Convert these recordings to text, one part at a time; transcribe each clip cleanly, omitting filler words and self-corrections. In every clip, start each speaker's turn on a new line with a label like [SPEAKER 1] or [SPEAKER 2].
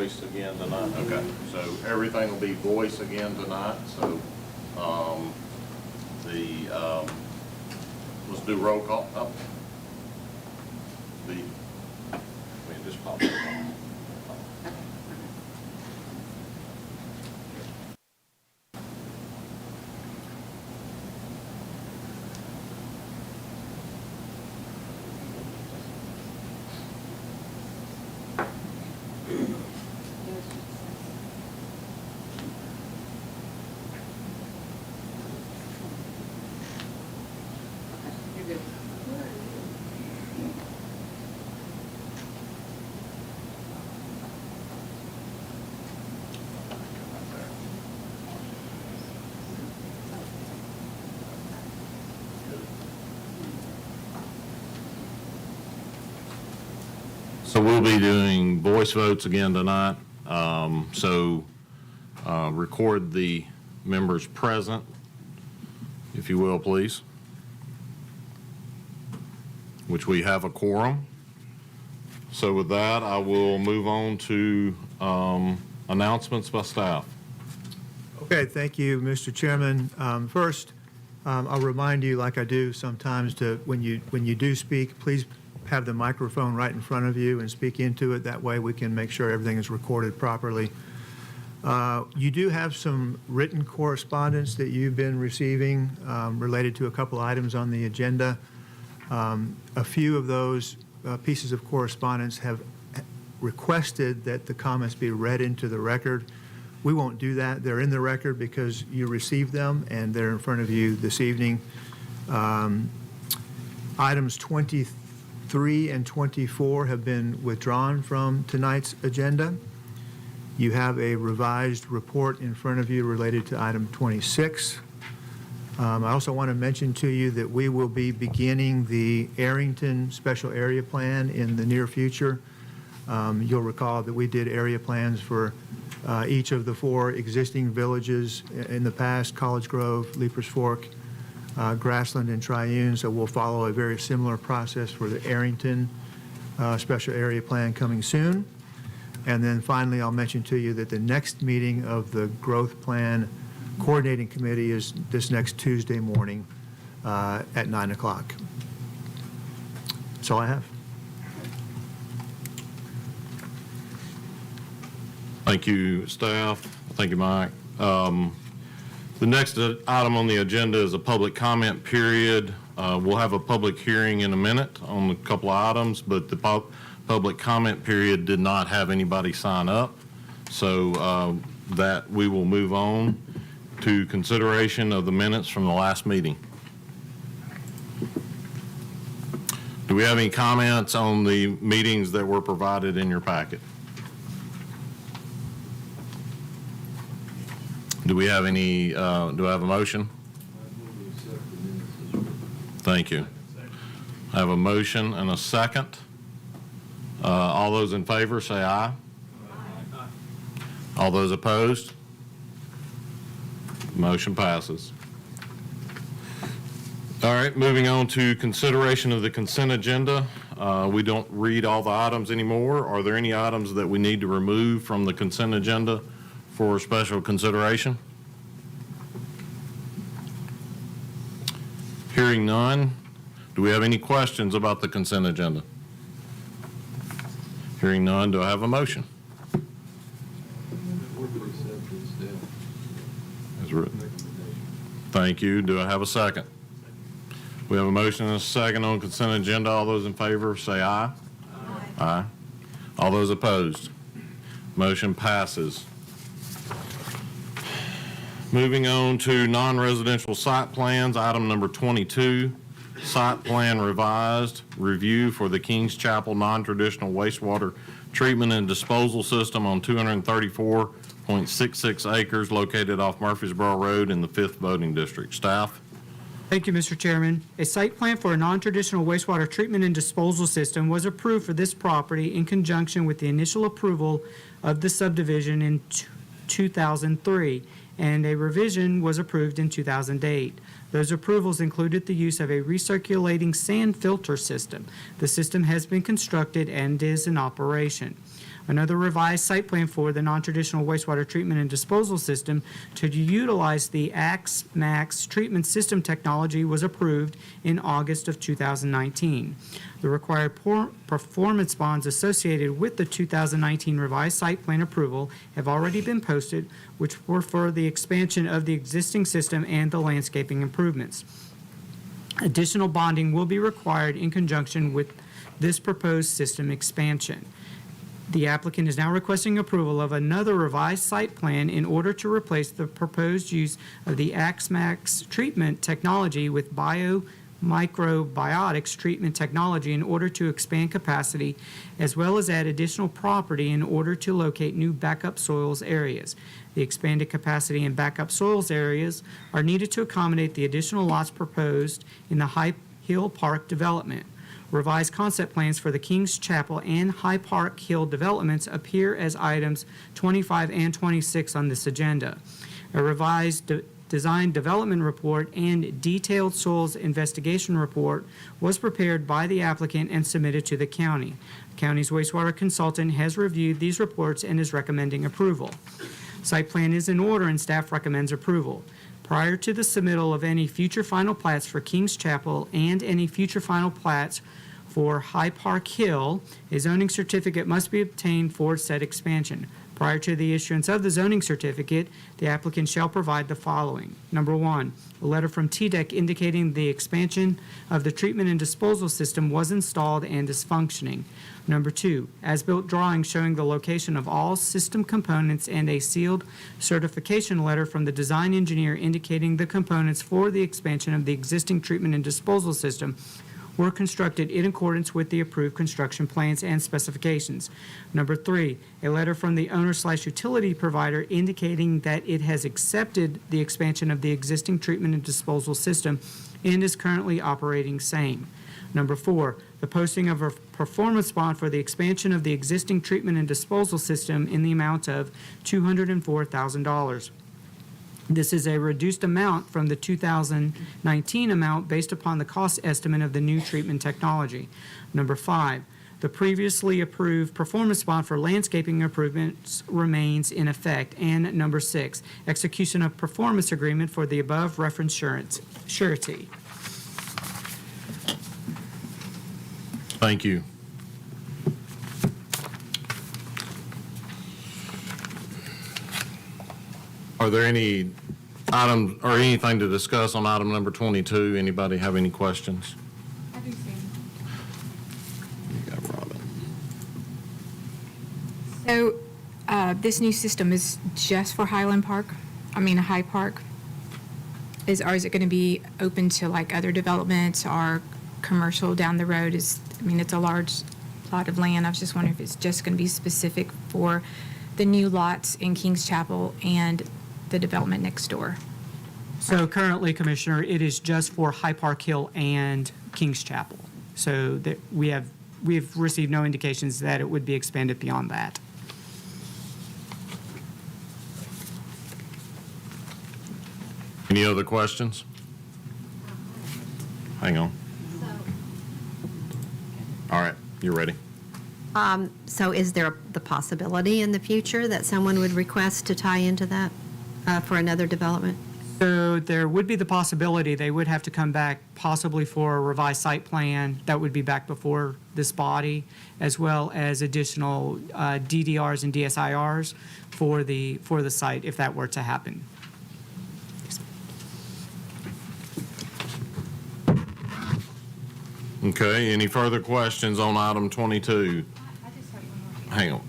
[SPEAKER 1] voice again tonight. Okay, so everything will be voice again tonight, so, let's do roll call. Oh. We just popped it. So we'll be doing voice votes again tonight. Record the members present, if you will, please, which we have a quorum. So with that, I will move on to announcements by staff.
[SPEAKER 2] Okay, thank you, Mr. Chairman. First, I'll remind you, like I do sometimes, to when you do speak, please have the microphone right in front of you and speak into it. That way we can make sure everything is recorded properly. You do have some written correspondence that you've been receiving related to a couple items on the agenda. A few of those pieces of correspondence have requested that the comments be read into the record. We won't do that. They're in the record because you received them and they're in front of you this evening. Items 23 and 24 have been withdrawn from tonight's agenda. You have a revised report in front of you related to item 26. I also want to mention to you that we will be beginning the Arrington Special Area Plan in the near future. You'll recall that we did area plans for each of the 4 existing villages in the past: College Grove, Leapers Fork, Grassland, and Triune. So we'll follow a very similar process for the Arrington Special Area Plan coming soon. And then finally, I'll mention to you that the next meeting of the Growth Plan Coordinating Committee is this next Tuesday morning at 9 o'clock. That's all I have.
[SPEAKER 1] Thank you, staff. Thank you, Mike. The next item on the agenda is a public comment period. We'll have a public hearing in a minute on a couple of items, but the public comment period did not have anybody sign up. So that we will move on to consideration of the minutes from the last meeting. Do we have any comments on the meetings that were provided in your packet? Do we have any, do I have a motion? Thank you. I have a motion and a second. All those in favor say aye. Aye. All those opposed? Motion passes. All right, moving on to consideration of the consent agenda. We don't read all the items anymore. Are there any items that we need to remove from the consent agenda for special consideration? Hearing none. Do we have any questions about the consent agenda? Hearing none, do I have a motion? As written. Thank you. Do I have a second? We have a motion and a second on consent agenda. All those in favor say aye. Aye. Aye. All those opposed? Motion passes. Moving on to non-residential site plans, item number 22, site plan revised, review for the Kings Chapel non-traditional wastewater treatment and disposal system on 234.66 acres located off Murfreesboro Road in the 5th voting district. Staff?
[SPEAKER 3] Thank you, Mr. Chairman. A site plan for a non-traditional wastewater treatment and disposal system was approved for this property in conjunction with the initial approval of the subdivision in 2003, and a revision was approved in 2008. Those approvals included the use of a recirculating sand filter system. The system has been constructed and is in operation. Another revised site plan for the non-traditional wastewater treatment and disposal system to utilize the AX-MAX treatment system technology was approved in August of 2019. The required performance bonds associated with the 2019 revised site plan approval have already been posted, which were for the expansion of the existing system and the landscaping improvements. Additional bonding will be required in conjunction with this proposed system expansion. The applicant is now requesting approval of another revised site plan in order to replace the proposed use of the AX-MAX treatment technology with biomicrobiotics treatment technology in order to expand capacity, as well as add additional property in order to locate new backup soils areas. The expanded capacity and backup soils areas are needed to accommodate the additional lots proposed in the High Hill Park development. Revised concept plans for the Kings Chapel and High Park Hill developments appear as items 25 and 26 on this agenda. A revised design development report and detailed soils investigation report was prepared by the applicant and submitted to the county. The county's wastewater consultant has reviewed these reports and is recommending approval. Site plan is in order and staff recommends approval. Prior to the submittal of any future final plats for Kings Chapel and any future final plats for High Park Hill, a zoning certificate must be obtained for said expansion. Prior to the issuance of the zoning certificate, the applicant shall provide the following. Number one, a letter from TDEC indicating the expansion of the treatment and disposal system was installed and is functioning. Number two, as-built drawings showing the location of all system components and a sealed certification letter from the design engineer indicating the components for the expansion of the existing treatment and disposal system were constructed in accordance with the approved construction plans and specifications. Number three, a letter from the owner/utility provider indicating that it has accepted the expansion of the existing treatment and disposal system and is currently operating same. Number four, the posting of a performance bond for the expansion of the existing treatment and disposal system in the amount of $204,000. This is a reduced amount from the 2019 amount based upon the cost estimate of the new treatment technology. Number five, the previously approved performance bond for landscaping improvements remains in effect. And number six, execution of performance agreement for the above referenced surety.
[SPEAKER 1] Thank you. Are there any items or anything to discuss on item number 22? Anybody have any questions?
[SPEAKER 4] I do see.
[SPEAKER 1] You got Robin.
[SPEAKER 4] So, this new system is just for High Park? Or is it going to be open to like other developments or commercial down the road? It's a large plot of land. I was just wondering if it's just going to be specific for the new lots in Kings Chapel and the development next door.
[SPEAKER 3] So currently, Commissioner, it is just for High Park Hill and Kings Chapel. So that we've received no indications that it would be expanded beyond that.
[SPEAKER 1] Any other questions? Hang on. All right, you're ready.
[SPEAKER 5] So is there the possibility in the future that someone would request to tie into that for another development?
[SPEAKER 3] So there would be the possibility they would have to come back possibly for a revised site plan that would be back before this body, as well as additional DDRs and DSIRs for the site if that were to happen.
[SPEAKER 1] Okay, any further questions on item 22?
[SPEAKER 4] I just have one more.
[SPEAKER 1] Hang on.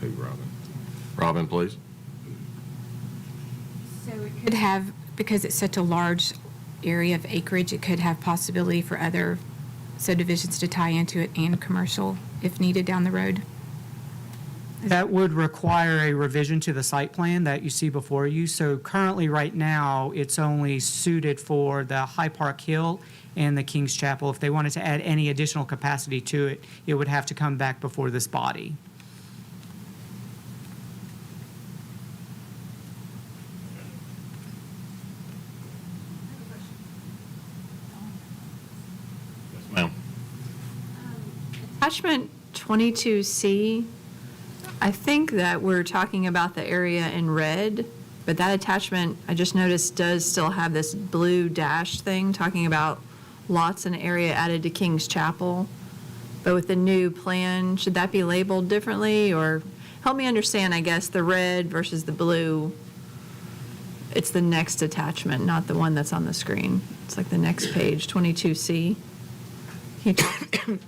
[SPEAKER 1] Who, Robin? Robin, please.
[SPEAKER 4] So it could have, because it's such a large area of acreage, it could have possibility for other subdivisions to tie into it and commercial if needed down the road.
[SPEAKER 3] That would require a revision to the site plan that you see before you. So currently, right now, it's only suited for the High Park Hill and the Kings Chapel. If they wanted to add any additional capacity to it, it would have to come back before this body.
[SPEAKER 1] Yes, ma'am.
[SPEAKER 6] Attachment 22C, I think that we're talking about the area in red, but that attachment, I just noticed, does still have this blue dash thing talking about lots and area added to King's Chapel. But with the new plan, should that be labeled differently? Or help me understand, I guess, the red versus the blue. It's the next attachment, not the one that's on the screen. It's like the next page, 22C. Can you talk-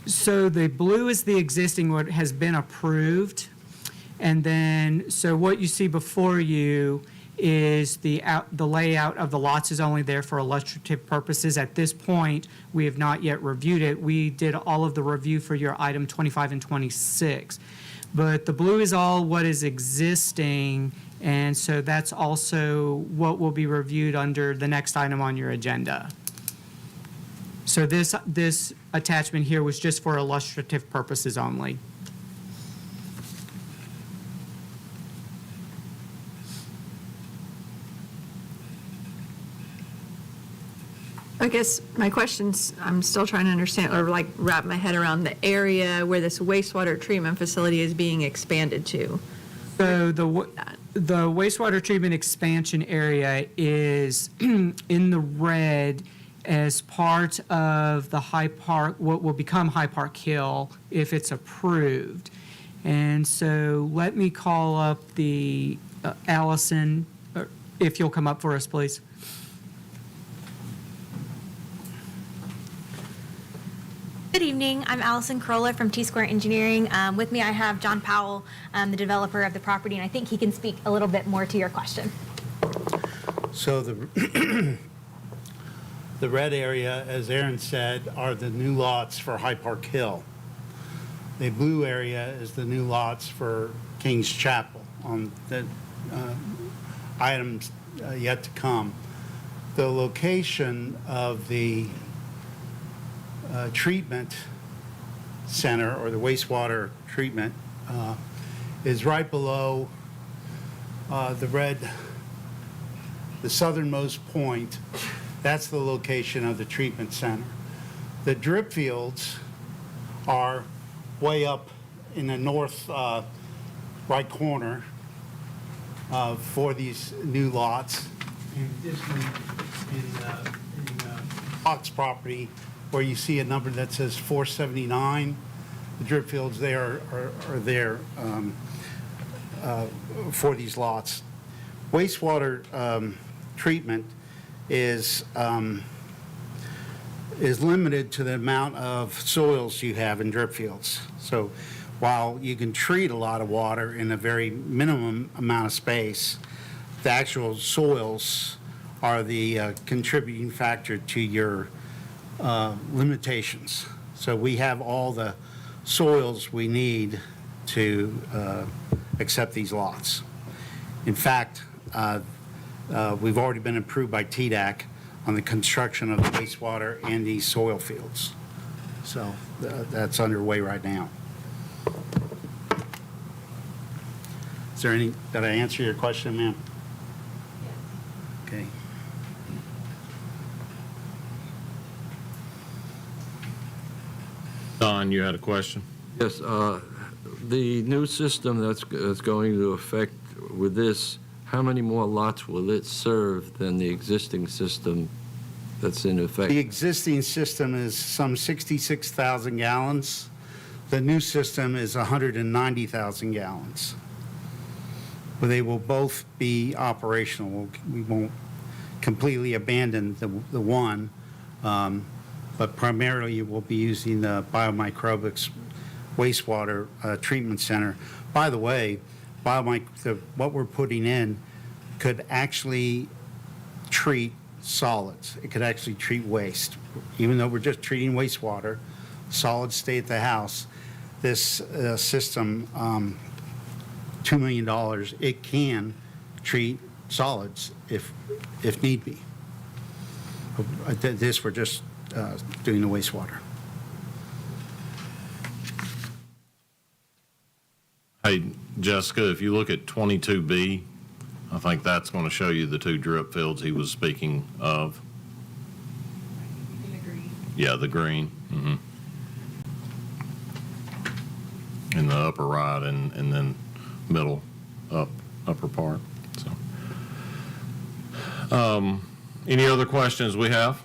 [SPEAKER 3] So the blue is the existing, what has been approved. And then, so what you see before you is the layout of the lots is only there for illustrative purposes. At this point, we have not yet reviewed it. We did all of the review for your item 25 and 26. But the blue is all what is existing, and so that's also what will be reviewed under the next item on your agenda. So this attachment here was just for illustrative purposes only.
[SPEAKER 6] I guess my question's, I'm still trying to understand, or like wrap my head around the area where this wastewater treatment facility is being expanded to.
[SPEAKER 3] So the wastewater treatment expansion area is in the red as part of the High Park, what will become High Park Hill if it's approved. And so let me call up the Allison, if you'll come up for us, please.
[SPEAKER 7] Good evening. I'm Allison Corolla from T-Square Engineering. With me, I have John Powell, the developer of the property, and I think he can speak a little bit more to your question.
[SPEAKER 8] So the the red area, as Aaron said, are the new lots for High Park Hill. The blue area is the new lots for King's Chapel on the items yet to come. The location of the treatment center, or the wastewater treatment, is right below the southernmost point. That's the location of the treatment center. The drip fields are way up in the north right corner for these new lots. And this one in Fox property, where you see a number that says 479, the drip fields there are there for these lots. Wastewater treatment is limited to the amount of soils you have in drip fields. So while you can treat a lot of water in a very minimum amount of space, the actual soils are the contributing factor to your limitations. So we have all the soils we need to accept these lots. In fact, we've already been approved by TDAC on the construction of the wastewater and these soil fields. So that's underway right now. Is there any, did I answer your question, ma'am? Okay.
[SPEAKER 1] Don, you had a question?
[SPEAKER 9] Yes, the new system that's going to affect with this, how many more lots will it serve than the existing system that's in effect?
[SPEAKER 8] The existing system is some 66,000 gallons. The new system is 190,000 gallons. But they will both be operational. We won't completely abandon the one, but primarily we'll be using the biomicrobics wastewater treatment center. By the way, what we're putting in could actually treat solids. It could actually treat waste. Even though we're just treating wastewater, solids stay at the house. This system, $2 million, it can treat solids if need be. This, we're just doing the wastewater.
[SPEAKER 1] Hey, Jessica, if you look at 22B, I think that's going to show you the two drip fields he was speaking of. Yeah, the green. In the upper right and then middle upper part. So, any other questions we have?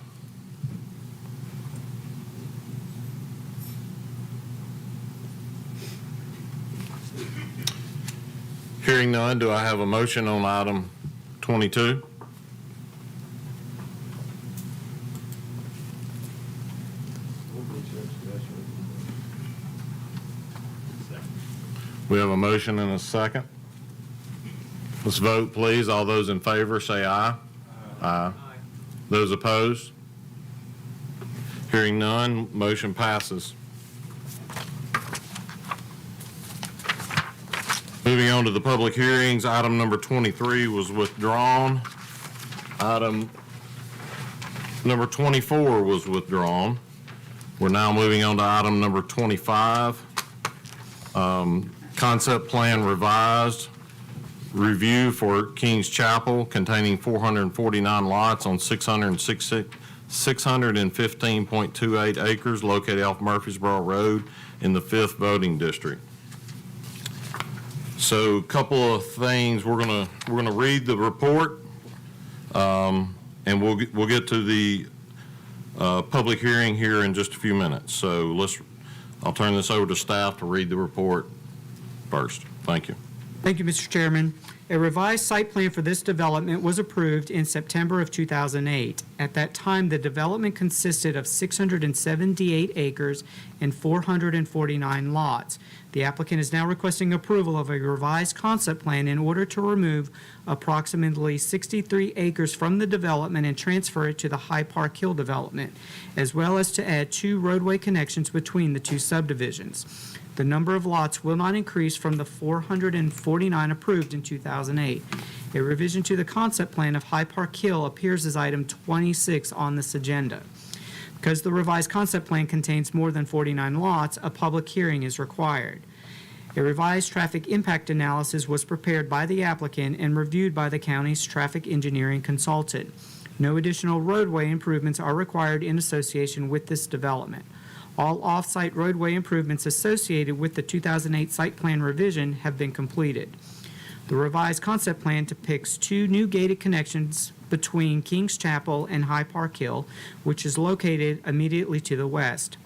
[SPEAKER 1] Hearing none, do I have a motion on item 22? We have a motion and a second. Let's vote, please. All those in favor, say aye. Aye. Those opposed? Hearing none, motion passes. Moving on to the public hearings, item number 23 was withdrawn. Item number 24 was withdrawn. We're now moving on to item number 25. Concept plan revised, review for King's Chapel containing 449 lots on 615.28 acres located off Murfreesboro Road in the 5th voting district. So a couple of things, we're gonna read the report, and we'll get to the public hearing here in just a few minutes. So I'll turn this over to staff to read the report first. Thank you.
[SPEAKER 3] Thank you, Mr. Chairman. A revised site plan for this development was approved in September of 2008. At that time, the development consisted of 678 acres and 449 lots. The applicant is now requesting approval of a revised concept plan in order to remove approximately 63 acres from the development and transfer it to the High Park Hill development, as well as to add 2 roadway connections between the 2 subdivisions. The number of lots will not increase from the 449 approved in 2008. A revision to the concept plan of High Park Hill appears as item 26 on this agenda. Because the revised concept plan contains more than 49 lots, a public hearing is required. A revised traffic impact analysis was prepared by the applicant and reviewed by the county's traffic engineering consultant. No additional roadway improvements are required in association with this development. All off-site roadway improvements associated with the 2008 site plan revision have been completed. The revised concept plan depicts 2 new gated connections between King's Chapel and High Park Hill, which is located immediately to the west.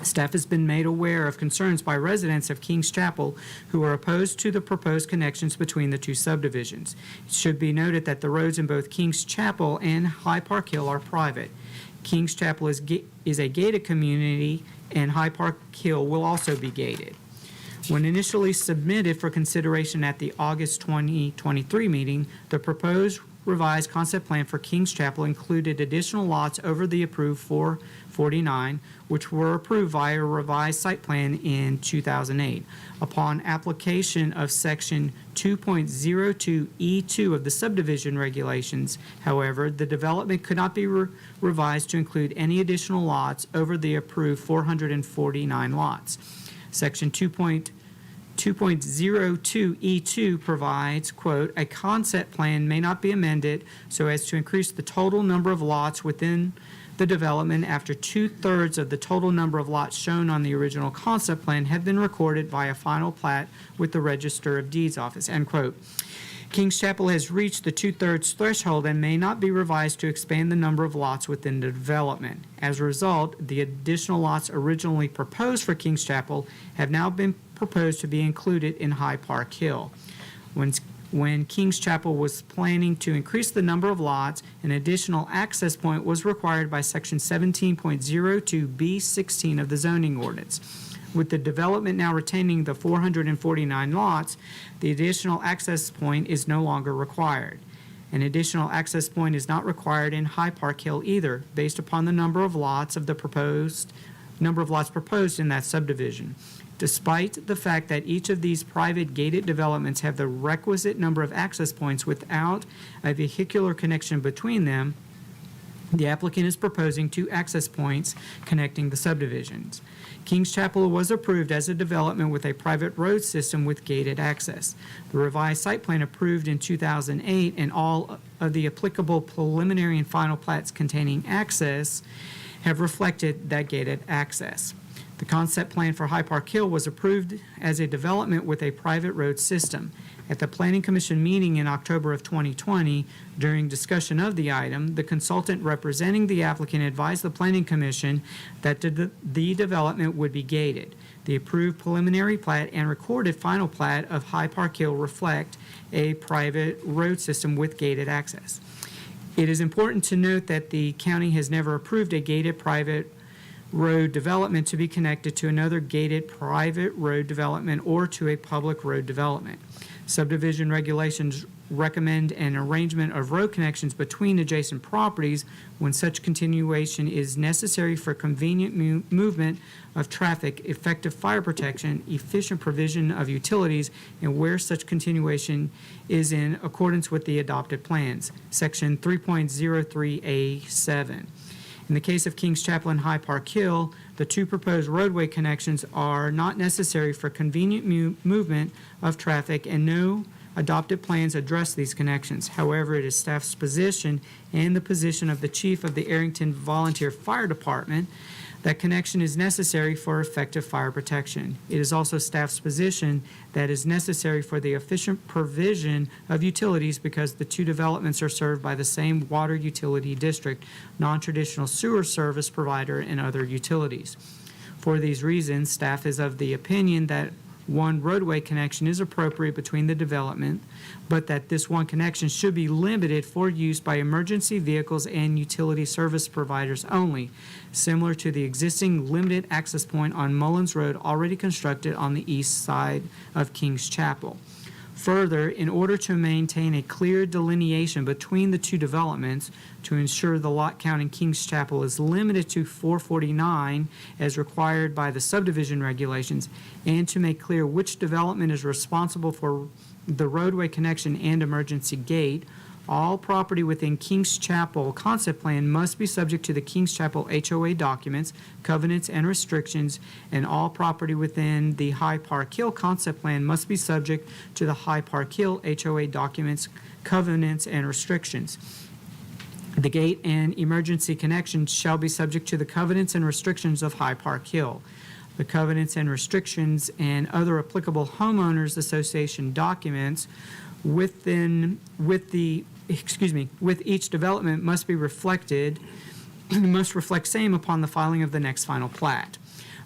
[SPEAKER 3] Staff has been made aware of concerns by residents of King's Chapel who are opposed to the proposed connections between the 2 subdivisions. It should be noted that the roads in both King's Chapel and High Park Hill are private. King's Chapel is a gated community, and High Park Hill will also be gated. When initially submitted for consideration at the August 2023 meeting, the proposed revised concept plan for King's Chapel included additional lots over the approved 449, which were approved via a revised site plan in 2008. Upon application of Section 2.02E2 of the subdivision regulations, however, the development could not be revised to include any additional lots over the approved 449 lots. Section 2.02E2 provides, quote, "A concept plan may not be amended so as to increase the total number of lots within the development after 2/3 of the total number of lots shown on the original concept plan have been recorded via final plat with the Register of Deeds office," end quote. King's Chapel has reached the 2/3 threshold and may not be revised to expand the number of lots within the development. As a result, the additional lots originally proposed for King's Chapel have now been proposed to be included in High Park Hill. When King's Chapel was planning to increase the number of lots, an additional access point was required by Section 17.02B16 of the zoning ordinance. With the development now retaining the 449 lots, the additional access point is no longer required. An additional access point is not required in High Park Hill either, based upon the number of lots proposed in that subdivision. Despite the fact that each of these private gated developments have the requisite number of access points without a vehicular connection between them, the applicant is proposing 2 access points connecting the subdivisions. King's Chapel was approved as a development with a private road system with gated access. The revised site plan approved in 2008 and all of the applicable preliminary and final plats containing access have reflected that gated access. The concept plan for High Park Hill was approved as a development with a private road system. At the Planning Commission meeting in October of 2020, during discussion of the item, the consultant representing the applicant advised the Planning Commission that the development would be gated. The approved preliminary plat and recorded final plat of High Park Hill reflect a private road system with gated access. It is important to note that the county has never approved a gated private road development to be connected to another gated private road development or to a public road development. Subdivision regulations recommend an arrangement of road connections between adjacent properties when such continuation is necessary for convenient movement of traffic, effective fire protection, efficient provision of utilities, and where such continuation is in accordance with the adopted plans. Section 3.03A7. In the case of Kings Chapel and High Park Hill, the two proposed roadway connections are not necessary for convenient movement of traffic, and no adopted plans address these connections. However, it is staff's position and the position of the chief of the Arrington Volunteer Fire Department that connection is necessary for effective fire protection. It is also staff's position that is necessary for the efficient provision of utilities because the two developments are served by the same water utility district, non-traditional sewer service provider, and other utilities. For these reasons, staff is of the opinion that one roadway connection is appropriate between the development, but that this one connection should be limited for use by emergency vehicles and utility service providers only, similar to the existing limited access point on Mullins Road already constructed on the east side of Kings Chapel. Further, in order to maintain a clear delineation between the two developments, to ensure the lot count in Kings Chapel is limited to 449 as required by the subdivision regulations, and to make clear which development is responsible for the roadway connection and emergency gate, all property within Kings Chapel concept plan must be subject to the Kings Chapel HOA documents, covenants, and restrictions, and all property within the High Park Hill concept plan must be subject to the High Park Hill HOA documents, covenants, and restrictions. The gate and emergency connections shall be subject to the covenants and restrictions of High Park Hill. The covenants and restrictions and other applicable homeowners association documents with each development must reflect same upon the filing of the next final plat.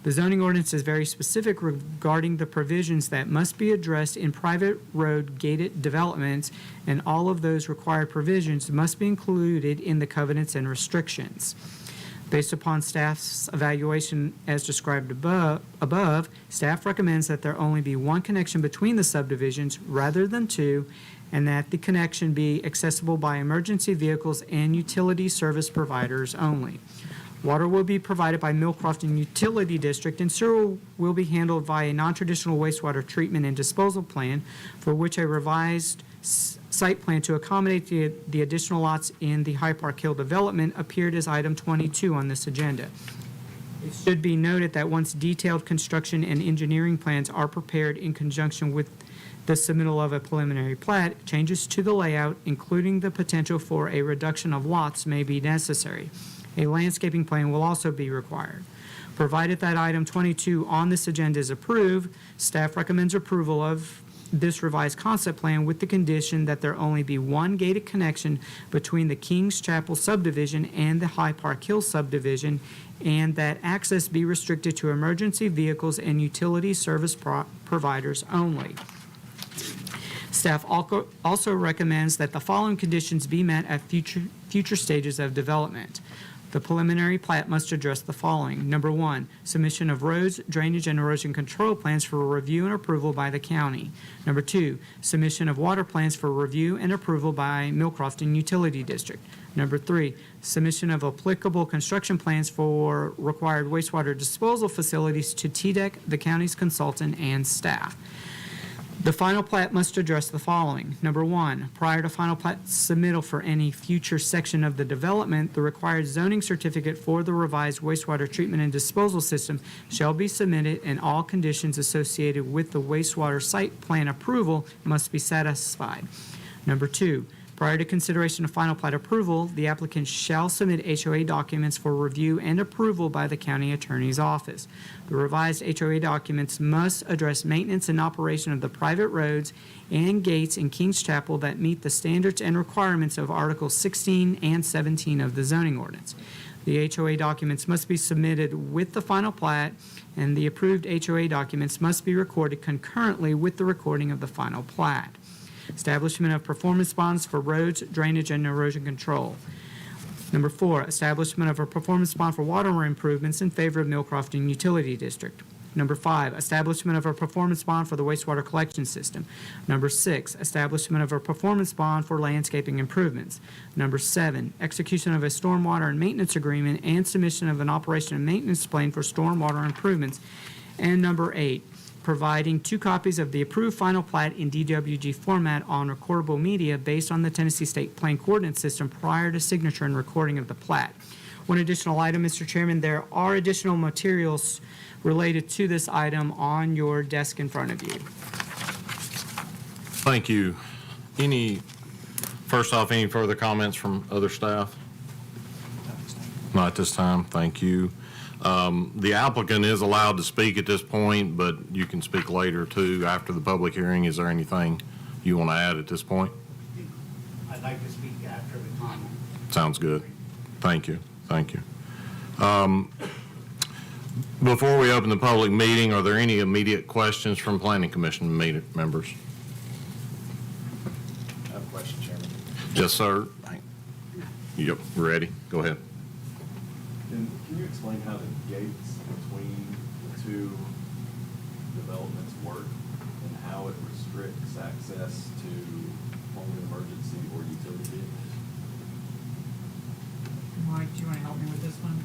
[SPEAKER 3] The zoning ordinance is very specific regarding the provisions that must be addressed in private road gated developments, and all of those required provisions must be included in the covenants and restrictions. Based upon staff's evaluation as described above, staff recommends that there only be one connection between the subdivisions rather than two, and that the connection be accessible by emergency vehicles and utility service providers only. Water will be provided by Millcrofton Utility District, and sewer will be handled via a non-traditional wastewater treatment and disposal plan, for which a revised site plan to accommodate the additional lots in the High Park Hill development appeared as item 22 on this agenda. It should be noted that once detailed construction and engineering plans are prepared in conjunction with the submittal of a preliminary plat, changes to the layout, including the potential for a reduction of lots, may be necessary. A landscaping plan will also be required. Provided that item 22 on this agenda is approved, staff recommends approval of this revised concept plan with the condition that there only be one gated connection between the Kings Chapel subdivision and the High Park Hill subdivision, and that access be restricted to emergency vehicles and utility service providers only. Staff also recommends that the following conditions be met at future stages of development. The preliminary plat must address the following. Number one, submission of roads, drainage, and erosion control plans for review and approval by the county. Number two, submission of water plans for review and approval by Millcrofton Utility District. Number three, submission of applicable construction plans for required wastewater disposal facilities to TDEC, the county's consultant, and staff. The final plat must address the following. Number one, prior to final plat submittal for any future section of the development, the required zoning certificate for the revised wastewater treatment and disposal system shall be submitted, and all conditions associated with the wastewater site plan approval must be satisfied. Number two, Prior to consideration of final plat approval, the applicant shall submit HOA documents for review and approval by the county attorney's office. The revised HOA documents must address maintenance and operation of the private roads and gates in Kings Chapel that meet the standards and requirements of Articles 16 and 17 of the zoning ordinance. The HOA documents must be submitted with the final plat, and the approved HOA documents must be recorded concurrently with the recording of the final plat. Establishment of performance bonds for roads, drainage, and erosion control. Number 4, establishment of a performance bond for water improvements in favor of Mill Crofton Utility District. Number 5, establishment of a performance bond for the wastewater collection system. Number 6, establishment of a performance bond for landscaping improvements. Number 7, execution of a stormwater and maintenance agreement and submission of an operation and maintenance plan for stormwater improvements. And number 8, providing 2 copies of the approved final plat in DWG format on recordable media based on the Tennessee State Plan Coordinate System prior to signature and recording of the plat. One additional item, Mr. Chairman, there are additional materials related to this item on your desk in front of you.
[SPEAKER 1] Thank you. First off, any further comments from other staff? Not at this time. Thank you. The applicant is allowed to speak at this point, but you can speak later too after the public hearing. Is there anything you want to add at this point?
[SPEAKER 8] I'd like to speak after the comment.
[SPEAKER 1] Sounds good. Thank you. Thank you. Before we open the public meeting, are there any immediate questions from Planning Commission members?
[SPEAKER 10] I have a question, Chairman.
[SPEAKER 1] Yes, sir. Yep, ready. Go ahead.
[SPEAKER 10] Can you explain how the gates between the 2 developments work and how it restricts access to only emergency or utility vehicles?
[SPEAKER 3] Mike, do you want to help me with this one?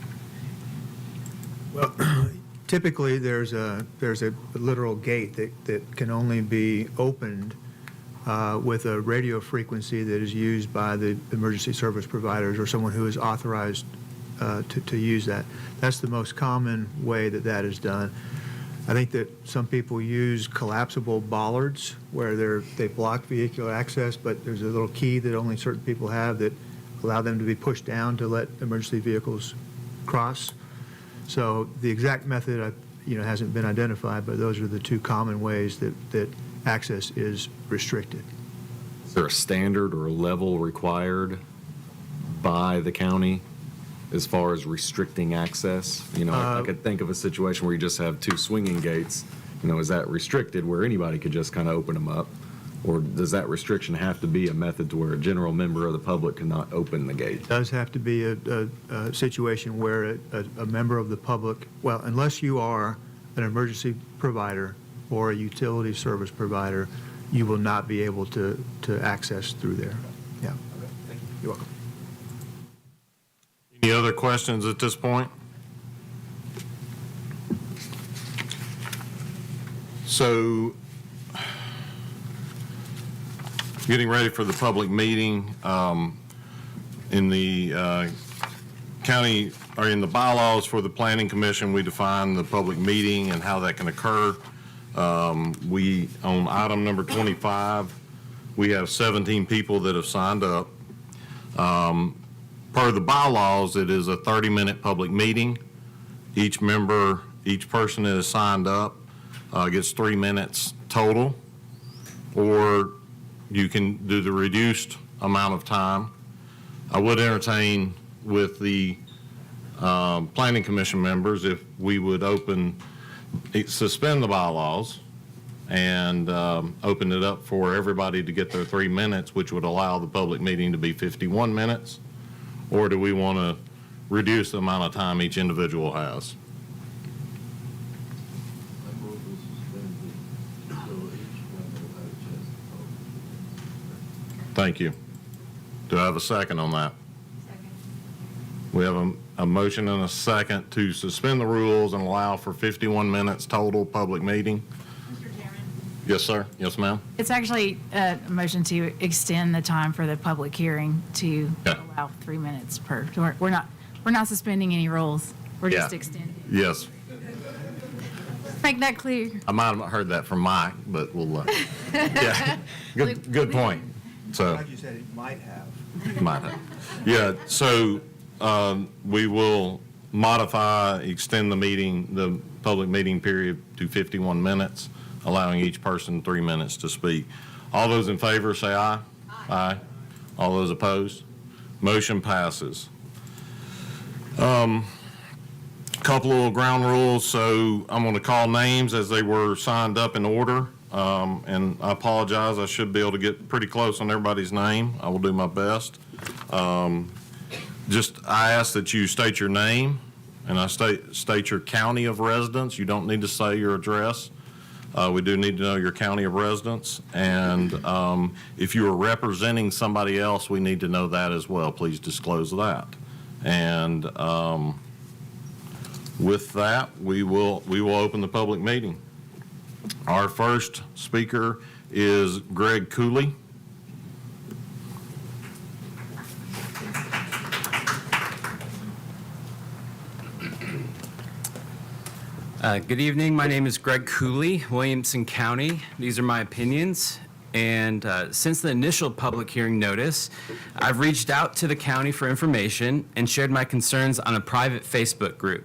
[SPEAKER 2] Well, typically, there's a literal gate that can only be opened with a radio frequency that is used by the emergency service providers or someone who is authorized to use that. That's the most common way that is done. I think that some people use collapsible bollards where they block vehicular access, but there's a little key that only certain people have that allow them to be pushed down to let emergency vehicles cross. So the exact method hasn't been identified, but those are the 2 common ways that access is restricted.
[SPEAKER 11] Is there a standard or a level required by the county as far as restricting access? I could think of a situation where you just have 2 swinging gates. Is that restricted where anybody could just kind of open them up? Or does that restriction have to be a method to where a general member of the public cannot open the gate?
[SPEAKER 2] It does have to be a situation where a member of the public, well, unless you are an emergency provider or a utility service provider, you will not be able to access through there. Yeah.
[SPEAKER 10] Okay, thank you.
[SPEAKER 2] You're welcome.
[SPEAKER 1] Any other questions at this point? So, getting ready for the public meeting, in the county, or in the bylaws for the Planning Commission, we define the public meeting and how that can occur. On item number 25, we have 17 people that have signed up. Per the bylaws, it is a 30-minute public meeting. Each person that is signed up gets 3 minutes total, or you can do the reduced amount of time. I would entertain with the Planning Commission members if we would suspend the bylaws and open it up for everybody to get their 3 minutes, which would allow the public meeting to be 51 minutes. Or do we want to reduce the amount of time each individual has?
[SPEAKER 9] I move we suspend it until each member has a chance to talk.
[SPEAKER 1] Thank you. Do I have a second on that? Second. We have a motion and a second to suspend the rules and allow for 51 minutes total public meeting.
[SPEAKER 12] Mr. Chairman,
[SPEAKER 1] Yes, sir. Yes, ma'am.
[SPEAKER 12] it's actually a motion to extend the time for the public hearing to
[SPEAKER 1] Yeah.
[SPEAKER 12] allow 3 minutes per. We're not suspending any rules. We're just
[SPEAKER 1] Yeah.
[SPEAKER 12] extending.
[SPEAKER 1] Yes.
[SPEAKER 12] Make that clear.
[SPEAKER 1] I might have heard that from Mike, but we'll, yeah. Good point. So.
[SPEAKER 2] Like you said, it might have.
[SPEAKER 1] Might have. Yeah, so we will extend the public meeting period to 51 minutes, allowing each person 3 minutes to speak. All those in favor say aye. Aye. All those opposed? Motion passes. Couple of ground rules, so I'm going to call names as they were signed up in order. And I apologize, I should be able to get pretty close on everybody's name. I will do my best. I ask that you state your name, and I state your county of residence. You don't need to say your address. We do need to know your county of residence. And if you are representing somebody else, we need to know that as well. Please disclose that. And with that, we will open the public meeting. Our first speaker is Greg Cooley.
[SPEAKER 13] Good evening. My name is Greg Cooley, Williamson County. These are my opinions. And since the initial public hearing notice, I've reached out to the county for information and shared my concerns on a private Facebook group.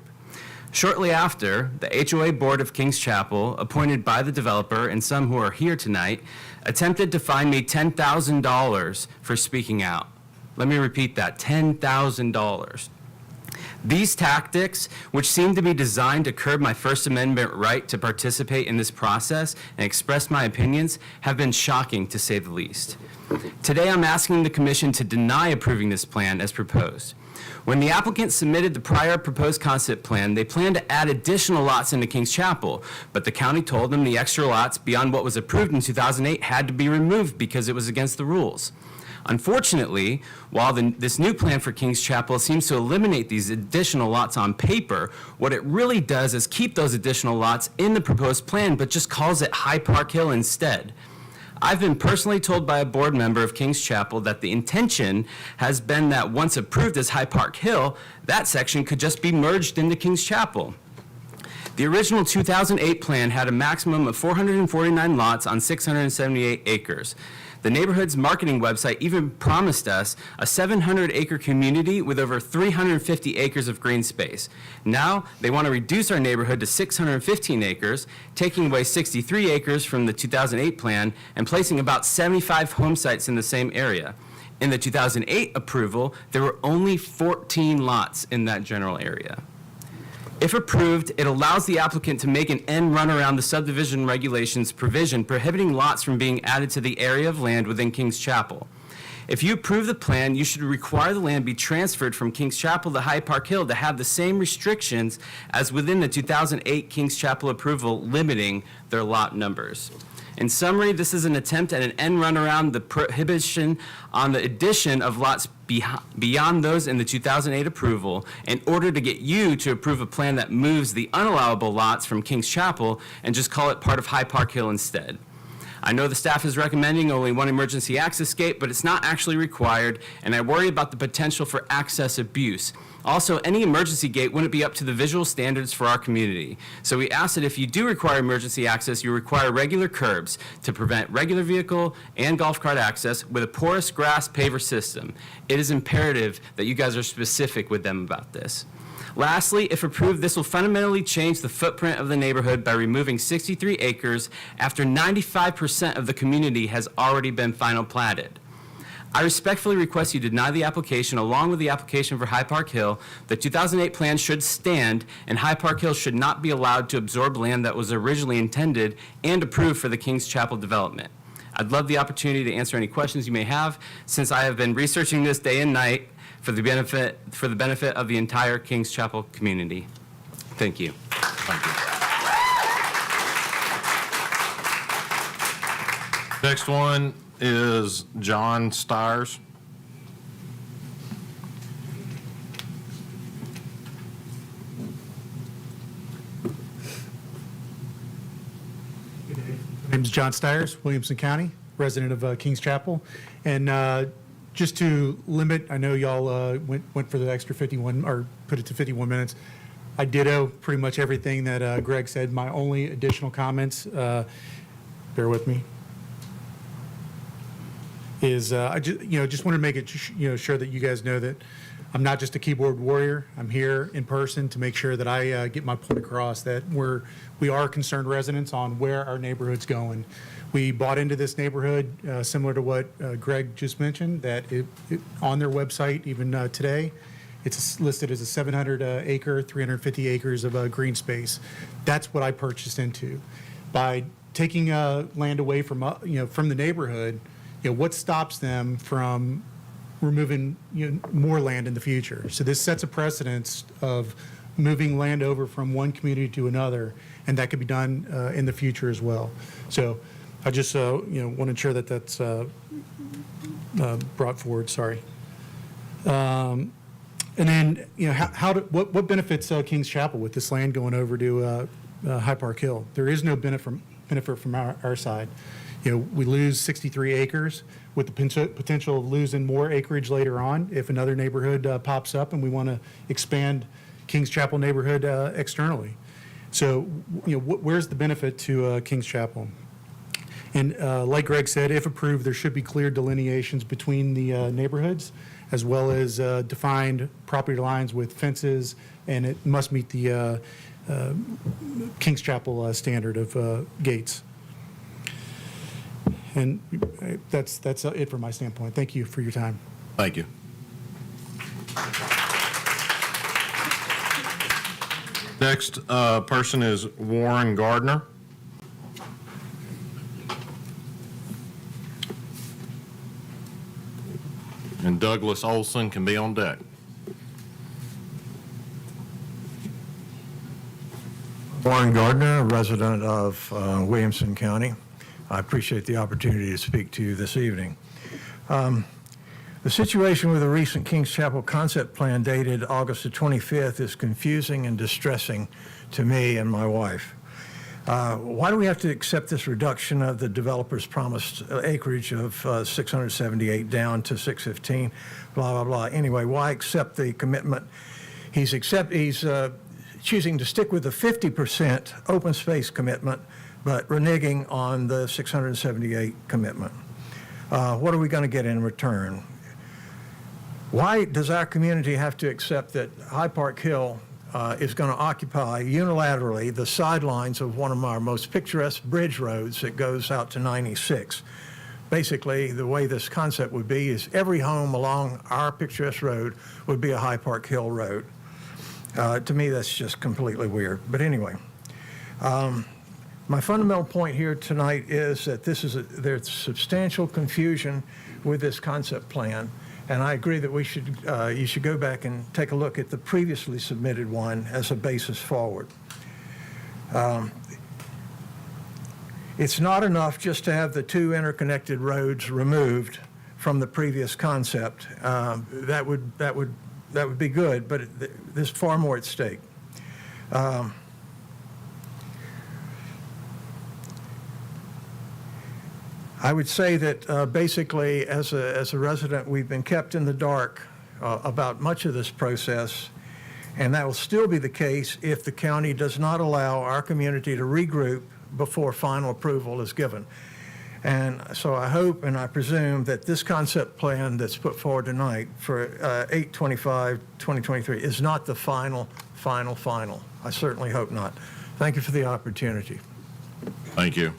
[SPEAKER 13] Shortly after, the HOA Board of Kings Chapel, appointed by the developer and some who are here tonight, attempted to fine me $10,000 for speaking out. Let me repeat that, $10,000. These tactics, which seem to be designed to curb my First Amendment right to participate in this process and express my opinions, have been shocking to say the least. Today, I'm asking the Commission to deny approving this plan as proposed. When the applicant submitted the prior proposed concept plan, they planned to add additional lots into Kings Chapel, but the county told them the extra lots beyond what was approved in 2008 had to be removed because it was against the rules. Unfortunately, while this new plan for Kings Chapel seems to eliminate these additional lots on paper, what it really does is keep those additional lots in the proposed plan, but just calls it High Park Hill instead. I've been personally told by a board member of Kings Chapel that the intention has been that once approved as High Park Hill, that section could just be merged into Kings Chapel. The original 2008 plan had a maximum of 449 lots on 678 acres. The neighborhood's marketing website even promised us a 700-acre community with over 350 acres of green space. Now, they want to reduce our neighborhood to 615 acres, taking away 63 acres from the 2008 plan and placing about 75 home sites in the same area. In the 2008 approval, there were only 14 lots in that general area. If approved, it allows the applicant to make an end run around the subdivision regulations provision prohibiting lots from being added to the area of land within Kings Chapel. If you approve the plan, you should require the land be transferred from Kings Chapel to High Park Hill to have the same restrictions as within the 2008 Kings Chapel approval limiting their lot numbers. In summary, this is an attempt at an end run around the prohibition on the addition of lots beyond those in the 2008 approval in order to get you to approve a plan that moves the unallowable lots from Kings Chapel and just call it part of High Park Hill instead. I know the staff is recommending only one emergency access gate, but it's not actually required, and I worry about the potential for access abuse. Also, any emergency gate wouldn't be up to the visual standards for our community. So we ask that if you do require emergency access, you require regular curbs to prevent regular vehicle and golf cart access with a porous grass paver system. It is imperative that you guys are specific with them about this. Lastly, if approved, this will fundamentally change the footprint of the neighborhood by removing 63 acres after 95% of the community has already been final platted. I respectfully request you deny the application along with the application for High Park Hill. The 2008 plan should stand, and High Park Hill should not be allowed to absorb land that was originally intended and approved for the Kings Chapel development. I'd love the opportunity to answer any questions you may have, since I have been researching this day and night for the benefit of the entire Kings Chapel community. Thank you.
[SPEAKER 1] Thank you. Next one is John Stiers.
[SPEAKER 14] My name is John Stiers, Williamson County, resident of Kings Chapel. And just to limit, I know y'all went for the extra 51, or put it to 51 minutes. I ditto pretty much everything that Greg said. My only additional comments, bear with me. is I just want to make it sure that you guys know that I'm not just a keyboard warrior. I'm here in person to make sure that I get my point across, that we are concerned residents on where our neighborhood's going. We bought into this neighborhood similar to what Greg just mentioned, that on their website, even today, it's listed as a 700 acre, 350 acres of green space. That's what I purchased into. By taking land away from the neighborhood, what stops them from removing more land in the future? So this sets a precedence of moving land over from one community to another, and that could be done in the future as well. So I just want to ensure that that's brought forward. Sorry. And then what benefits Kings Chapel with this land going over to High Park Hill? There is no benefit from our side. We lose 63 acres with the potential of losing more acreage later on if another neighborhood pops up and we want to expand Kings Chapel neighborhood externally. So, where's the benefit to Kings Chapel? And like Greg said, if approved, there should be clear delineations between the neighborhoods, as well as defined property lines with fences, and it must meet the Kings Chapel standard of gates. And that's it from my standpoint. Thank you for your time.
[SPEAKER 1] Thank you. Next person is Warren Gardner. And Douglas Olson can be on deck.
[SPEAKER 15] Warren Gardner, a resident of Williamson County. I appreciate the opportunity to speak to you this evening. The situation with the recent Kings Chapel concept plan dated August the 25th is confusing and distressing to me and my wife. Why do we have to accept this reduction of the developer's promised acreage of 678 down to 615, blah, blah, blah. Anyway, why accept the commitment? He's choosing to stick with the 50% open space commitment, but reneging on the 678 commitment. What are we going to get in return? Why does our community have to accept that High Park Hill is going to occupy unilaterally the sidelines of one of our most picturesque bridge roads that goes out to 96? Basically, the way this concept would be is every home along our picturesque road would be a High Park Hill road. To me, that's just completely weird. But anyway, my fundamental point here tonight is that there's substantial confusion with this concept plan, and I agree that you should go back and take a look at the previously submitted one as a basis forward. It's not enough just to have the two interconnected roads removed from the previous concept. That would be good, but there's far more at stake. I would say that basically, as a resident, we've been kept in the dark about much of this process, and that will still be the case if the county does not allow our community to regroup before final approval is given. And so I hope and I presume that this concept plan that's put forward tonight for 8/25/2023 is not the final. I certainly hope not. Thank you for the opportunity.
[SPEAKER 1] Thank you.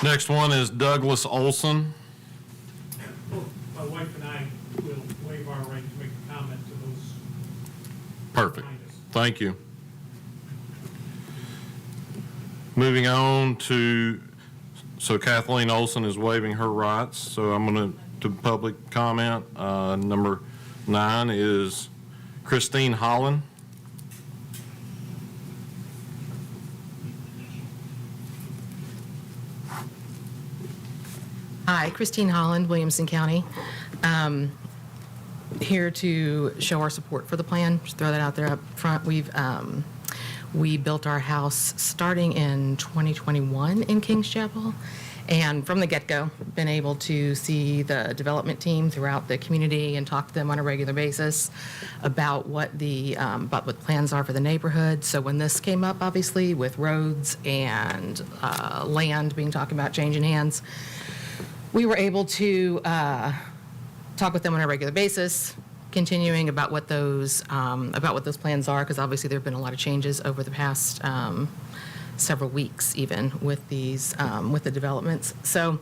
[SPEAKER 1] Next one is Douglas Olson.
[SPEAKER 14] My wife and I will waive our right to make a comment to those.
[SPEAKER 1] Perfect. Thank you. Moving on so Kathleen Olson is waiving her rights, so I'm going to public comment. Number 9 is Christine Holland.
[SPEAKER 16] Hi, Christine Holland, Williamson County. Here to show our support for the plan. Just throw that out there up front. We built our house starting in 2021 in Kings Chapel, And from the get-go, been able to see the development team throughout the community and talk to them on a regular basis about what what plans are for the neighborhood. So when this came up, obviously, with roads and land being talked about changing hands, we were able to talk with them on a regular basis, continuing about what those plans are, because obviously there have been a lot of changes over the past several weeks, even with these with the developments. So,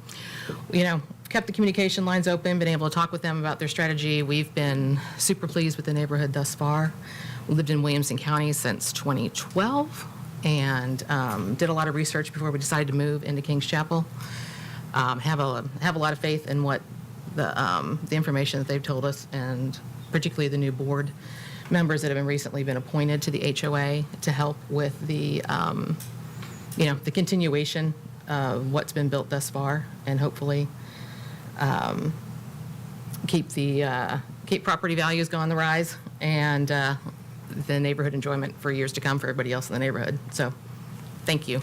[SPEAKER 16] kept the communication lines open, been able to talk with them about their strategy. We've been super pleased with the neighborhood thus far. We lived in Williamson County since 2012 and did a lot of research before we decided to move into Kings Chapel. Have a lot of faith in what the information that they've told us, and particularly the new board members that have recently been appointed to the HOA to help with the the continuation of what's been built thus far, and hopefully keep property values going on the rise, and the neighborhood enjoyment for years to come for everybody else in the neighborhood. So, thank you.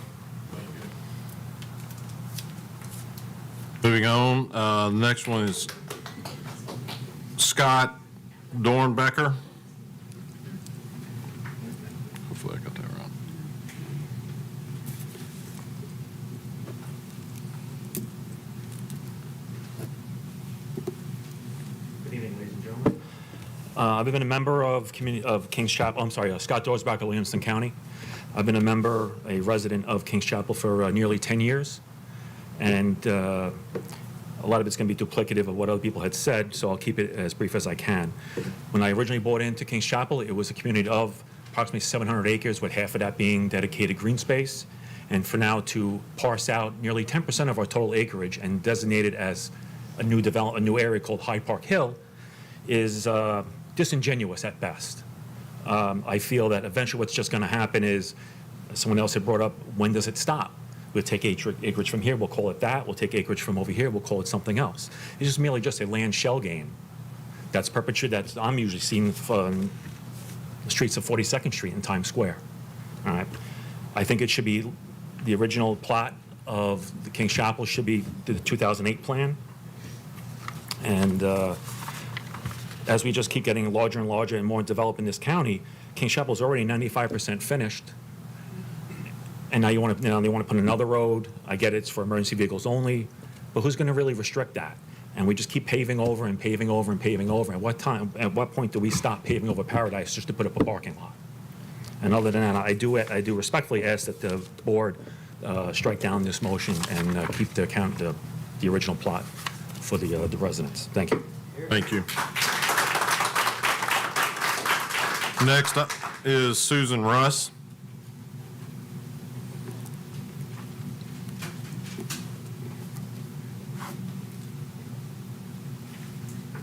[SPEAKER 1] Moving on, the next one is Scott Dornbecker. Hopefully I got that right.
[SPEAKER 17] Good evening, ladies and gentlemen. I've been a member of Kings Chapel. Scott Dorsback of Williamson County. I've been a resident of Kings Chapel for nearly 10 years. And a lot of it's going to be duplicative of what other people had said, so I'll keep it as brief as I can. When I originally bought into Kings Chapel, it was a community of approximately 700 acres, with half of that being dedicated green space. And for now, to parse out nearly 10% of our total acreage and designate it as a new area called Hyde Park Hill is disingenuous at best. I feel that eventually what's just going to happen is, someone else had brought up, when does it stop? We'll take acreage from here, we'll call it that. We'll take acreage from over here, we'll call it something else. It's just merely just a land shell game that's perpetuated, that I'm usually seeing from the streets of 42nd Street and Times Square. All right. I think it should be, the original plot of the Kings Chapel should be the 2008 plan. And as we just keep getting larger and larger and more developed in this county, Kings Chapel is already 95% finished. And now they want to put another road. I get it's for emergency vehicles only, but who's going to really restrict that? And we just keep paving over and paving over and paving over. At what point do we stop paving over Paradise just to put up a parking lot? And other than that, I do respectfully ask that the board strike down this motion and keep the original plot for the residents. Thank you.
[SPEAKER 1] Thank you. Next up is Susan Russ.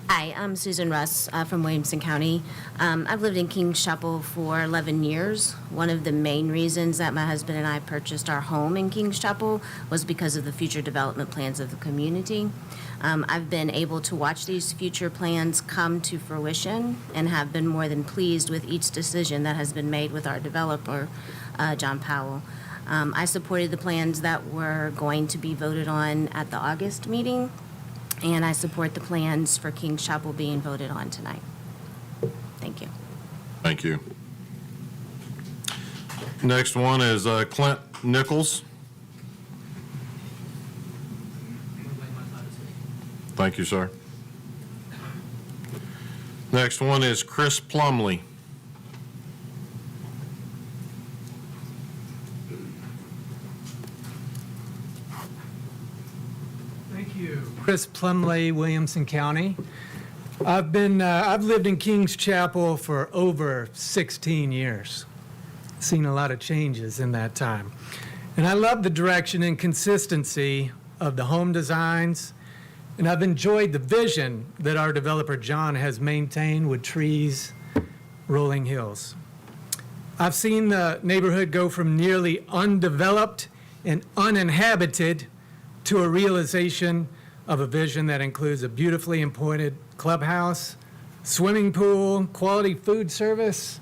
[SPEAKER 18] Hi, I'm Susan Russ from Williamson County. I've lived in Kings Chapel for 11 years. One of the main reasons that my husband and I purchased our home in Kings Chapel was because of the future development plans of the community. I've been able to watch these future plans come to fruition and have been more than pleased with each decision that has been made with our developer, John Powell. I supported the plans that were going to be voted on at the August meeting, and I support the plans for Kings Chapel being voted on tonight. Thank you.
[SPEAKER 1] Thank you. Next one is Clint Nichols. Thank you, sir. Next one is Chris Plumley.
[SPEAKER 19] Thank you. Chris Plumley, Williamson County. I've lived in Kings Chapel for over 16 years. Seen a lot of changes in that time. And I love the direction and consistency of the home designs, and I've enjoyed the vision that our developer John has maintained with trees, rolling hills. I've seen the neighborhood go from nearly undeveloped and uninhabited to a realization of a vision that includes a beautifully appointed clubhouse, swimming pool, quality food service,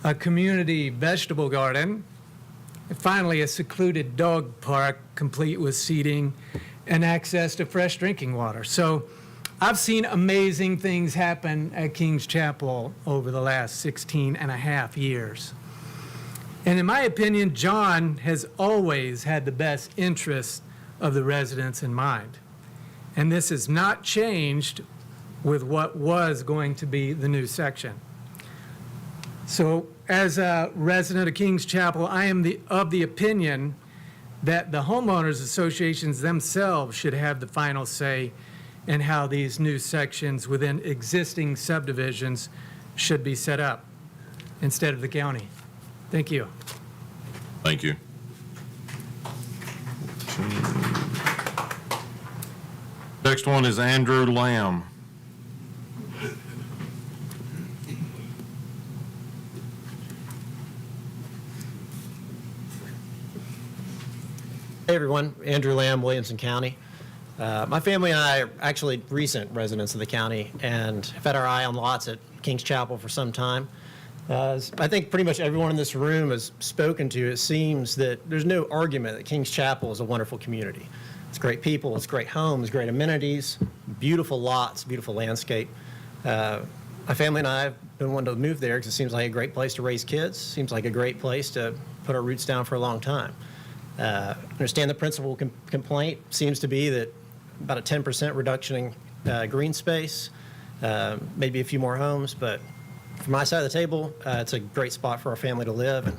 [SPEAKER 19] a community vegetable garden, and finally a secluded dog park complete with seating and access to fresh drinking water. So I've seen amazing things happen at King's Chapel over the last 16 and a half years. And in my opinion, John has always had the best interests of the residents in mind. And this has not changed with what was going to be the new section. So as a resident of King's Chapel, I am of the opinion that the homeowners associations themselves should have the final say in how these new sections within existing subdivisions should be set up instead of the county. Thank you.
[SPEAKER 1] Thank you. Next one is Andrew Lamb.
[SPEAKER 20] Hey everyone, Andrew Lamb, Williamson County. My family and I are actually recent residents of the county and have had our eye on lots at King's Chapel for some time. As I think pretty much everyone in this room has spoken to, it seems that there's no argument that King's Chapel is a wonderful community. It's great people, it's great homes, great amenities, beautiful lots, beautiful landscape. My family and I have been wanting to move there because it seems like a great place to raise kids, seems like a great place to put our roots down for a long time. Understand the principal complaint seems to be that about a 10% reduction in green space, maybe a few more homes, but from my side of the table, it's a great spot for our family to live, and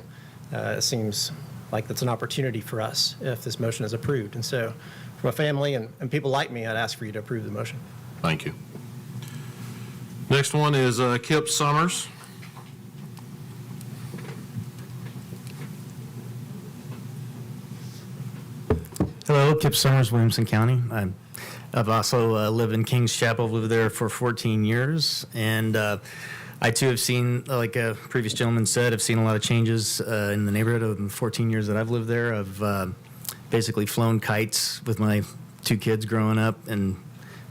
[SPEAKER 20] it seems like that's an opportunity for us if this motion is approved. And so for my family and people like me, I'd ask for you to approve the motion.
[SPEAKER 1] Thank you. Next one is Kip Summers.
[SPEAKER 21] Hello, Kip Summers, Williamson County. I've also lived in King's Chapel, lived there for 14 years, and I too have seen, like a previous gentleman said, I've seen a lot of changes in the neighborhood of the 14 years that I've lived there. I've basically flown kites with my two kids growing up in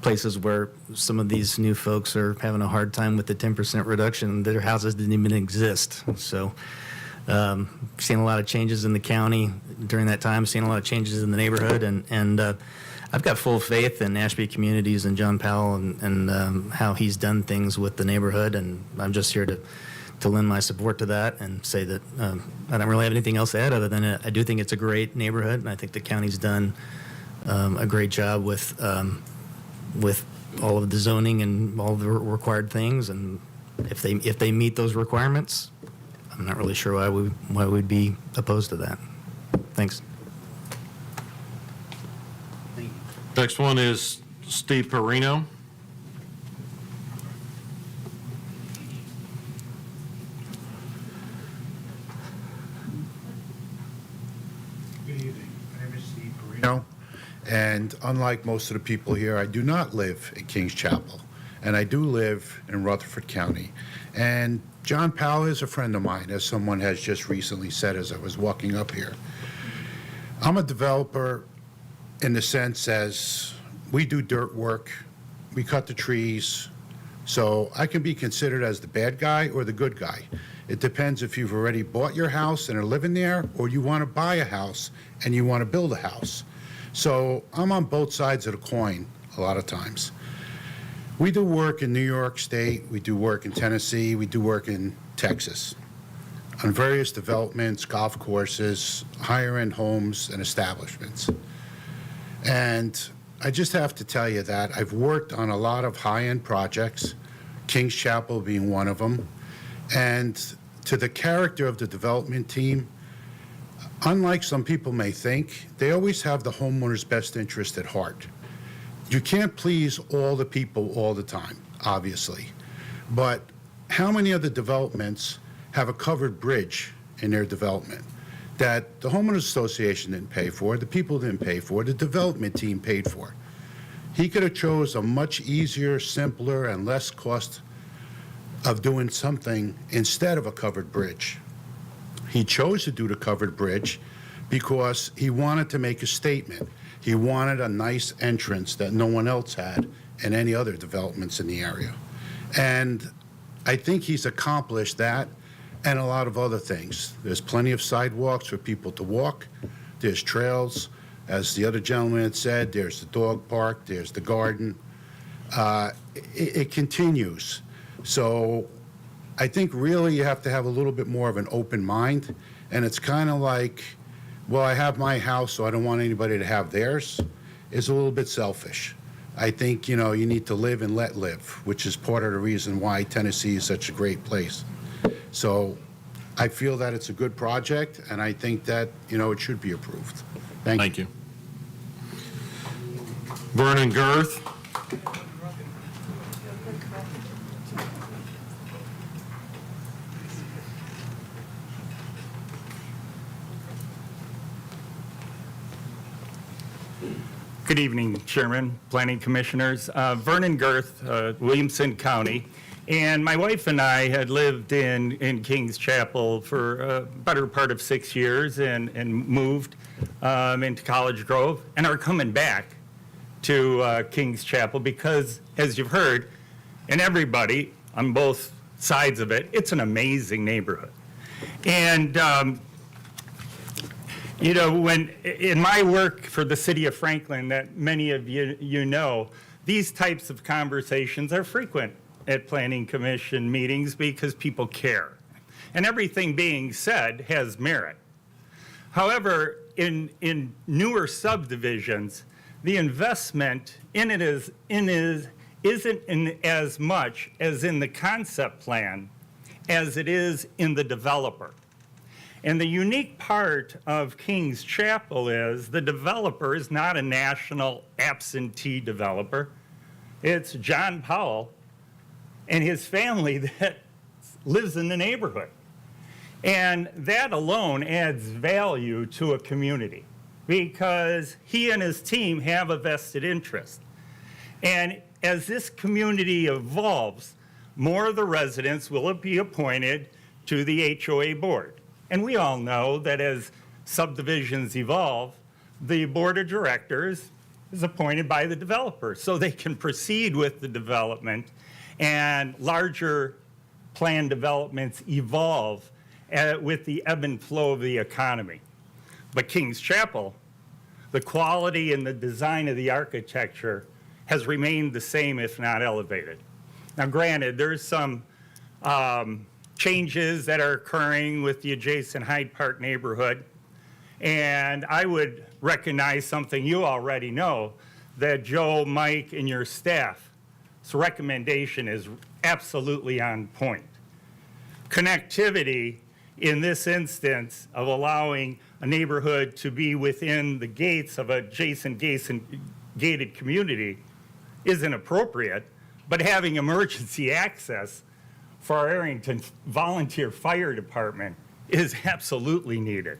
[SPEAKER 21] places where some of these new folks are having a hard time with the 10% reduction. Their houses didn't even exist. So seen a lot of changes in the county during that time, seen a lot of changes in the neighborhood, and I've got full faith in Ashby Communities and John Powell and how he's done things with the neighborhood, and I'm just here to lend my support to that and say that I don't really have anything else to add other than I do think it's a great neighborhood, and I think the county's done a great job with all of the zoning and all of the required things, and if they meet those requirements, I'm not really sure why we'd be opposed to that. Thanks.
[SPEAKER 1] Next one is Steve Perino.
[SPEAKER 22] Good evening. My name is Steve Perino, and unlike most of the people here, I do not live in King's Chapel, and I do live in Rutherford County. And John Powell is a friend of mine, as someone has just recently said as I was walking up here. I'm a developer in the sense as we do dirt work, we cut the trees, so I can be considered as the bad guy or the good guy. It depends if you've already bought your house and are living there, or you want to buy a house and you want to build a house. So I'm on both sides of the coin a lot of times. We do work in New York State, we do work in Tennessee, we do work in Texas on various developments, golf courses, higher-end homes and establishments. And I just have to tell you that I've worked on a lot of high-end projects, King's Chapel being one of them, and to the character of the development team, unlike some people may think, they always have the homeowner's best interest at heart. You can't please all the people all the time, obviously, but how many of the developments have a covered bridge in their development that the homeowners association didn't pay for, the people didn't pay for, the development team paid for? He could have chose a much easier, simpler, and less cost of doing something instead of a covered bridge. He chose to do the covered bridge because he wanted to make a statement. He wanted a nice entrance that no one else had in any other developments in the area. And I think he's accomplished that and a lot of other things. There's plenty of sidewalks for people to walk. There's trails. As the other gentleman had said, there's the dog park, there's the garden. It continues. So I think really you have to have a little bit more of an open mind. And it's kind of like, well, I have my house, so I don't want anybody to have theirs. It's a little bit selfish. I think, you know, you need to live and let live, which is part of the reason why Tennessee is such a great place. So I feel that it's a good project, and I think that, you know, it should be approved. Thank you.
[SPEAKER 1] Vernon Girth.
[SPEAKER 4] Good evening, Chairman, Planning Commissioners. Vernon Girth, Williamson County. And my wife and I had lived in Kings Chapel for a better part of 6 years and moved into College Grove and are coming back to Kings Chapel because, as you've heard, and everybody on both sides of it, it's an amazing neighborhood. And you know, when in my work for the city of Franklin, that many of you know, these types of conversations are frequent at Planning Commission meetings because people care. And everything being said has merit. However, in newer subdivisions, the investment in it isn't in as much as in the concept plan as it is in the developer. And the unique part of Kings Chapel is the developer is not a national absentee developer. It's John Powell and his family that lives in the neighborhood. And that alone adds value to a community because he and his team have a vested interest. And as this community evolves, more of the residents will be appointed to the HOA board. And we all know that as subdivisions evolve, the board of directors is appointed by the developer so they can proceed with the development and larger plan developments evolve with the ebb and flow of the economy. But Kings Chapel, the quality and the design of the architecture has remained the same, if not elevated. Now, granted, there's some changes that are occurring with the adjacent Hyde Park neighborhood. And I would recognize something you already know, that Joe, Mike, and your staff's recommendation is absolutely on point. Connectivity in this instance of allowing a neighborhood to be within the gates of adjacent gated community isn't appropriate, but having emergency access for our Arrington Volunteer Fire Department is absolutely needed.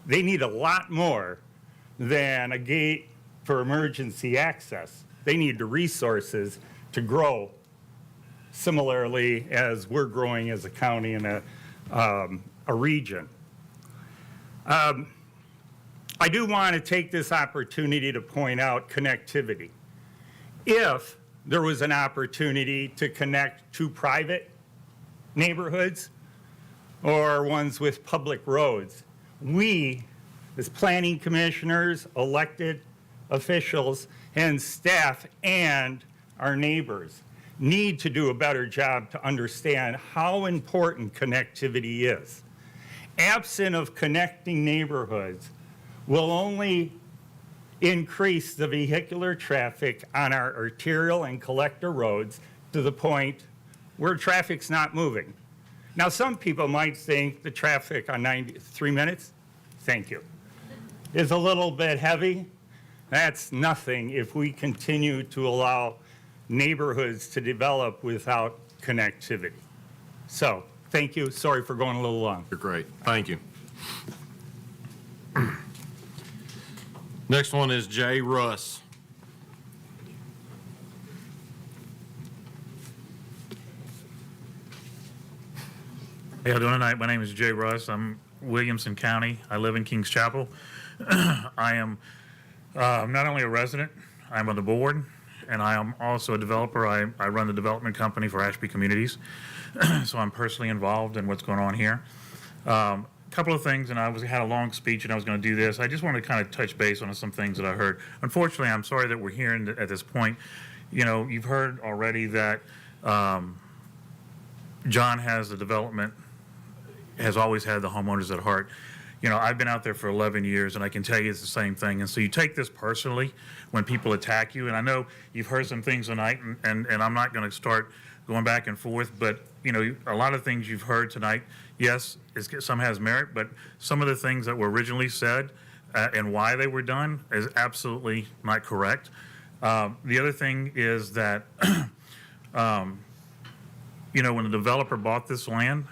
[SPEAKER 4] They need a lot more than a gate for emergency access. They need the resources to grow similarly as we're growing as a county and a region. I do want to take this opportunity to point out connectivity. If there was an opportunity to connect two private neighborhoods or ones with public roads, we, as planning commissioners, elected officials, and staff, and our neighbors, need to do a better job to understand how important connectivity is. Absent of connecting neighborhoods will only increase the vehicular traffic on our arterial and collector roads to the point where traffic's not moving. Now, some people might think the traffic on 3 minutes, thank you, is a little bit heavy. That's nothing if we continue to allow neighborhoods to develop without connectivity. So, thank you. Sorry for going a little long.
[SPEAKER 1] You're great. Thank you. Next one is Jay Russ.
[SPEAKER 5] How y'all doing tonight? My name is Jay Russ. I'm Williamson County. I live in Kings Chapel. I am not only a resident, I'm on the board, and I am also a developer. I run the development company for Ashby Communities, so I'm personally involved in what's going on here. couple of things, and had a long speech, and I was going to do this. I just want to kind of touch base on some things that I heard. Unfortunately, I'm sorry that we're here at this point. You know, you've heard already that John has the development, has always had the homeowners at heart. You know, I've been out there for 11 years, and I can tell you it's the same thing. And so you take this personally when people attack you. And I know you've heard some things tonight, and I'm not going to start going back and forth, but, you know, a lot of things you've heard tonight, yes, some has merit, but some of the things that were originally said and why they were done is absolutely not correct. The other thing is that, you know, when the developer bought this land,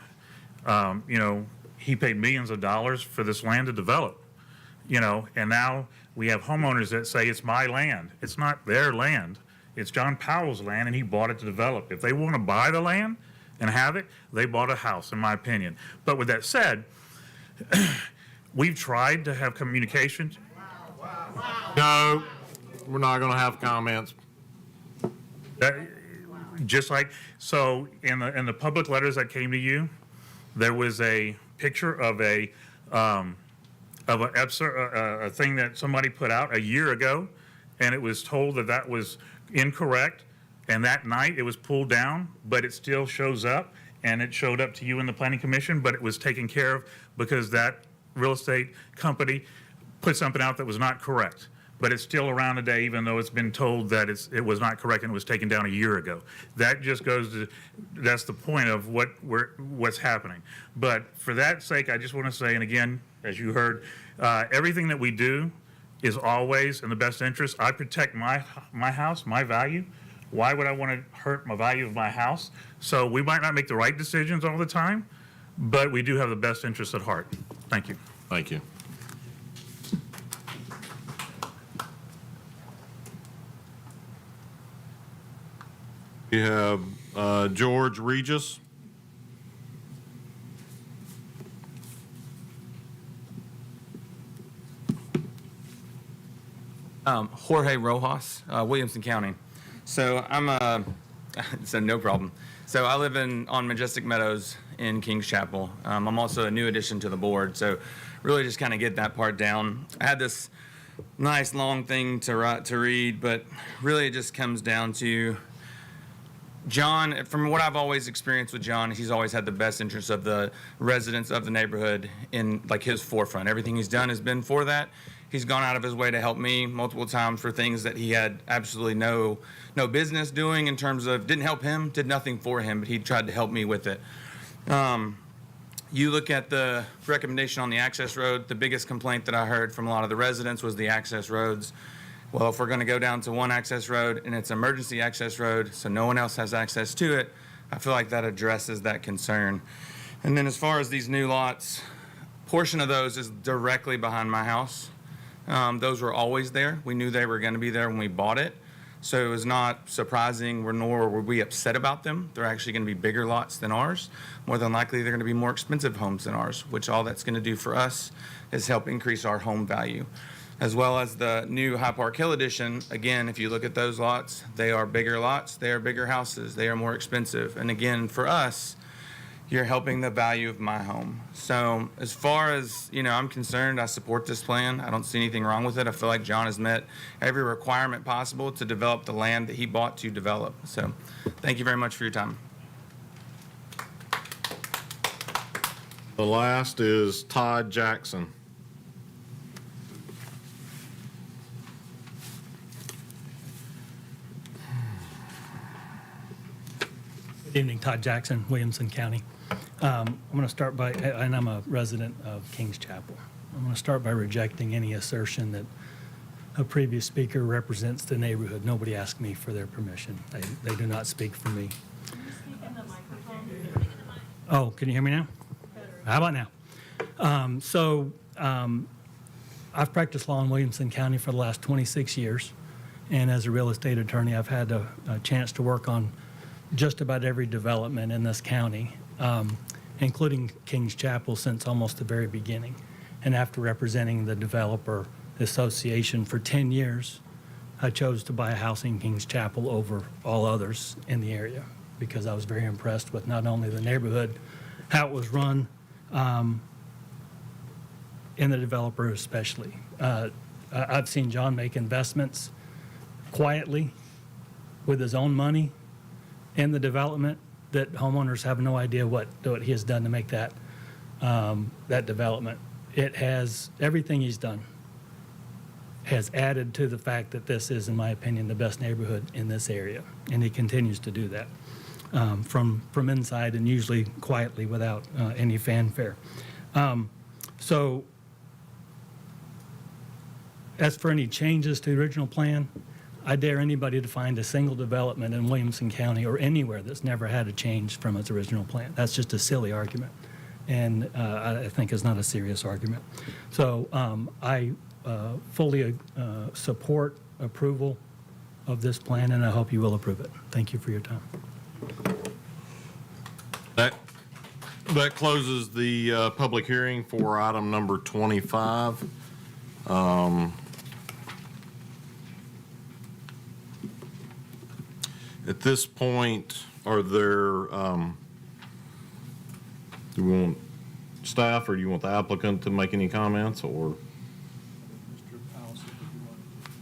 [SPEAKER 5] you know, he paid millions of dollars for this land to develop, you know, and now we have homeowners that say it's my land. It's not their land. It's John Powell's land, and he bought it to develop. If they want to buy the land and have it, they bought a house, in my opinion. But with that said, we've tried to have communication.
[SPEAKER 1] No, we're not going to have comments.
[SPEAKER 5] Just like, so in the public letters that came to you, there was a picture of a thing that somebody put out a year ago, and it was told that that was incorrect, and that night it was pulled down, but it still shows up, and it showed up to you in the planning commission, but it was taken care of because that real estate company put something out that was not correct. But it's still around today, even though it's been told that it was not correct and it was taken down a year ago. That just goes to, that's the point of what's happening. But for that sake, I just want to say, and again, as you heard, everything that we do is always in the best interest. I protect my house, my value. Why would I want to hurt my value of my house? So we might not make the right decisions all the time, but we do have the best interest at heart. Thank you.
[SPEAKER 1] Thank you. We have George Regis.
[SPEAKER 13] Jorge Rojas, Williamson County. So so no problem. So I live on Majestic Meadows in Kings Chapel. I'm also a new addition to the board, so really just kind of get that part down. I had this nice long thing to read, but really it just comes down to John. From what I've always experienced with John, he's always had the best interests of the residents of the neighborhood in like his forefront. Everything he's done has been for that. He's gone out of his way to help me multiple times for things that he had absolutely no business doing, in terms of didn't help him, did nothing for him, but he tried to help me with it. You look at the recommendation on the access road, the biggest complaint that I heard from a lot of the residents was the access roads. Well, if we're going to go down to one access road and it's emergency access road, so no one else has access to it, I feel like that addresses that concern. And then as far as these new lots, portion of those is directly behind my house. Those were always there. We knew they were going to be there when we bought it. So it was not surprising, nor were we upset about them. They're actually going to be bigger lots than ours. More than likely, they're going to be more expensive homes than ours, which all that's going to do for us is help increase our home value. As well as the new High Park Hill Edition, again, if you look at those lots, they are bigger lots, they are bigger houses, they are more expensive. And again, for us, you're helping the value of my home. So as far as, I'm concerned, I support this plan. I don't see anything wrong with it. I feel like John has met every requirement possible to develop the land that he bought to develop. So thank you very much for your time.
[SPEAKER 1] The last is Todd Jackson.
[SPEAKER 6] Good evening, Todd Jackson, Williamson County. I'm going to start by, and I'm a resident of Kings Chapel. I'm going to start by rejecting any assertion that a previous speaker represents the neighborhood. Nobody asked me for their permission. They do not speak for me.
[SPEAKER 7] Can you speak in the microphone?
[SPEAKER 6] Oh, can you hear me now? How about now? I've practiced law in Williamson County for the last 26 years. And as a real estate attorney, I've had a chance to work on just about every development in this county, including Kings Chapel since almost the very beginning. And after representing the developer association for 10 years, I chose to buy a house in Kings Chapel over all others in the area because I was very impressed with not only the neighborhood, how it was run, and the developer especially. I've seen John make investments quietly with his own money in the development that homeowners have no idea what he has done to make that development. It has, everything he's done has added to the fact that this is, in my opinion, the best neighborhood in this area, and he continues to do that from inside and usually quietly without any fanfare. So as for any changes to the original plan, I dare anybody to find a single development in Williamson County or anywhere that's never had a change from its original plan. That's just a silly argument, and I think is not a serious argument. So I fully support approval of this plan, and I hope you will approve it. Thank you for your time.
[SPEAKER 1] That closes the public hearing for item number 25. At this point, are there, do we want staff or do you want the applicant to make any comments, or?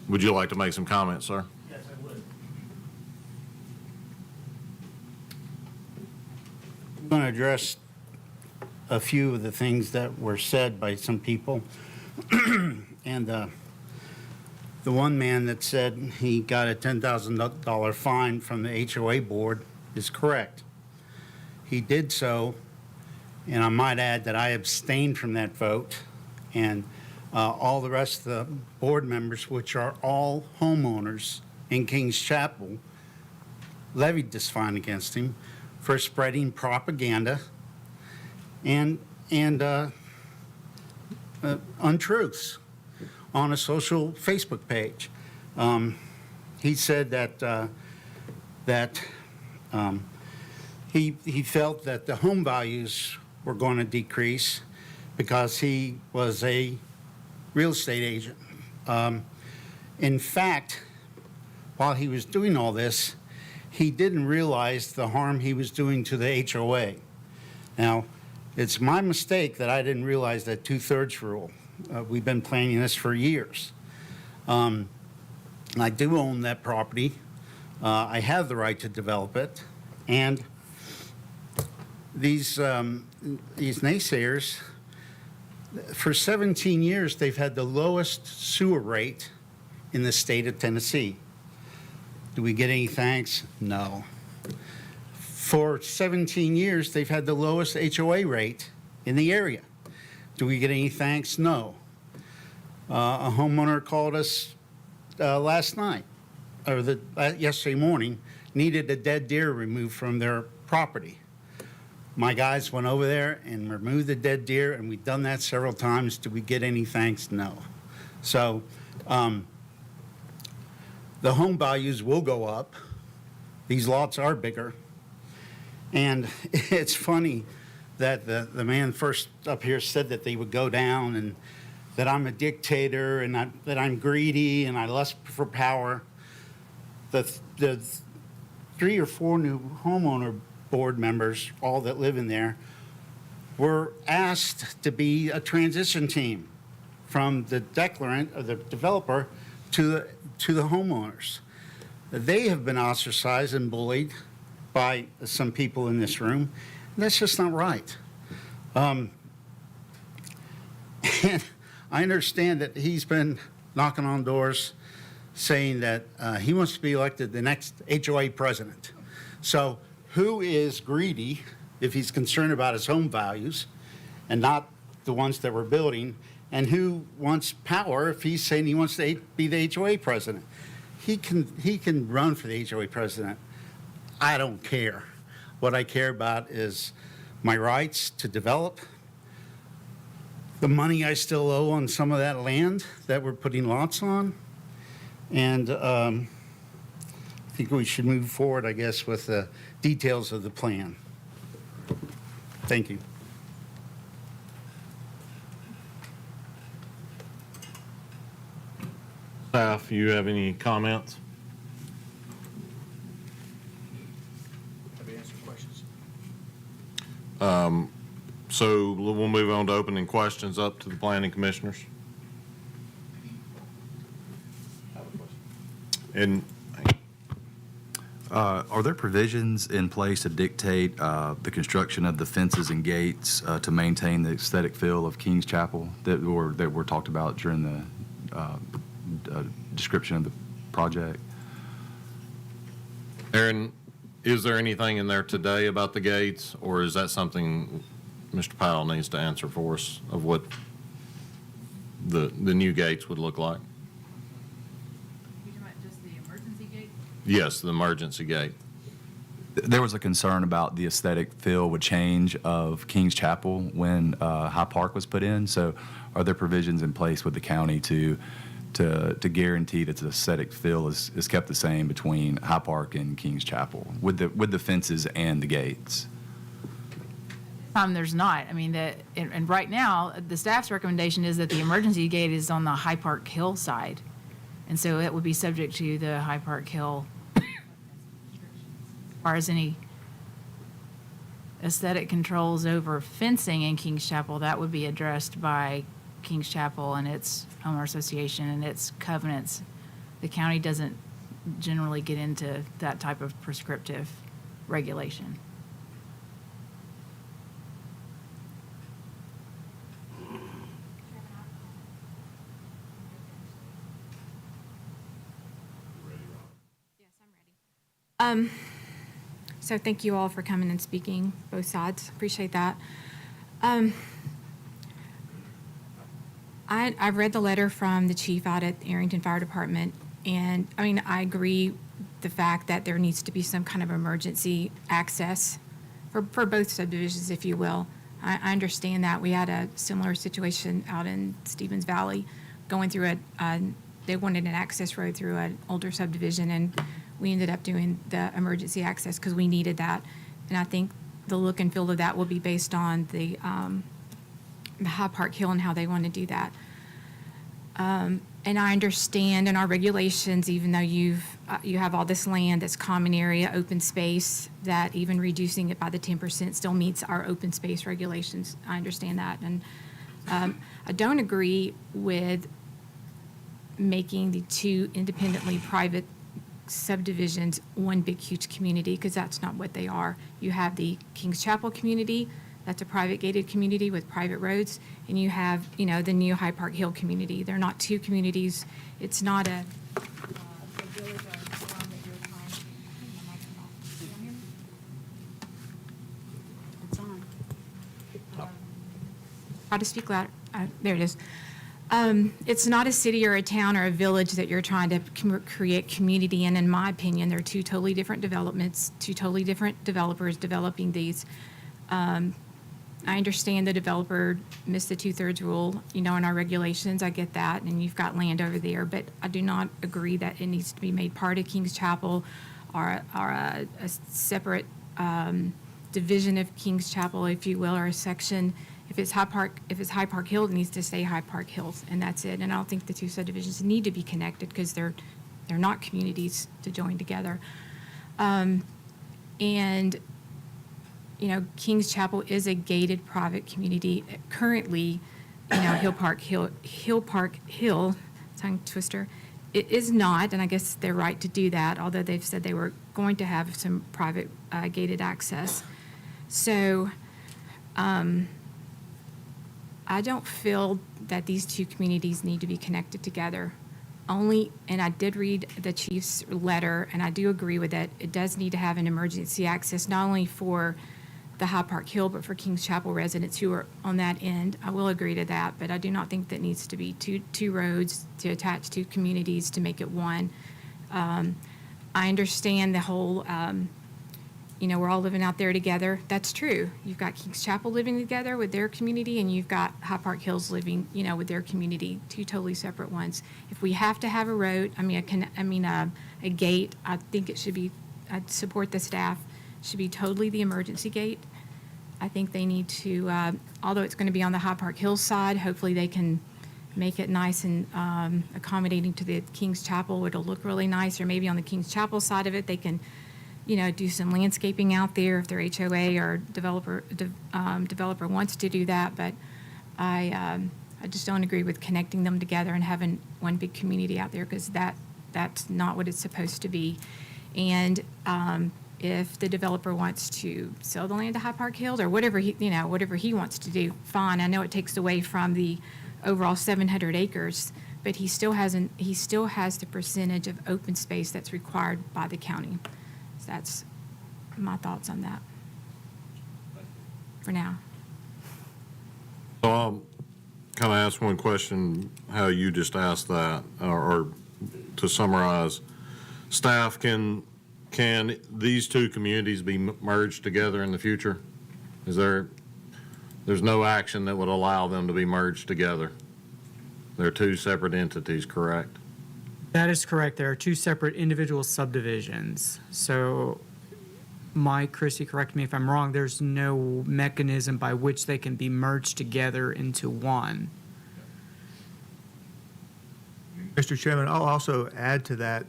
[SPEAKER 1] Would you like to make some comments, sir?
[SPEAKER 3] Yes, I would. I'm going to address a few of the things that were said by some people. And the one man that said he got a $10,000 fine from the HOA board is correct. He did so, and I might add that I abstained from that vote, and all the rest of the board members, which are all homeowners in Kings Chapel, levied this fine against him for spreading propaganda and untruths on a social Facebook page. He said that he felt that the home values were going to decrease because he was a real estate agent. In fact, while he was doing all this, he didn't realize the harm he was doing to the HOA. Now, it's my mistake that I didn't realize that 2/3 rule. We've been planning this for years. I do own that property. I have the right to develop it. And these naysayers, for 17 years, they've had the lowest sewer rate in the state of Tennessee. Do we get any thanks? No. For 17 years, they've had the lowest HOA rate in the area. Do we get any thanks? No. A homeowner called us last night, or yesterday morning, needed a dead deer removed from their property. My guys went over there and removed the dead deer, and we've done that several times. Do we get any thanks? No. So the home values will go up. These lots are bigger. And it's funny that the man first up here said that they would go down, and that I'm a dictator, and that I'm greedy and I lust for power. The 3 or 4 new homeowner board members, all that live in there, were asked to be a transition team from the declarant or the developer to the homeowners. They have been ostracized and bullied by some people in this room. That's just not right. And I understand that he's been knocking on doors saying that he wants to be elected the next HOA president. So who is greedy if he's concerned about his home values and not the ones that we're building? And who wants power if he's saying he wants to be the HOA president? He can run for the HOA president. I don't care. What I care about is my rights to develop, the money I still owe on some of that land that we're putting lots on, and I think we should move forward, I guess, with the details of the plan. Thank you.
[SPEAKER 1] Staff, you have any comments?
[SPEAKER 2] Have you answered questions?
[SPEAKER 1] So we'll move on to opening questions up to the planning commissioners. And
[SPEAKER 8] Are there provisions in place to dictate the construction of the fences and gates to maintain the aesthetic feel of King's Chapel that were talked about during the description of the project?
[SPEAKER 1] Aaron, is there anything in there today about the gates, or is that something Mr. Powell needs to answer for us of what the new gates would look like? Yes, the emergency gate.
[SPEAKER 8] There was a concern about the aesthetic feel would change of King's Chapel when High Park was put in. So are there provisions in place with the county to guarantee that the aesthetic feel is kept the same between High Park and King's Chapel with the fences and the gates?
[SPEAKER 12] There's not. I mean, and right now, the staff's recommendation is that the emergency gate is on the High Park Hill side. And so it would be subject to the High Park Hill. As far as any aesthetic controls over fencing in King's Chapel, that would be addressed by King's Chapel and its homeowner association and its covenants. The county doesn't generally get into that type of prescriptive regulation.
[SPEAKER 11] So thank you all for coming and speaking, both sides. Appreciate that. I've read the letter from the chief out at Arrington Fire Department, and I mean, I agree the fact that there needs to be some kind of emergency access for both subdivisions, if you will. I understand that. We had a similar situation out in Stevens Valley going through they wanted an access road through an older subdivision, and we ended up doing the emergency access because we needed that. And I think the look and feel of that will be based on the High Park Hill and how they want to do that. And I understand in our regulations, even though you have all this land that's common area, open space, that even reducing it by the 10% still meets our open space regulations. I understand that. And I don't agree with making the two independently private subdivisions one big huge community, because that's not what they are. You have the King's Chapel community, that's a private gated community with private roads, and you have, the new High Park Hill community. They're not two communities. It's not a village or a town that you're trying to. It's on. How to speak louder. There it is. It's not a city or a town or a village that you're trying to create community in my opinion. They're two totally different developments, two totally different developers developing these. I understand the developer missed the 2/3 rule, in our regulations. I get that, and you've got land over there, but I do not agree that it needs to be made part of King's Chapel or a separate division of King's Chapel, if you will, or a section. If it's High Park Hill, it needs to stay High Park Hills, and that's it. And I don't think the two subdivisions need to be connected because they're not communities to join together. And King's Chapel is a gated private community. Currently, Hill Park Hill, tongue twister, it is not, and I guess they're right to do that, although they've said they were going to have some private gated access. So, I don't feel that these two communities need to be connected together. And I did read the chief's letter, and I do agree with it. It does need to have an emergency access, not only for the High Park Hill, but for King's Chapel residents who are on that end. I will agree to that, but I do not think that needs to be two roads to attach two communities to make it one. I understand the whole, we're all living out there together. That's true. You've got King's Chapel living together with their community, and you've got High Park Hills living, with their community, two totally separate ones. If we have to have a road, a gate, I think it should be, I'd support the staff, should be totally the emergency gate. I think they need to, although it's going to be on the High Park Hills side, hopefully they can make it nice and accommodating to the King's Chapel. It'll look really nice, or maybe on the King's Chapel side of it, they can do some landscaping out there if their HOA or developer wants to do that. But I just don't agree with connecting them together and having one big community out there, because that's not what it's supposed to be. And if the developer wants to sell the land to High Park Hills or whatever he wants to do, fine. I know it takes away from the overall 700 acres, but he still has the percentage of open space that's required by the county. So that's my thoughts on that for now.
[SPEAKER 1] So I'll kind of ask one question, how you just asked that, or to summarize, staff, can these two communities be merged together in the future? There's no action that would allow them to be merged together? They're two separate entities, correct?
[SPEAKER 9] That is correct. There are two separate individual subdivisions. So, Mike, Chrissy, correct me if I'm wrong, there's no mechanism by which they can be merged together into one.
[SPEAKER 2] Mr. Chairman, I'll also add to that,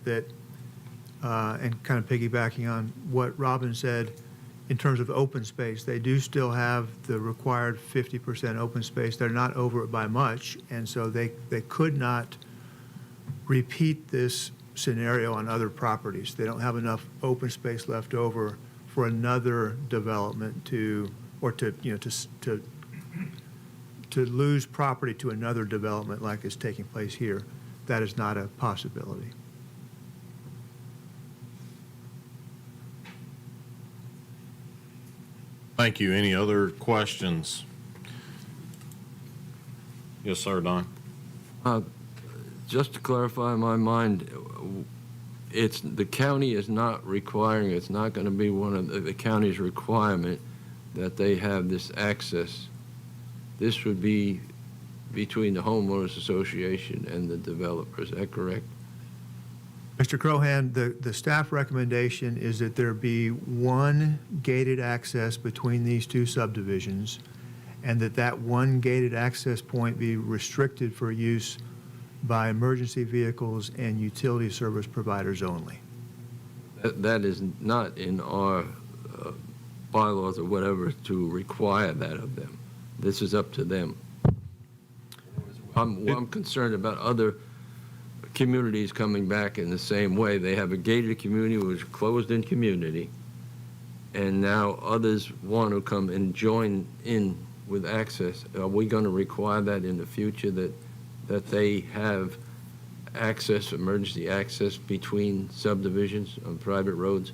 [SPEAKER 2] and kind of piggybacking on what Robin said, in terms of open space, they do still have the required 50% open space. They're not over it by much, and so they could not repeat this scenario on other properties. They don't have enough open space left over for another development to lose property to another development like is taking place here. That is not a possibility.
[SPEAKER 1] Thank you. Any other questions? Yes, sir, Don.
[SPEAKER 10] Just to clarify in my mind, the county is not requiring, it's not going to be one of the county's requirement that they have this access. This would be between the homeowners association and the developer. Is that correct?
[SPEAKER 2] Mr. Crohan, the staff recommendation is that there be one gated access between these two subdivisions, and that one gated access point be restricted for use by emergency vehicles and utility service providers only.
[SPEAKER 10] That is not in our bylaws or whatever to require that of them. This is up to them. I'm concerned about other communities coming back in the same way. They have a gated community which is a closed-in community, and now others want to come and join in with access. Are we going to require that in the future, that they have access, emergency access between subdivisions on private roads?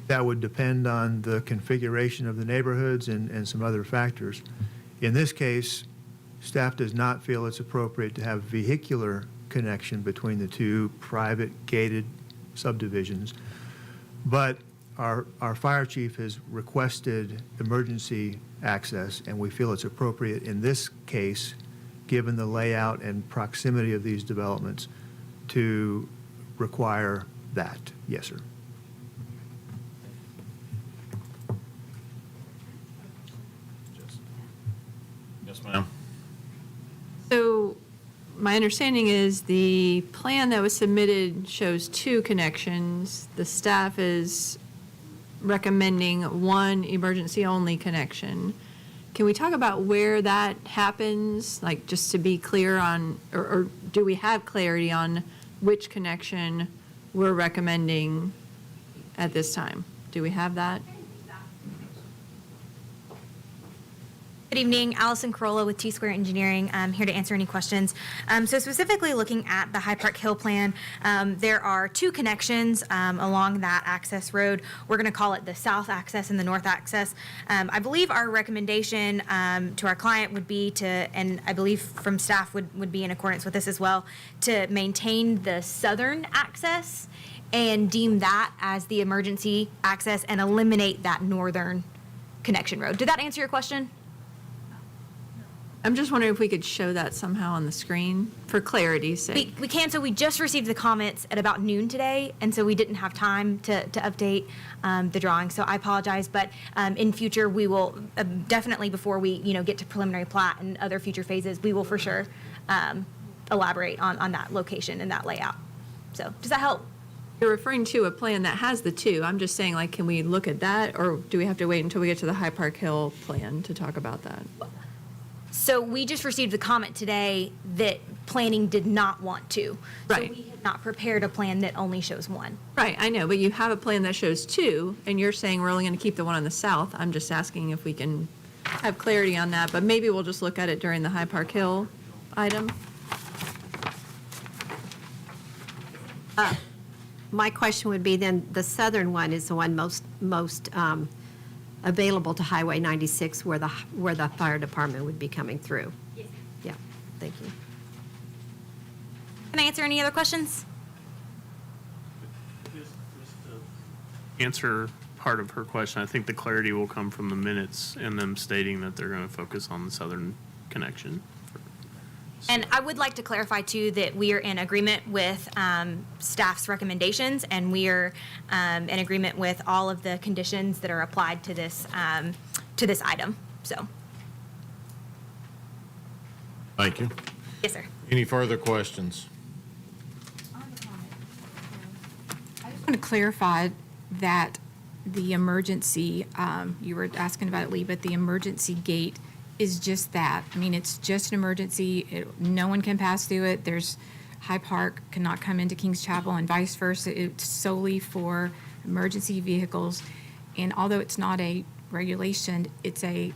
[SPEAKER 2] That would depend on the configuration of the neighborhoods and some other factors. In this case, staff does not feel it's appropriate to have vehicular connection between the two private gated subdivisions, but our fire chief has requested emergency access, and we feel it's appropriate in this case, given the layout and proximity of these developments, to require that. Yes, sir.
[SPEAKER 1] Yes, ma'am.
[SPEAKER 7] So my understanding is the plan that was submitted shows two connections. The staff is recommending one emergency-only connection. Can we talk about where that happens, like just to be clear on, or do we have clarity on which connection we're recommending at this time? Do we have that?
[SPEAKER 23] Good evening, Allison Corolla with T-Square Engineering. I'm here to answer any questions. So specifically looking at the High Park Hill plan, there are two connections along that access road. We're going to call it the south access and the north access. I believe our recommendation to our client would be to, and I believe from staff would be in accordance with this as well, to maintain the southern access and deem that as the emergency access and eliminate that northern connection road. Did that answer your question?
[SPEAKER 7] I'm just wondering if we could show that somehow on the screen for clarity's sake.
[SPEAKER 23] We can. So we just received the comments at about noon today, and so we didn't have time to update the drawing. So I apologize, but in future we will definitely, before we get to preliminary plat and other future phases, we will for sure elaborate on that location and that layout. So does that help?
[SPEAKER 7] You're referring to a plan that has the two. I'm just saying, like, can we look at that, or do we have to wait until we get to the High Park Hill plan to talk about that?
[SPEAKER 23] So we just received the comment today that planning did not want to.
[SPEAKER 7] Right.
[SPEAKER 23] So we have not prepared a plan that only shows one.
[SPEAKER 7] Right, I know, but you have a plan that shows two, and you're saying we're only going to keep the one on the south. I'm just asking if we can have clarity on that, but maybe we'll just look at it during the High Park Hill item.
[SPEAKER 14] My question would be then, the southern one is the one most available to Highway 96 where the fire department would be coming through?
[SPEAKER 23] Yes.
[SPEAKER 14] Yeah, thank you.
[SPEAKER 23] Can I answer any other questions?
[SPEAKER 15] Answer part of her question. I think the clarity will come from the minutes and them stating that they're going to focus on the southern connection.
[SPEAKER 23] And I would like to clarify, too, that we are in agreement with staff's recommendations, and we are in agreement with all of the conditions that are applied to this item, so.
[SPEAKER 1] Thank you.
[SPEAKER 23] Yes, sir.
[SPEAKER 1] Any further questions?
[SPEAKER 11] I just want to clarify that the emergency, you were asking about it, Lee, but the emergency gate is just that. I mean, it's just an emergency. No one can pass through it. High Park cannot come into Kings Chapel and vice versa. It's solely for emergency vehicles. And although it's not a regulation, it's a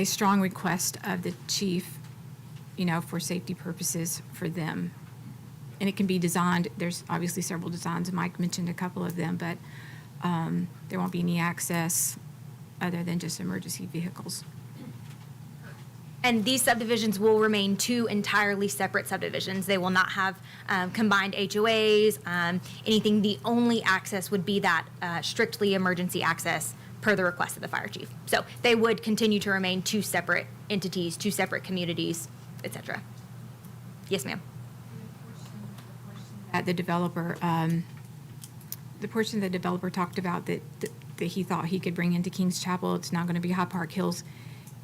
[SPEAKER 11] strong request of the chief, for safety purposes for them. And it can be designed, there's obviously several designs, and Mike mentioned a couple of them, but there won't be any access other than just emergency vehicles.
[SPEAKER 23] And these subdivisions will remain two entirely separate subdivisions. They will not have combined HOAs, anything. The only access would be that strictly emergency access per the request of the fire chief. So they would continue to remain two separate entities, two separate communities, et cetera. Yes, ma'am.
[SPEAKER 11] At the developer, the portion the developer talked about that he thought he could bring into Kings Chapel, it's not going to be High Park Hills.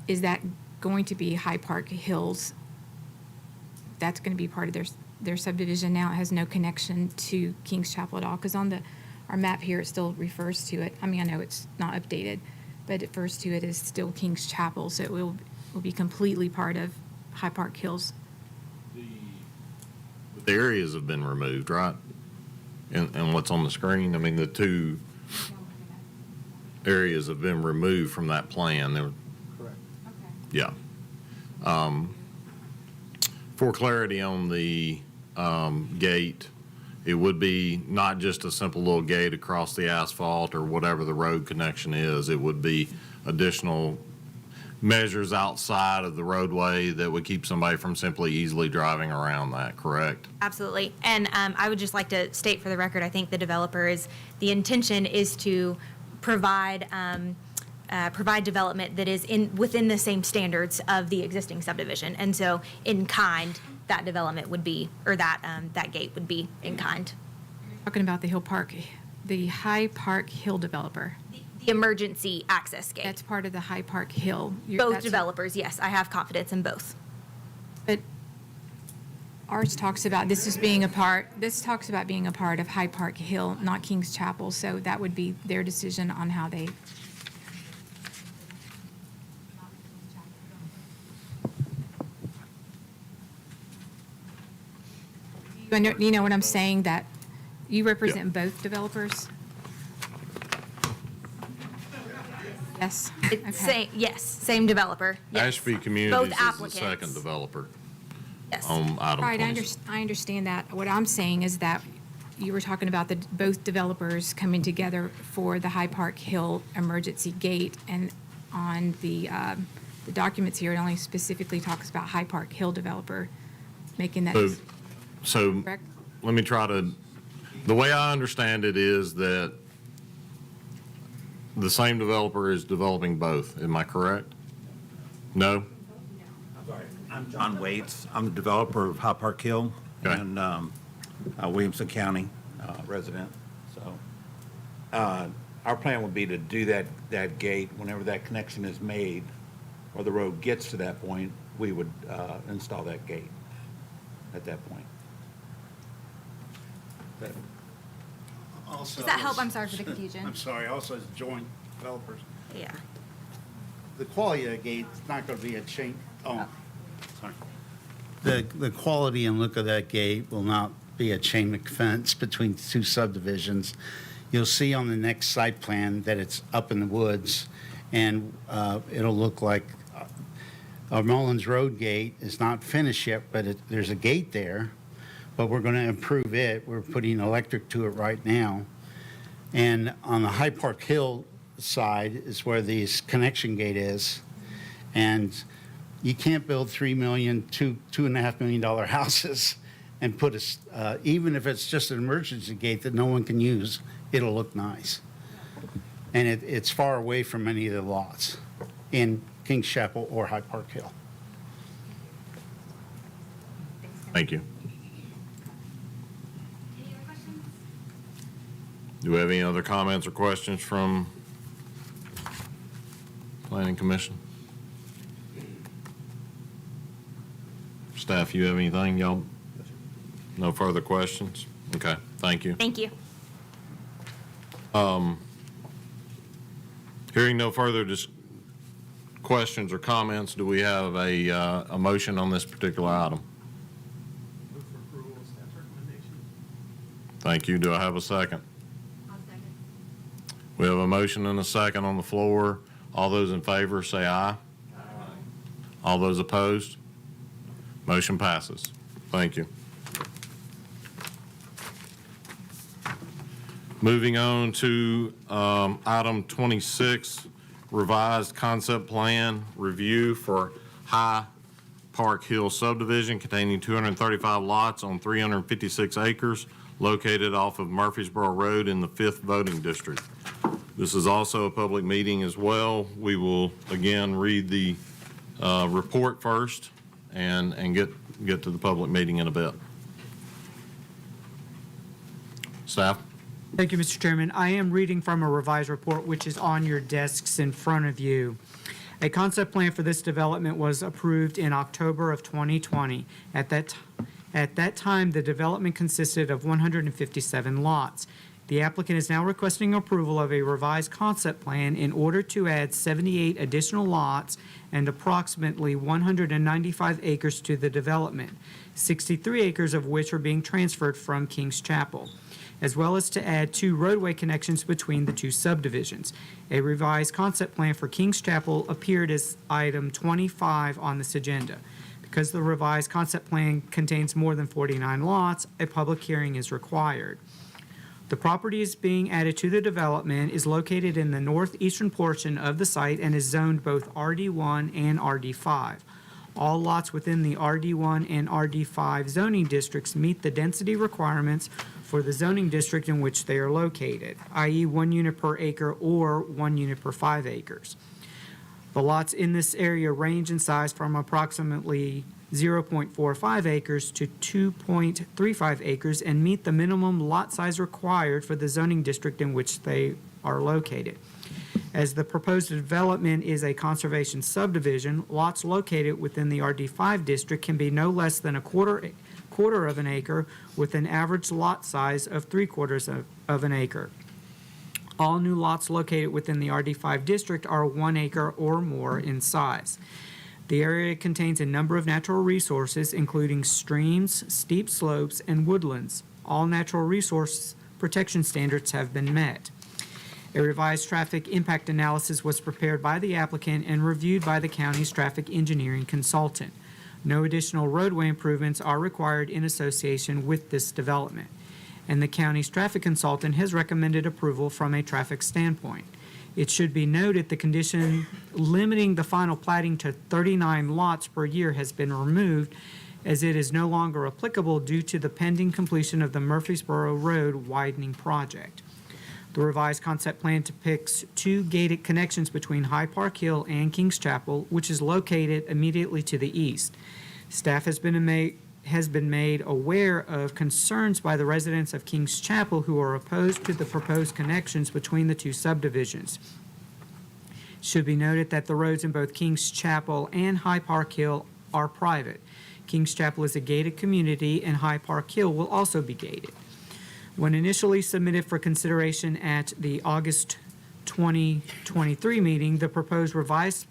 [SPEAKER 11] Is that going to be High Park Hills? That's going to be part of their subdivision now. It has no connection to Kings Chapel at all, because on our map here, it still refers to it. I mean, I know it's not updated, but it refers to it as still Kings Chapel, so it will be completely part of High Park Hills.
[SPEAKER 1] The areas have been removed, right? And what's on the screen, I mean, the two areas have been removed from that plan.
[SPEAKER 3] Correct.
[SPEAKER 1] Yeah. For clarity on the gate, it would be not just a simple little gate across the asphalt or whatever the road connection is. It would be additional measures outside of the roadway that would keep somebody from simply easily driving around that, correct?
[SPEAKER 23] Absolutely. And I would just like to state for the record, I think the intention is to provide development that is within the same standards of the existing subdivision. And so in kind, that development would be, or that gate would be in kind.
[SPEAKER 11] Talking about the High Park Hill developer.
[SPEAKER 23] The emergency access gate.
[SPEAKER 11] That's part of the High Park Hill.
[SPEAKER 23] Both developers, yes. I have confidence in both.
[SPEAKER 11] But ours talks about this talks about being a part of High Park Hill, not Kings Chapel, so that would be their decision on how they. You know what I'm saying, that you represent both developers? Yes.
[SPEAKER 23] Yes, same developer. Yes.
[SPEAKER 1] Ashby Communities
[SPEAKER 23] Both
[SPEAKER 1] is the
[SPEAKER 23] applicants.
[SPEAKER 1] second developer
[SPEAKER 23] Yes.
[SPEAKER 1] on item
[SPEAKER 11] Right,
[SPEAKER 1] 26.
[SPEAKER 11] I understand that. What I'm saying is that you were talking about both developers coming together for the High Park Hill emergency gate, and on the documents here, it only specifically talks about High Park Hill developer making that.
[SPEAKER 1] So
[SPEAKER 11] Correct.
[SPEAKER 1] let me try to, the way I understand it is that the same developer is developing both. Am I correct? No?
[SPEAKER 16] I'm John Waits. I'm the developer of High Park Hill and Williamson County resident. So our plan would be to do that gate whenever that connection is made or the road gets to that point, we would install that gate at that point.
[SPEAKER 3] Also,
[SPEAKER 23] Does that help? I'm sorry for the confusion.
[SPEAKER 3] I'm sorry, also as joint developers,
[SPEAKER 23] Yeah.
[SPEAKER 3] the quality of the gate is not going to be a chain, sorry. The quality and look of that gate will not be a chain link fence between two subdivisions. You'll see on the next site plan that it's up in the woods, and it'll look like our Mullins Road gate is not finished yet, but there's a gate there, but we're going to improve it. We're putting electric to it right now. And on the High Park Hill side is where this connection gate is. And you can't build $3 million, $2.5 million houses and put even if it's just an emergency gate that no one can use, it'll look nice. And it's far away from any of the lots in Kings Chapel or High Park Hill.
[SPEAKER 1] Thank you. Do we have any other comments or questions from Planning Commission? Staff, you have anything? Y'all? No further questions? Okay, thank you.
[SPEAKER 23] Thank you.
[SPEAKER 1] Hearing no further questions or comments, do we have a motion on this particular item? Thank you. Do I have a second? We have a motion and a second on the floor. All those in favor say aye. Aye. All those opposed? Motion passes. Thank you. Moving on to item 26, revised concept plan review for High Park Hill subdivision containing 235 lots on 356 acres located off of Murfreesboro Road in the 5th voting district. This is also a public meeting as well. We will again read the report first and get to the public meeting in a bit. Staff?
[SPEAKER 9] Thank you, Mr. Chairman. I am reading from a revised report which is on your desks in front of you. A concept plan for this development was approved in October of 2020. At that time, the development consisted of 157 lots. The applicant is now requesting approval of a revised concept plan in order to add 78 additional lots and approximately 195 acres to the development, 63 acres of which are being transferred from Kings Chapel, as well as to add 2 roadway connections between the 2 subdivisions. A revised concept plan for Kings Chapel appeared as item 25 on this agenda. Because the revised concept plan contains more than 49 lots, a public hearing is required. The property is being added to the development is located in the northeastern portion of the site and is zoned both RD1 and RD5. All lots within the RD1 and RD5 zoning districts meet the density requirements for the zoning district in which they are located, i.e. 1 unit per acre or 1 unit per 5 acres. The lots in this area range in size from approximately 0.45 acres to 2.35 acres and meet the minimum lot size required for the zoning district in which they are located. As the proposed development is a conservation subdivision, lots located within the RD5 district can be no less than a quarter of an acre with an average lot size of 3/4 of an acre. All new lots located within the RD5 district are 1 acre or more in size. The area contains a number of natural resources, including streams, steep slopes, and woodlands. All natural resource protection standards have been met. A revised traffic impact analysis was prepared by the applicant and reviewed by the county's traffic engineering consultant. No additional roadway improvements are required in association with this development, and the county's traffic consultant has recommended approval from a traffic standpoint. It should be noted the condition limiting the final plating to 39 lots per year has been removed, as it is no longer applicable due to the pending completion of the Murfreesboro Road widening project. The revised concept plan depicts 2 gated connections between High Park Hill and Kings Chapel, which is located immediately to the east. Staff has been made aware of concerns by the residents of Kings Chapel who are opposed to the proposed connections between the 2 subdivisions. It should be noted that the roads in both Kings Chapel and High Park Hill are private. Kings Chapel is a gated community and High Park Hill will also be gated. When initially submitted for consideration at the August 2023 meeting, the proposed revised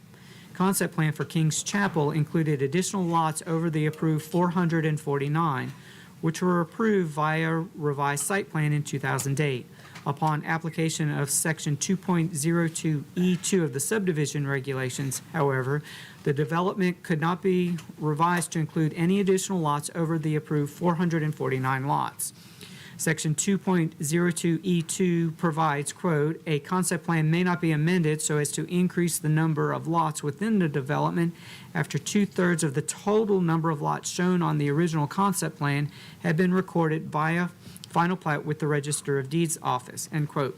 [SPEAKER 9] concept plan for King's Chapel included additional lots over the approved 449, which were approved via revised site plan in 2008. Upon application of Section 2.02E2 of the subdivision regulations, however, the development could not be revised to include any additional lots over the approved 449 lots. Section 2.02E2 provides, quote, "A concept plan may not be amended so as to increase the number of lots within the development after 2/3 of the total number of lots shown on the original concept plan have been recorded via final plat with the Register of Deeds office," end quote.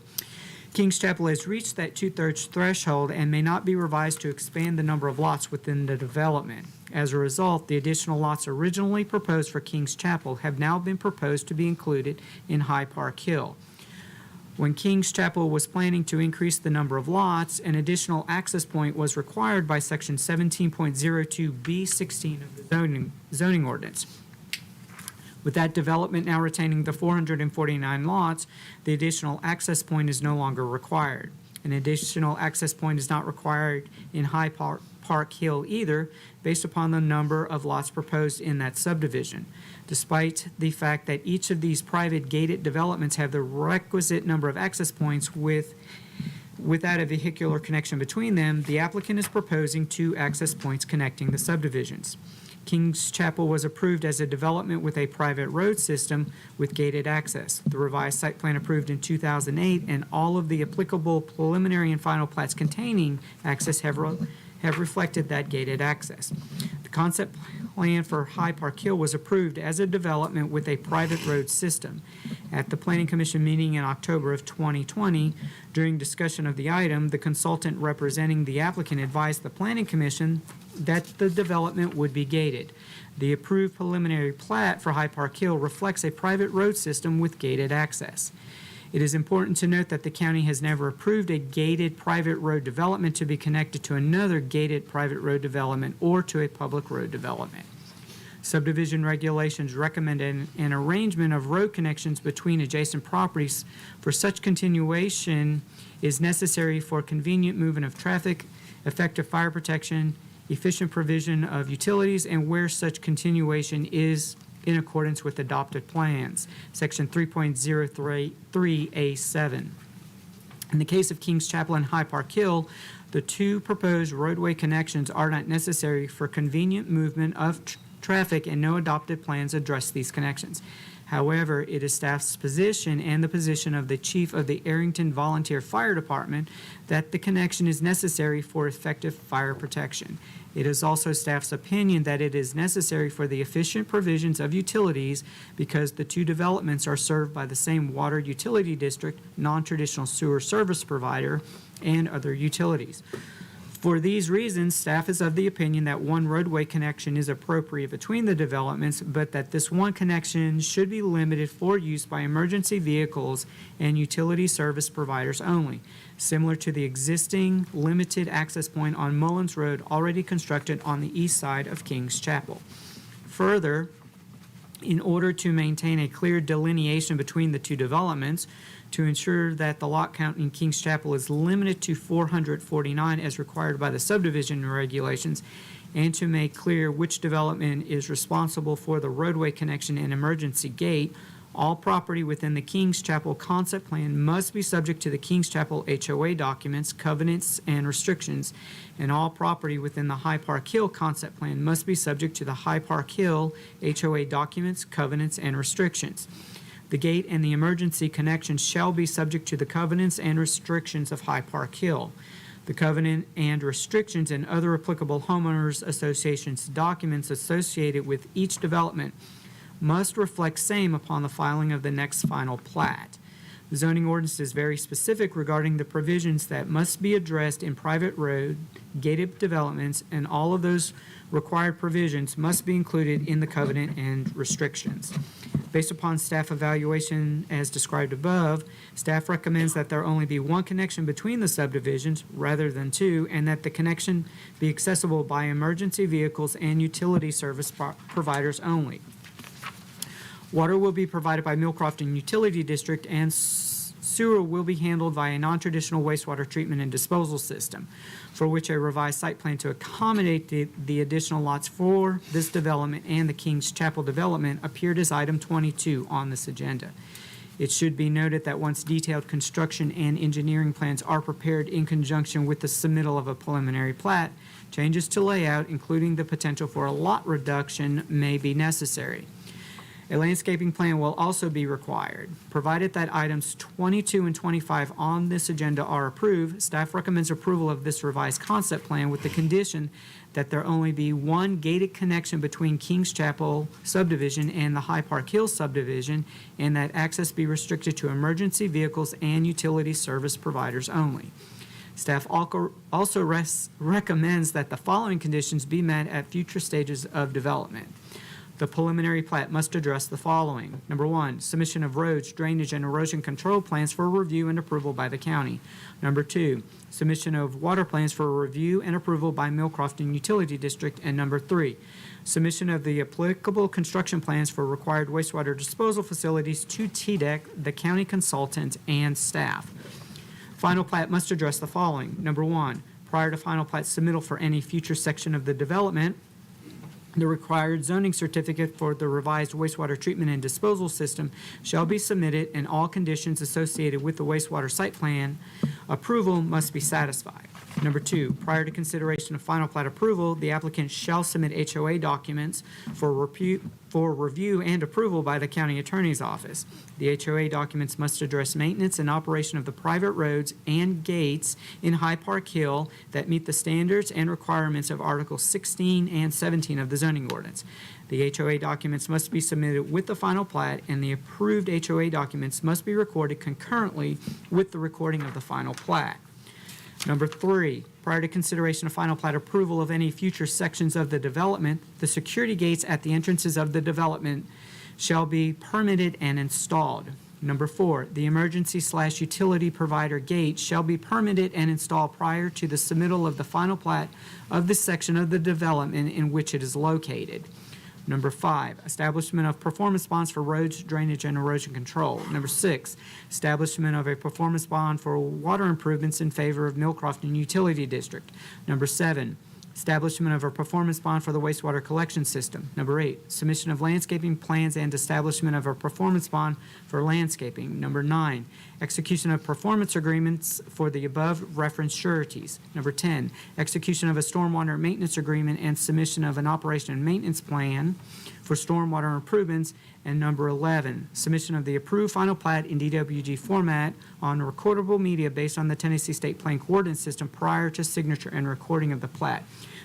[SPEAKER 9] King's Chapel has reached that 2/3 threshold and may not be revised to expand the number of lots within the development. As a result, the additional lots originally proposed for King's Chapel have now been proposed to be included in High Park Hill. When King's Chapel was planning to increase the number of lots, an additional access point was required by Section 17.02B16 of the zoning ordinance. With that development now retaining the 449 lots, the additional access point is no longer required. An additional access point is not required in High Park Hill either, based upon the number of lots proposed in that subdivision. Despite the fact that each of these private gated developments have the requisite number of access points without a vehicular connection between them, the applicant is proposing 2 access points connecting the subdivisions. King's Chapel was approved as a development with a private road system with gated access. The revised site plan approved in 2008 and all of the applicable preliminary and final plats containing access have reflected that gated access. The concept plan for High Park Hill was approved as a development with a private road system. At the Planning Commission meeting in October of 2020, during discussion of the item, the consultant representing the applicant advised the Planning Commission that the development would be gated. The approved preliminary plat for High Park Hill reflects a private road system with gated access. It is important to note that the county has never approved a gated private road development to be connected to another gated private road development or to a public road development. Subdivision regulations recommend an arrangement of road connections between adjacent properties for such continuation is necessary for convenient movement of traffic, effective fire protection, efficient provision of utilities, and where such continuation is in accordance with adopted plans, Section 3.03A7. In the case of King's Chapel and High Park Hill, the 2 proposed roadway connections are not necessary for convenient movement of traffic, and no adopted plans address these connections. However, it is staff's position and the position of the chief of the Arrington Volunteer Fire Department that the connection is necessary for effective fire protection. It is also staff's opinion that it is necessary for the efficient provisions of utilities because the 2 developments are served by the same water utility district, non-traditional sewer service provider, and other utilities. For these reasons, staff is of the opinion that 1 roadway connection is appropriate between the developments, but that this 1 connection should be limited for use by emergency vehicles and utility service providers only, similar to the existing limited access point on Mullins Road already constructed on the east side of King's Chapel. Further, in order to maintain a clear delineation between the 2 developments, to ensure that the lot count in King's Chapel is limited to 449 as required by the subdivision regulations, and to make clear which development is responsible for the roadway connection and emergency gate, all property within the King's Chapel concept plan must be subject to the King's Chapel HOA documents, covenants, and restrictions, and all property within the High Park Hill concept plan must be subject to the High Park Hill HOA documents, covenants, and restrictions. The gate and the emergency connection shall be subject to the covenants and restrictions of High Park Hill. The covenant and restrictions and other applicable homeowners associations documents associated with each development must reflect same upon the filing of the next final plat. The zoning ordinance is very specific regarding the provisions that must be addressed in private road, gated developments, and all of those required provisions must be included in the covenant and restrictions. Based upon staff evaluation as described above, staff recommends that there only be 1 connection between the subdivisions rather than 2, and that the connection be accessible by emergency vehicles and utility service providers only. Water will be provided by Millcrofton Utility District, and sewer will be handled via a non-traditional wastewater treatment and disposal system, for which a revised site plan to accommodate the additional lots for this development and the Kings Chapel development appeared as item 22 on this agenda. It should be noted that once detailed construction and engineering plans are prepared in conjunction with the submittal of a preliminary plat, changes to layout, including the potential for a lot reduction, may be necessary. A landscaping plan will also be required. Provided that items 22 and 25 on this agenda are approved, staff recommends approval of this revised concept plan with the condition that there only be one gated connection between Kings Chapel subdivision and the High Park Hills subdivision, and that access be restricted to emergency vehicles and utility service providers only. Staff also recommends that the following conditions be met at future stages of development. The preliminary plat must address the following. Number one, submission of roads, drainage, and erosion control plans for review and approval by the county. Number two, submission of water plans for review and approval by Millcrofton Utility District. And number three, submission of the applicable construction plans for required wastewater disposal facilities to TDEC, the county consultant, and staff. Final plat must address the following. Number one, prior to final plat submittal for any future section of the development, the required zoning certificate for the revised wastewater treatment and disposal system shall be submitted, and all conditions associated with the wastewater site plan approval must be satisfied. Number two, prior to consideration of final plat approval, the applicant shall submit HOA documents for review and approval by the county attorney's office. The HOA documents must address maintenance and operation of the private roads and gates in High Park Hill that meet the standards and requirements of Articles 16 and 17 of the zoning ordinance. The HOA documents must be submitted with the final plat, and the approved HOA documents must be recorded concurrently with the recording of the final plat. Number three, prior to consideration of final plat approval of any future sections of the development, the security gates at the entrances of the development shall be permitted and installed. Number four, the emergency/utility provider gate shall be permitted and installed prior to the submittal of the final plat of the section of the development in which it is located. Number five, establishment of performance bonds for roads, drainage, and erosion control. Number six, establishment of a performance bond for water improvements in favor of Millcrofton Utility District. Number seven, establishment of a performance bond for the wastewater collection system. Number eight, submission of landscaping plans and establishment of a performance bond for landscaping. Number nine, execution of performance agreements for the above referenced sureties. Number 10, execution of a stormwater maintenance agreement and submission of an operation and maintenance plan for stormwater improvements. And number 11, submission of the approved final plat in DWG format on recordable media based on the Tennessee State Plan Coordinate System prior to signature and recording of the plat.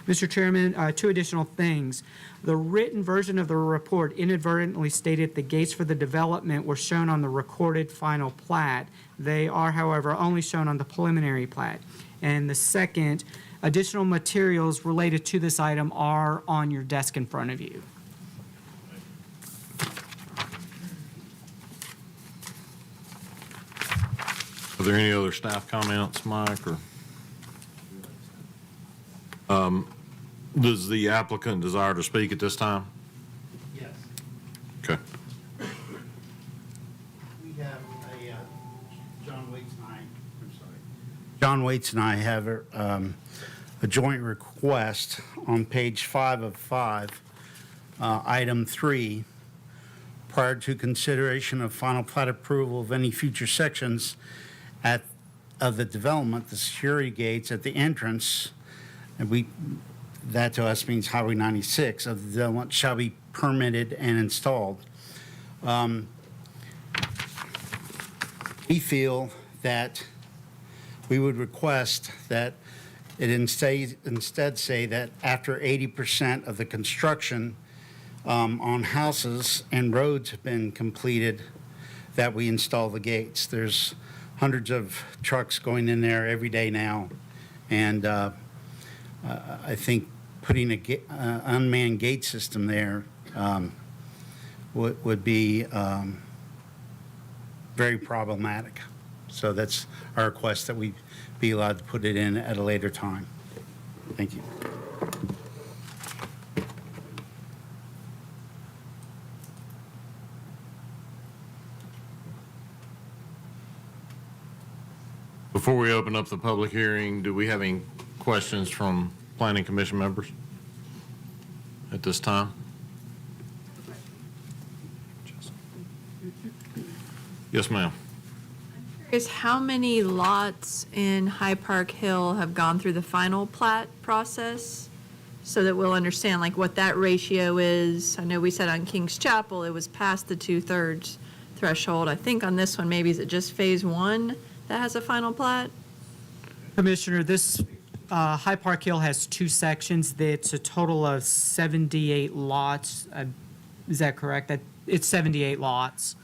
[SPEAKER 9] Mr. Chairman, two additional things. The written version of the report inadvertently stated the gates for the development were shown on the recorded final plat. They are, however, only shown on the preliminary plat. And the second, additional materials related to this item are on your desk in front of you.
[SPEAKER 1] Are there any other staff comments, Mike, or? Does the applicant desire to speak at this time?
[SPEAKER 22] Yes.
[SPEAKER 1] Okay.
[SPEAKER 3] We have John Waits and I, I'm sorry. John Waits and I have a joint request on page 5 of 5, item 3, prior to consideration of final plat approval of any future sections of the development, the security gates at the entrance, and that to us means Highway 96, of the development shall be permitted and installed. We feel that we would request that it instead say that after 80% of the construction on houses and roads have been completed, that we install the gates. There's hundreds of trucks going in there every day now, and I think putting an unmanned gate system there would be very problematic. So that's our request, that we be allowed to put it in at a later time. Thank you.
[SPEAKER 1] Before we open up the public hearing, do we have any questions from Planning Commission members at this time? Yes, ma'am.
[SPEAKER 7] Is how many lots in High Park Hill have gone through the final plat process? So that we'll understand like what that ratio is. I know we said on King's Chapel, it was past the 2/3 threshold. I think on this one, maybe is it just phase one that has a final plat?
[SPEAKER 9] Commissioner, this High Park Hill has two sections. It's a total of 78 lots. Is that correct? It's 78 lots.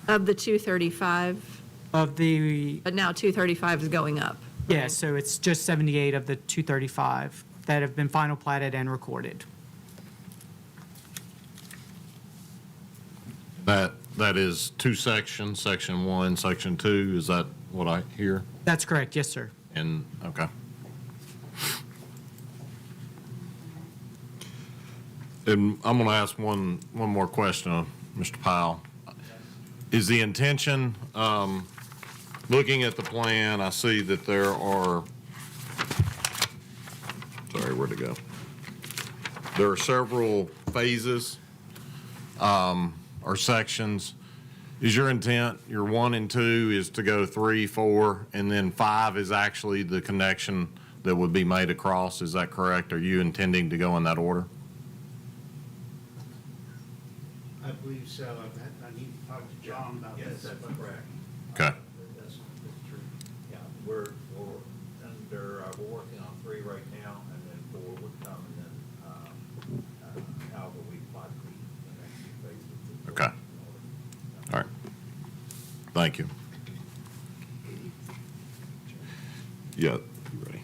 [SPEAKER 7] Of the 235,
[SPEAKER 9] Of the,
[SPEAKER 7] but now 235 is going up.
[SPEAKER 9] yeah, so it's just 78 of the 235 that have been final platted and recorded.
[SPEAKER 1] That is two sections, section 1, section 2. Is that what I hear?
[SPEAKER 9] That's correct, yes, sir.
[SPEAKER 1] And, okay. And I'm going to ask one more question of Mr. Powell. Is the intention, looking at the plan, I see that there are, sorry, where'd it go? There are several phases or sections. Is your intent, your 1 and 2 is to go 3, 4, and then 5 is actually the connection that would be made across? Is that correct? Are you intending to go in that order?
[SPEAKER 3] I believe so. I need to talk to John about this.
[SPEAKER 16] Yes, that's correct.
[SPEAKER 1] Okay.
[SPEAKER 16] That's true. Yeah, we're working on 3 right now, and then 4 would come, and then however we apply the next 2 phases.
[SPEAKER 1] Okay. All right. Thank you. Yeah, you ready?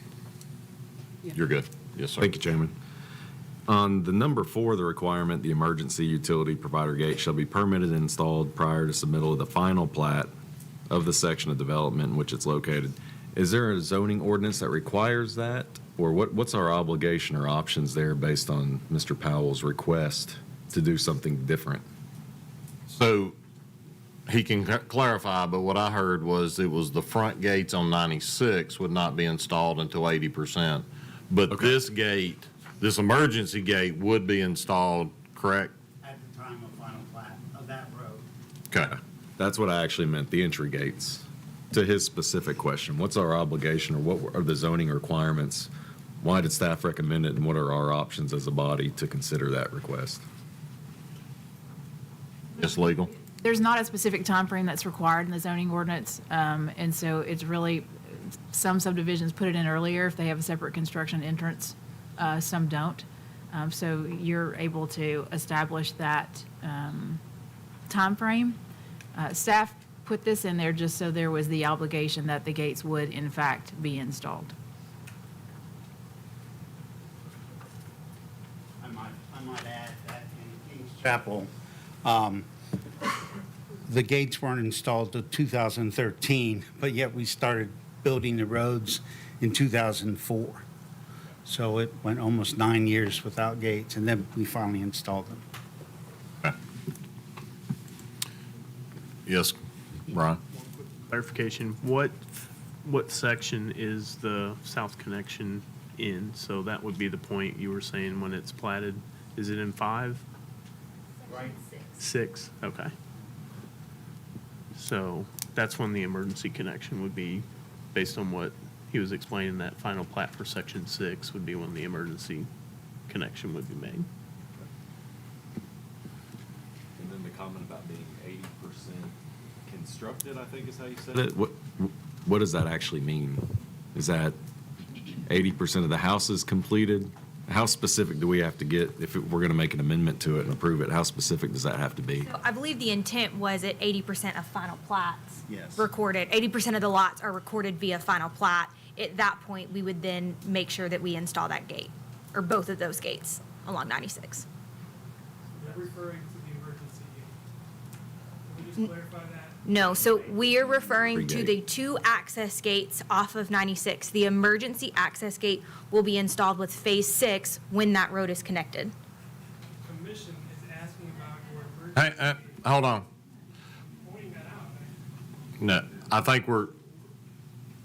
[SPEAKER 1] You're good. Yes, sir.
[SPEAKER 17] Thank you, Chairman. On the number 4, the requirement, the emergency utility provider gate shall be permitted and installed prior to submittal of the final plat of the section of development in which it's located. Is there a zoning ordinance that requires that? Or what's our obligation or options there based on Mr. Powell's request to do something different?
[SPEAKER 1] So he can clarify, but what I heard was it was the front gates on 96 would not be installed until 80%. But this gate, this emergency gate would be installed, correct?
[SPEAKER 3] At the time of final plat of that road.
[SPEAKER 1] Okay.
[SPEAKER 17] That's what I actually meant, the entry gates. To his specific question, what's our obligation or what are the zoning requirements? Why did staff recommend it and what are our options as a body to consider that request?
[SPEAKER 1] It's legal.
[SPEAKER 12] There's not a specific timeframe that's required in the zoning ordinance, and so it's really, some subdivisions put it in earlier if they have a separate construction entrance, some don't. So you're able to establish that timeframe. Staff put this in there just so there was the obligation that the gates would in fact be installed.
[SPEAKER 3] I might add that in King's Chapel, the gates weren't installed till 2013, but yet we started building the roads in 2004. So it went almost 9 years without gates, and then we finally installed them.
[SPEAKER 1] Yes, Brian?
[SPEAKER 15] Clarification, what section is the south connection in? So that would be the point you were saying when it's platted. Is it in 5?
[SPEAKER 3] Right.
[SPEAKER 15] 6, okay. So that's when the emergency connection would be, based on what he was explaining, that final plat for section 6 would be when the emergency connection would be made.
[SPEAKER 17] And then the comment about being 80% constructed, I think is how you said it. What does that actually mean? Is that 80% of the houses completed? How specific do we have to get if we're going to make an amendment to it and approve it? How specific does that have to be?
[SPEAKER 23] So I believe the intent was at 80% of final plats
[SPEAKER 3] Yes.
[SPEAKER 23] recorded. 80% of the lots are recorded via final plat. At that point, we would then make sure that we install that gate, or both of those gates along 96.
[SPEAKER 18] Referring to the emergency gate. Can we just clarify that?
[SPEAKER 23] No, so we are referring to
[SPEAKER 17] Free
[SPEAKER 23] the 2 access gates off of 96. The emergency access gate will be installed with Phase 6 when that road is connected.
[SPEAKER 18] Commission is asking about your emergency.
[SPEAKER 1] Hey, hold on.
[SPEAKER 18] Pointing that out.
[SPEAKER 1] No, I think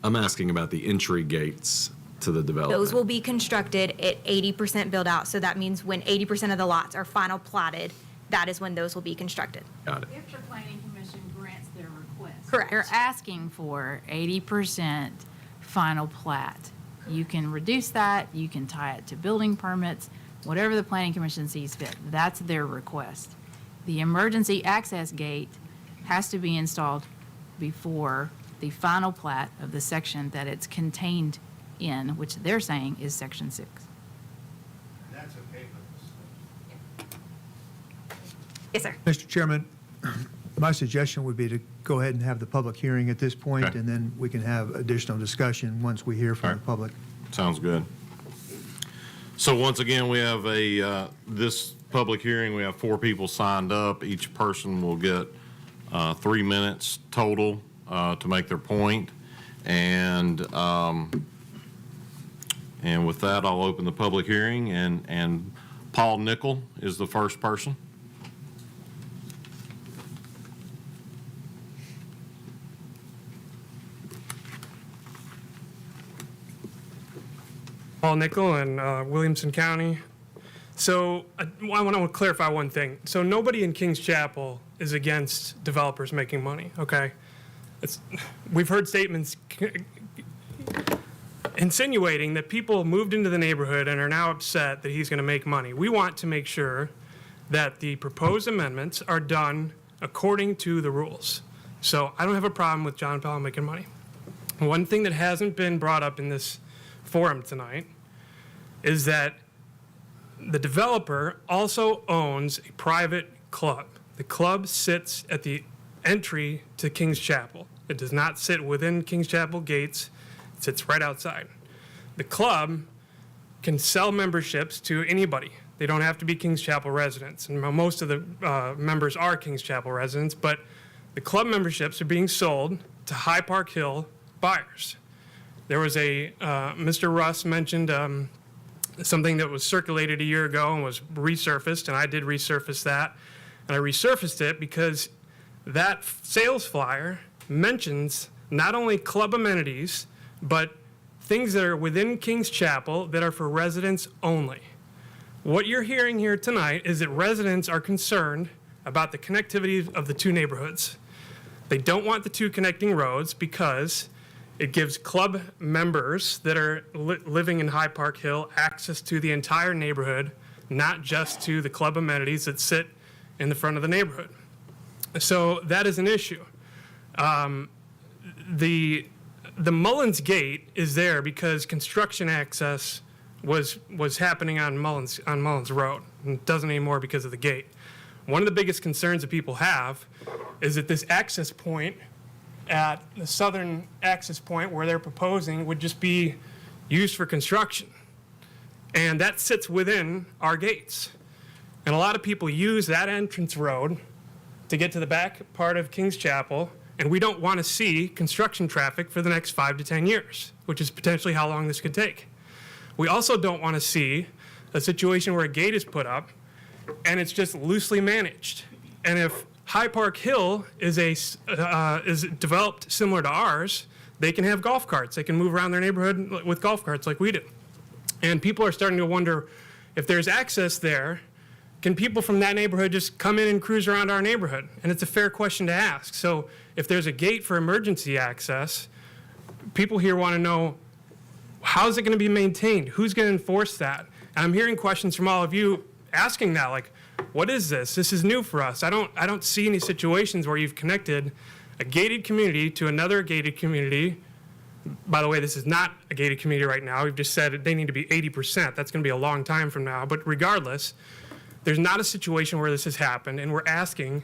[SPEAKER 17] I'm asking about the entry gates to the development.
[SPEAKER 23] Those will be constructed at 80% build out. So that means when 80% of the lots are final platted, that is when those will be constructed.
[SPEAKER 17] Got it.
[SPEAKER 12] If the planning commission grants their request.
[SPEAKER 23] Correct.
[SPEAKER 12] They're asking for 80% final plat. You can reduce that, you can tie it to building permits, whatever the planning commission sees fit. That's their request. The emergency access gate has to be installed before the final plat of the section that it's contained in, which they're saying is section 6.
[SPEAKER 3] That's okay with us.
[SPEAKER 23] Yes, sir.
[SPEAKER 2] Mr. Chairman, my suggestion would be to go ahead and have the public hearing at this point,
[SPEAKER 1] Okay.
[SPEAKER 2] and then we can have additional discussion once we hear from
[SPEAKER 1] All
[SPEAKER 2] the
[SPEAKER 1] right.
[SPEAKER 2] public.
[SPEAKER 1] Sounds good. So once again, we have this public hearing, we have 4 people signed up. Each person will get 3 minutes total to make their point. And with that, I'll open the public hearing, and Paul Nickel is the first person.
[SPEAKER 18] Paul Nickel in Williamson County. So I want to clarify one thing. So nobody in Kings Chapel is against developers making money, okay? We've heard statements insinuating that people moved into the neighborhood and are now upset that he's going to make money. We want to make sure that the proposed amendments are done according to the rules. So I don't have a problem with John Powell making money. One thing that hasn't been brought up in this forum tonight is that the developer also owns a private club. The club sits at the entry to Kings Chapel. It does not sit within Kings Chapel gates. It sits right outside. The club can sell memberships to anybody. They don't have to be Kings Chapel residents. And most of the members are Kings Chapel residents, but the club memberships are being sold to High Park Hill buyers. There was Mr. Russ mentioned something that was circulated a year ago and was resurfaced, and I did resurface that. And I resurfaced it because that sales flyer mentions not only club amenities, but things that are within Kings Chapel that are for residents only. What you're hearing here tonight is that residents are concerned about the connectivity of the 2 neighborhoods. They don't want the 2 connecting roads because it gives club members that are living in High Park Hill access to the entire neighborhood, not just to the club amenities that sit in the front of the neighborhood. So that is an issue. The Mullins Gate is there because construction access was happening on Mullins Road. And it doesn't anymore because of the gate. One of the biggest concerns that people have is that this access point at the southern access point where they're proposing would just be used for construction. And that sits within our gates. And a lot of people use that entrance road to get to the back part of Kings Chapel, and we don't want to see construction traffic for the next 5 to 10 years, which is potentially how long this could take. We also don't want to see a situation where a gate is put up and it's just loosely managed. And if High Park Hill is developed similar to ours, they can have golf carts. They can move around their neighborhood with golf carts like we do. And people are starting to wonder, if there's access there, can people from that neighborhood just come in and cruise around our neighborhood? And it's a fair question to ask. So if there's a gate for emergency access, people here want to know, how's it going to be maintained? Who's going to enforce that? And I'm hearing questions from all of you asking that, like, what is this? This is new for us. I don't see any situations where you've connected a gated community to another gated community. By the way, this is not a gated community right now. We've just said they need to be 80%. That's going to be a long time from now. But regardless, there's not a situation where this has happened, and we're asking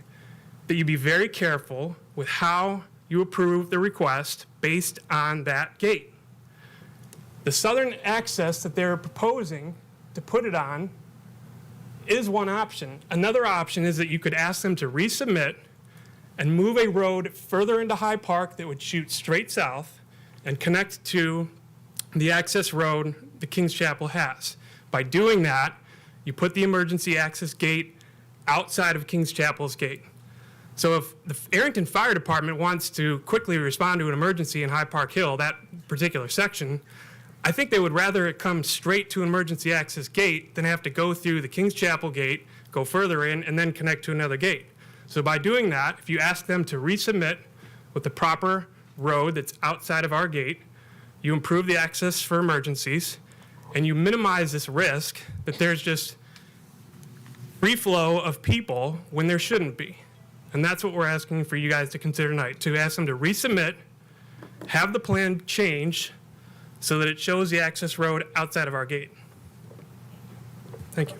[SPEAKER 18] that you be very careful with how you approve the request based on that gate. The southern access that they're proposing to put it on is one option. Another option is that you could ask them to resubmit and move a road further into High Park that would shoot straight south and connect to the access road the Kings Chapel has. By doing that, you put the emergency access gate outside of Kings Chapel's gate. So if the Arrington Fire Department wants to quickly respond to an emergency in High Park Hill, particular section, I think they would rather it come straight to emergency access gate than have to go through the King's Chapel gate, go further in, and then connect to another gate. So by doing that, if you ask them to resubmit with the proper road that's outside of our gate, you improve the access for emergencies, and you minimize this risk that there's just free flow of people when there shouldn't be. And that's what we're asking for you guys to consider tonight, to ask them to resubmit, have the plan changed so that it shows the access road outside of our gate. Thank you.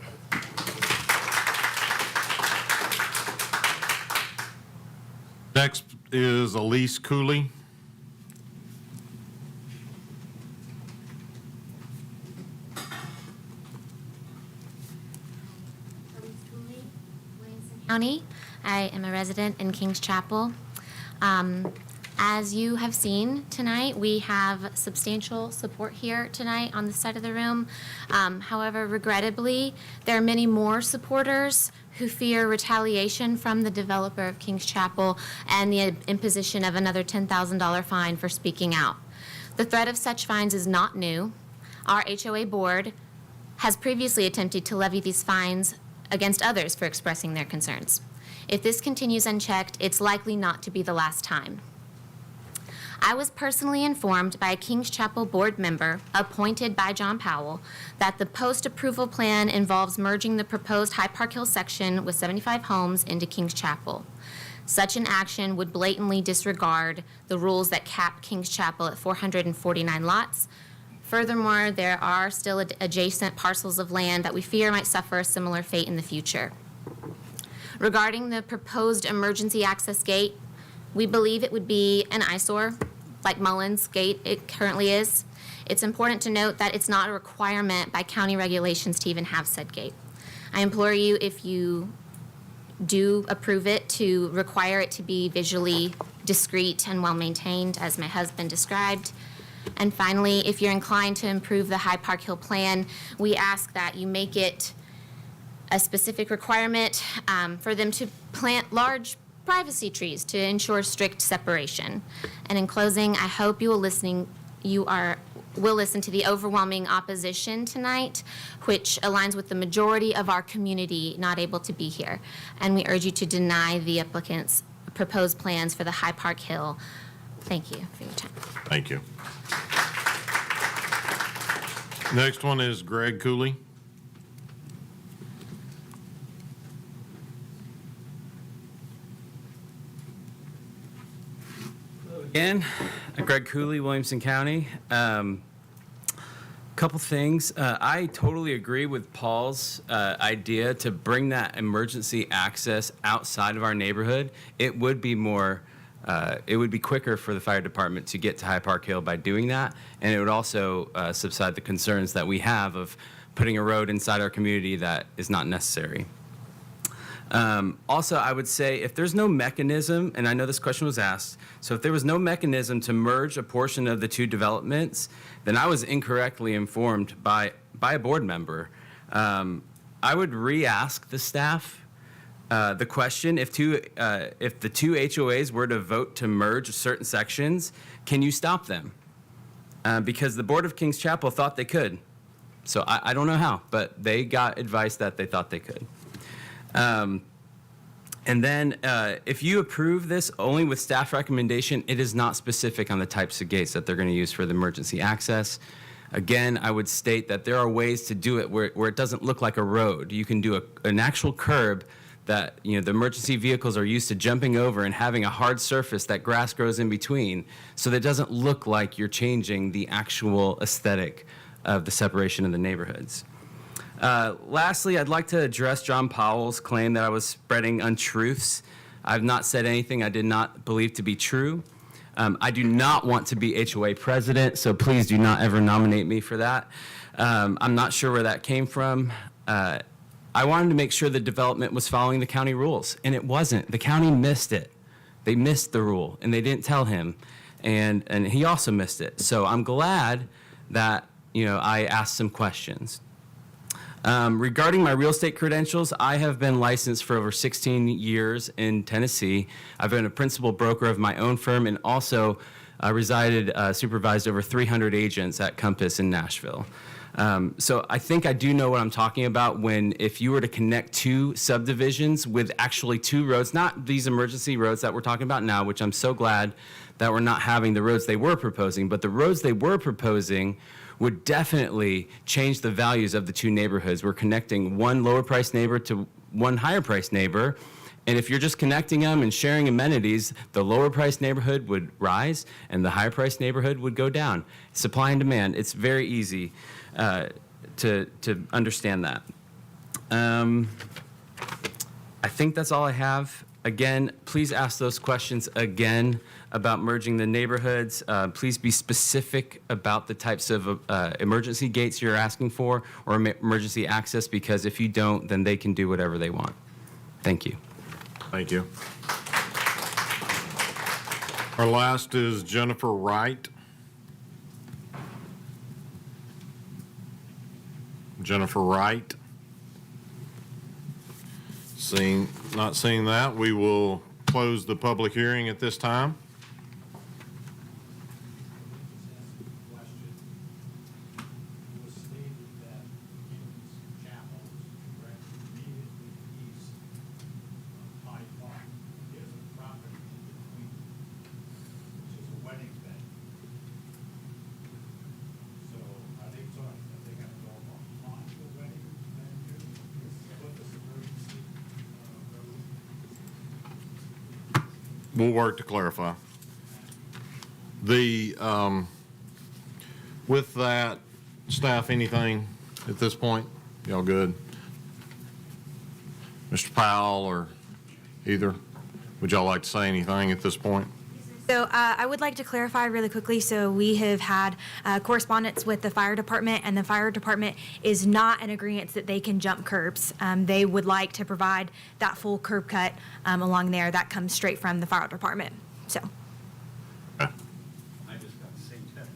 [SPEAKER 1] Next is Elise Cooley.
[SPEAKER 19] County. I am a resident in Kings Chapel. As you have seen tonight, we have substantial support here tonight on this side of the room. However, regrettably, there are many more supporters who fear retaliation from the developer of Kings Chapel and the imposition of another $10,000 fine for speaking out. The threat of such fines is not new. Our HOA board has previously attempted to levy these fines against others for expressing their concerns. If this continues unchecked, it's likely not to be the last time. I was personally informed by a Kings Chapel board member appointed by John Powell that the post-approval plan involves merging the proposed High Park Hill section with 75 homes into Kings Chapel. Such an action would blatantly disregard the rules that cap Kings Chapel at 449 lots. Furthermore, there are still adjacent parcels of land that we fear might suffer a similar fate in the future. Regarding the proposed emergency access gate, we believe it would be an eyesore, like Mullins Gate it currently is. It's important to note that it's not a requirement by county regulations to even have said gate. I implore you, if you do approve it, to require it to be visually discreet and well-maintained, as my husband described. And finally, if you're inclined to improve the High Park Hill plan, we ask that you make it a specific requirement for them to plant large privacy trees to ensure strict separation. And in closing, I hope you will listen to the overwhelming opposition tonight, which aligns with the majority of our community not able to be here. And we urge you to deny the applicant's proposed plans for the High Park Hill. Thank you for your time.
[SPEAKER 1] Thank you. Next one is Greg Cooley.
[SPEAKER 13] Again, Greg Cooley, Williamson County. Couple things. I totally agree with Paul's idea to bring that emergency access outside of our neighborhood. It would be more, it would be quicker for the fire department to get to High Park Hill by doing that, and it would also subside the concerns that we have of putting a road inside our community that is not necessary. Also, I would say if there's no mechanism, and I know this question was asked, so if there was no mechanism to merge a portion of the two developments, then I was incorrectly informed by a board member. I would re-ask the staff the question, if the two HOAs were to vote to merge certain sections, can you stop them? Because the Board of Kings Chapel thought they could. So I don't know how, but they got advice that they thought they could. And then if you approve this only with staff recommendation, it is not specific on the types of gates that they're going to use for the emergency access. Again, I would state that there are ways to do it where it doesn't look like a road. You can do an actual curb that, you know, the emergency vehicles are used to jumping over and having a hard surface that grass grows in between, so that it doesn't look like you're changing the actual aesthetic of the separation of the neighborhoods. Lastly, I'd like to address John Powell's claim that I was spreading untruths. I've not said anything I did not believe to be true. I do not want to be HOA president, so please do not ever nominate me for that. I'm not sure where that came from. I wanted to make sure the development was following the county rules, and it wasn't. The county missed it. They missed the rule, and they didn't tell him, and he also missed it. So I'm glad that, you know, I asked some questions. Regarding my real estate credentials, I have been licensed for over 16 years in Tennessee. I've been a principal broker of my own firm and also supervised over 300 agents at Compass in Nashville. So I think I do know what I'm talking about if you were to connect two subdivisions with actually two roads, not these emergency roads that we're talking about now, which I'm so glad that we're not having the roads they were proposing, but the roads they were proposing would definitely change the values of the two neighborhoods. We're connecting one lower price neighbor to one higher price neighbor. And if you're just connecting them and sharing amenities, the lower price neighborhood would rise and the higher price neighborhood would go down. Supply and demand, it's very easy to understand that. I think that's all I have. Again, please ask those questions again about merging the neighborhoods. Please be specific about the types of emergency gates you're asking for or emergency access, because if you don't, then they can do whatever they want. Thank you.
[SPEAKER 1] Thank you. Our last is Jennifer Wright. Jennifer Wright. Not seeing that, we will close the public hearing at this time. We'll work to clarify. With that, staff, anything at this point? Y'all good? Mr. Powell or either? Would y'all like to say anything at this point?
[SPEAKER 23] So I would like to clarify really quickly. So we have had correspondence with the fire department, and the fire department is not in agreement that they can jump curbs. They would like to provide that full curb cut along there. That comes straight from the fire department. So.
[SPEAKER 3] I just got the same text.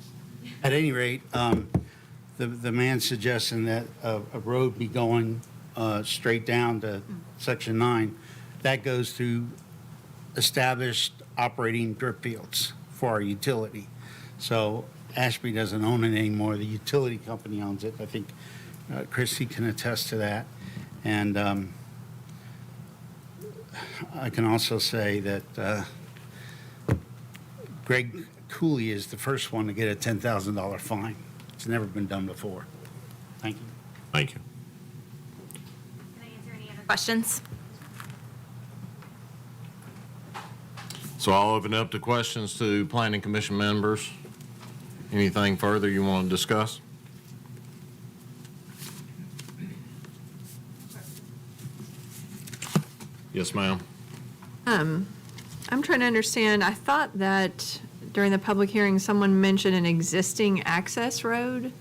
[SPEAKER 3] At any rate, the man suggesting that a road be going straight down to Section 9, that goes through established operating drip fields for our utility. So Ashby doesn't own it anymore. The utility company owns it. I think Chrissy can attest to that. And I can also say that Greg Cooley is the first one to get a $10,000 fine. It's never been done before. Thank you.
[SPEAKER 1] Thank you.
[SPEAKER 23] Can I answer any other questions?
[SPEAKER 1] So I'll open up to questions to Planning Commission members. Anything further you want to discuss? Yes, ma'am.
[SPEAKER 7] I'm trying to understand, I thought that during the public hearing, someone mentioned an existing access road,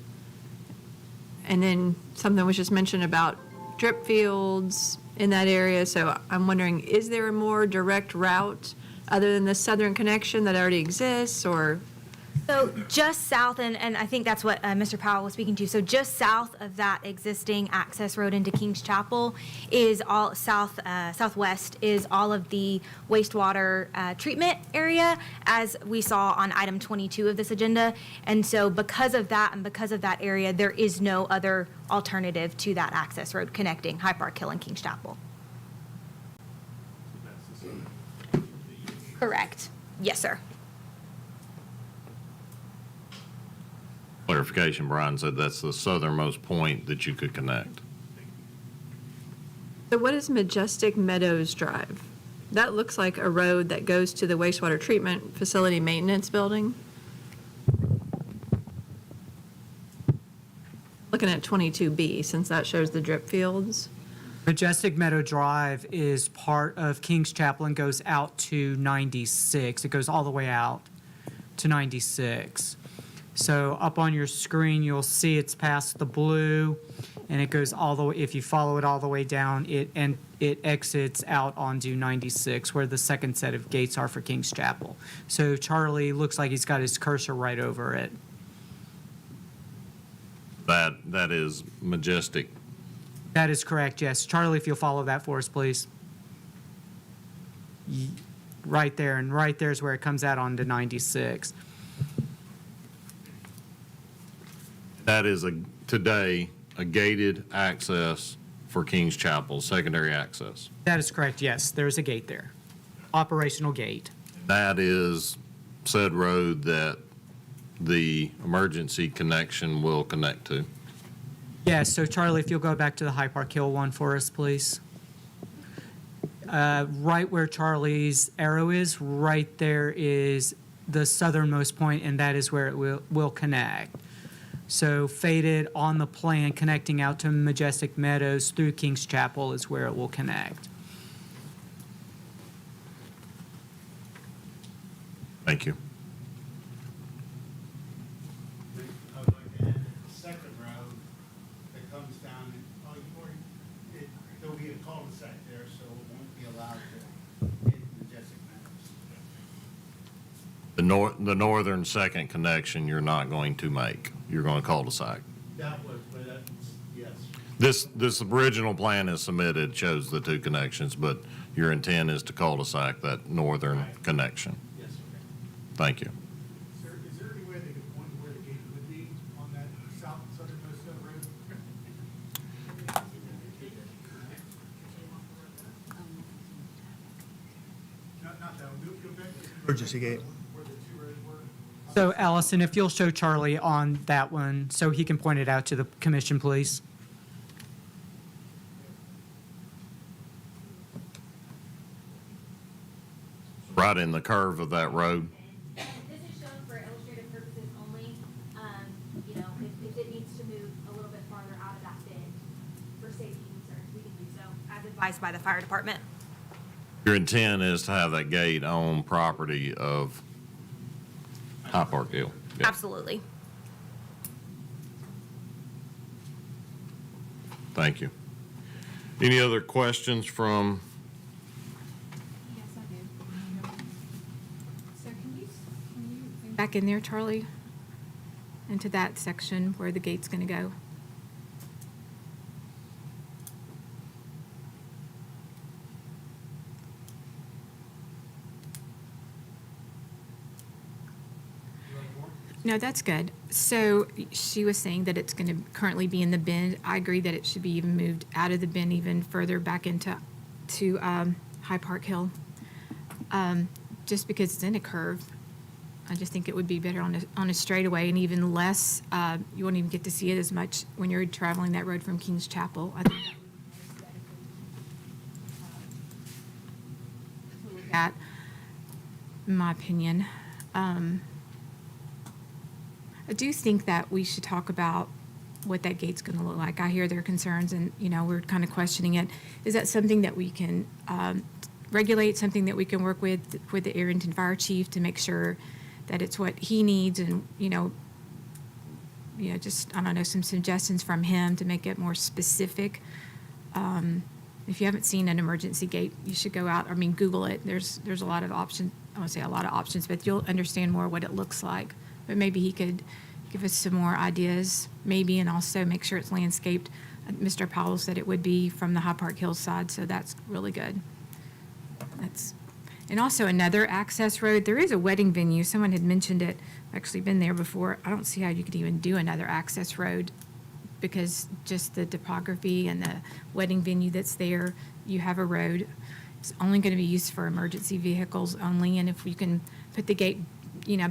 [SPEAKER 7] and then something was just mentioned about drip fields in that area. So I'm wondering, is there a more direct route other than the southern connection that already exists, or?
[SPEAKER 23] So just south, and I think that's what Mr. Powell was speaking to, so just south of that existing access road into Kings Chapel is all southwest is all of the wastewater treatment area, as we saw on item 22 of this agenda. And so because of that and because of that area, there is no other alternative to that access road connecting High Park Hill and Kings Chapel. Correct. Yes, sir.
[SPEAKER 1] Clarification, Brian said that's the southernmost point that you could connect.
[SPEAKER 7] So what is Majestic Meadows Drive? That looks like a road that goes to the wastewater treatment facility maintenance building. Looking at 22B, since that shows the drip fields.
[SPEAKER 9] Majestic Meadow Drive is part of Kings Chapel and goes out to 96. It goes all the way out to 96. So up on your screen, you'll see it's past the blue, and it goes all the way, if you follow it all the way down, it exits out onto 96, where the second set of gates are for Kings Chapel. So Charlie looks like he's got his cursor right over it.
[SPEAKER 1] That is Majestic.
[SPEAKER 9] That is correct, yes. Charlie, if you'll follow that for us, please. Right there, and right there is where it comes out onto 96.
[SPEAKER 1] That is today a gated access for King's Chapel, secondary access.
[SPEAKER 9] That is correct, yes. There's a gate there, operational gate.
[SPEAKER 1] That is said road that the emergency connection will connect to.
[SPEAKER 9] Yes, so Charlie, if you'll go back to the High Park Hill one for us, please. Right where Charlie's arrow is, right there is the southernmost point, and that is where it will connect. So faded on the plan, connecting out to Majestic Meadows through King's Chapel is where it will connect.
[SPEAKER 1] Thank you.
[SPEAKER 3] I would like to add a second road that comes down, there'll be a cul-de-sac there, so it won't be allowed to hit Majestic Meadows.
[SPEAKER 1] The northern second connection you're not going to make. You're going to cul-de-sac.
[SPEAKER 3] That was, but that's, yes.
[SPEAKER 1] This original plan is submitted, shows the two connections, but your intent is to cul-de-sac that northern connection.
[SPEAKER 3] Yes, sir.
[SPEAKER 1] Thank you.
[SPEAKER 3] Is there any way they could point where the gate would be on that southernmost road? Not that one.
[SPEAKER 2] Emergency gate.
[SPEAKER 3] Where the two roads were?
[SPEAKER 9] So Allison, if you'll show Charlie on that one so he can point it out to the commission, please.
[SPEAKER 1] Right in the curve of that road.
[SPEAKER 19] This is shown for illustrative purposes only. You know, if it needs to move a little bit farther out of that bend for safety concerns, we can do so, as advised by the fire department.
[SPEAKER 1] Your intent is to have that gate on property of High Park Hill. Yeah.
[SPEAKER 23] Absolutely.
[SPEAKER 1] Thank you. Any other questions from,
[SPEAKER 11] Yes, I do. So can you back in there, Charlie? Into that section where the gate's going to go? No, that's good. So she was saying that it's going to currently be in the bend. I agree that it should be even moved out of the bend even further back into High Park Hill. Just because it's in a curve. I just think it would be better on a straightaway and even less, you won't even get to see it as much when you're traveling that road from King's Chapel. I think that, in my opinion. I do think that we should talk about what that gate's going to look like. I hear their concerns, and we're kind of questioning it. Is that something that we can regulate? Something that we can work with the Arrington Fire Chief to make sure that it's what he needs, and just I don't know, some suggestions from him to make it more specific. If you haven't seen an emergency gate, you should go out. I mean, Google it. There's a lot of options. I won't say a lot of options, but you'll understand more what it looks like. But maybe he could give us some more ideas, maybe, and also make sure it's landscaped. Mr. Powell said it would be from the High Park Hills side, so that's really good. And also another access road. There is a wedding venue. Someone had mentioned it. I've actually been there before. I don't see how you could even do another access road because just the topography and the wedding venue that's there, you have a road. It's only going to be used for emergency vehicles only, and if we can put the gate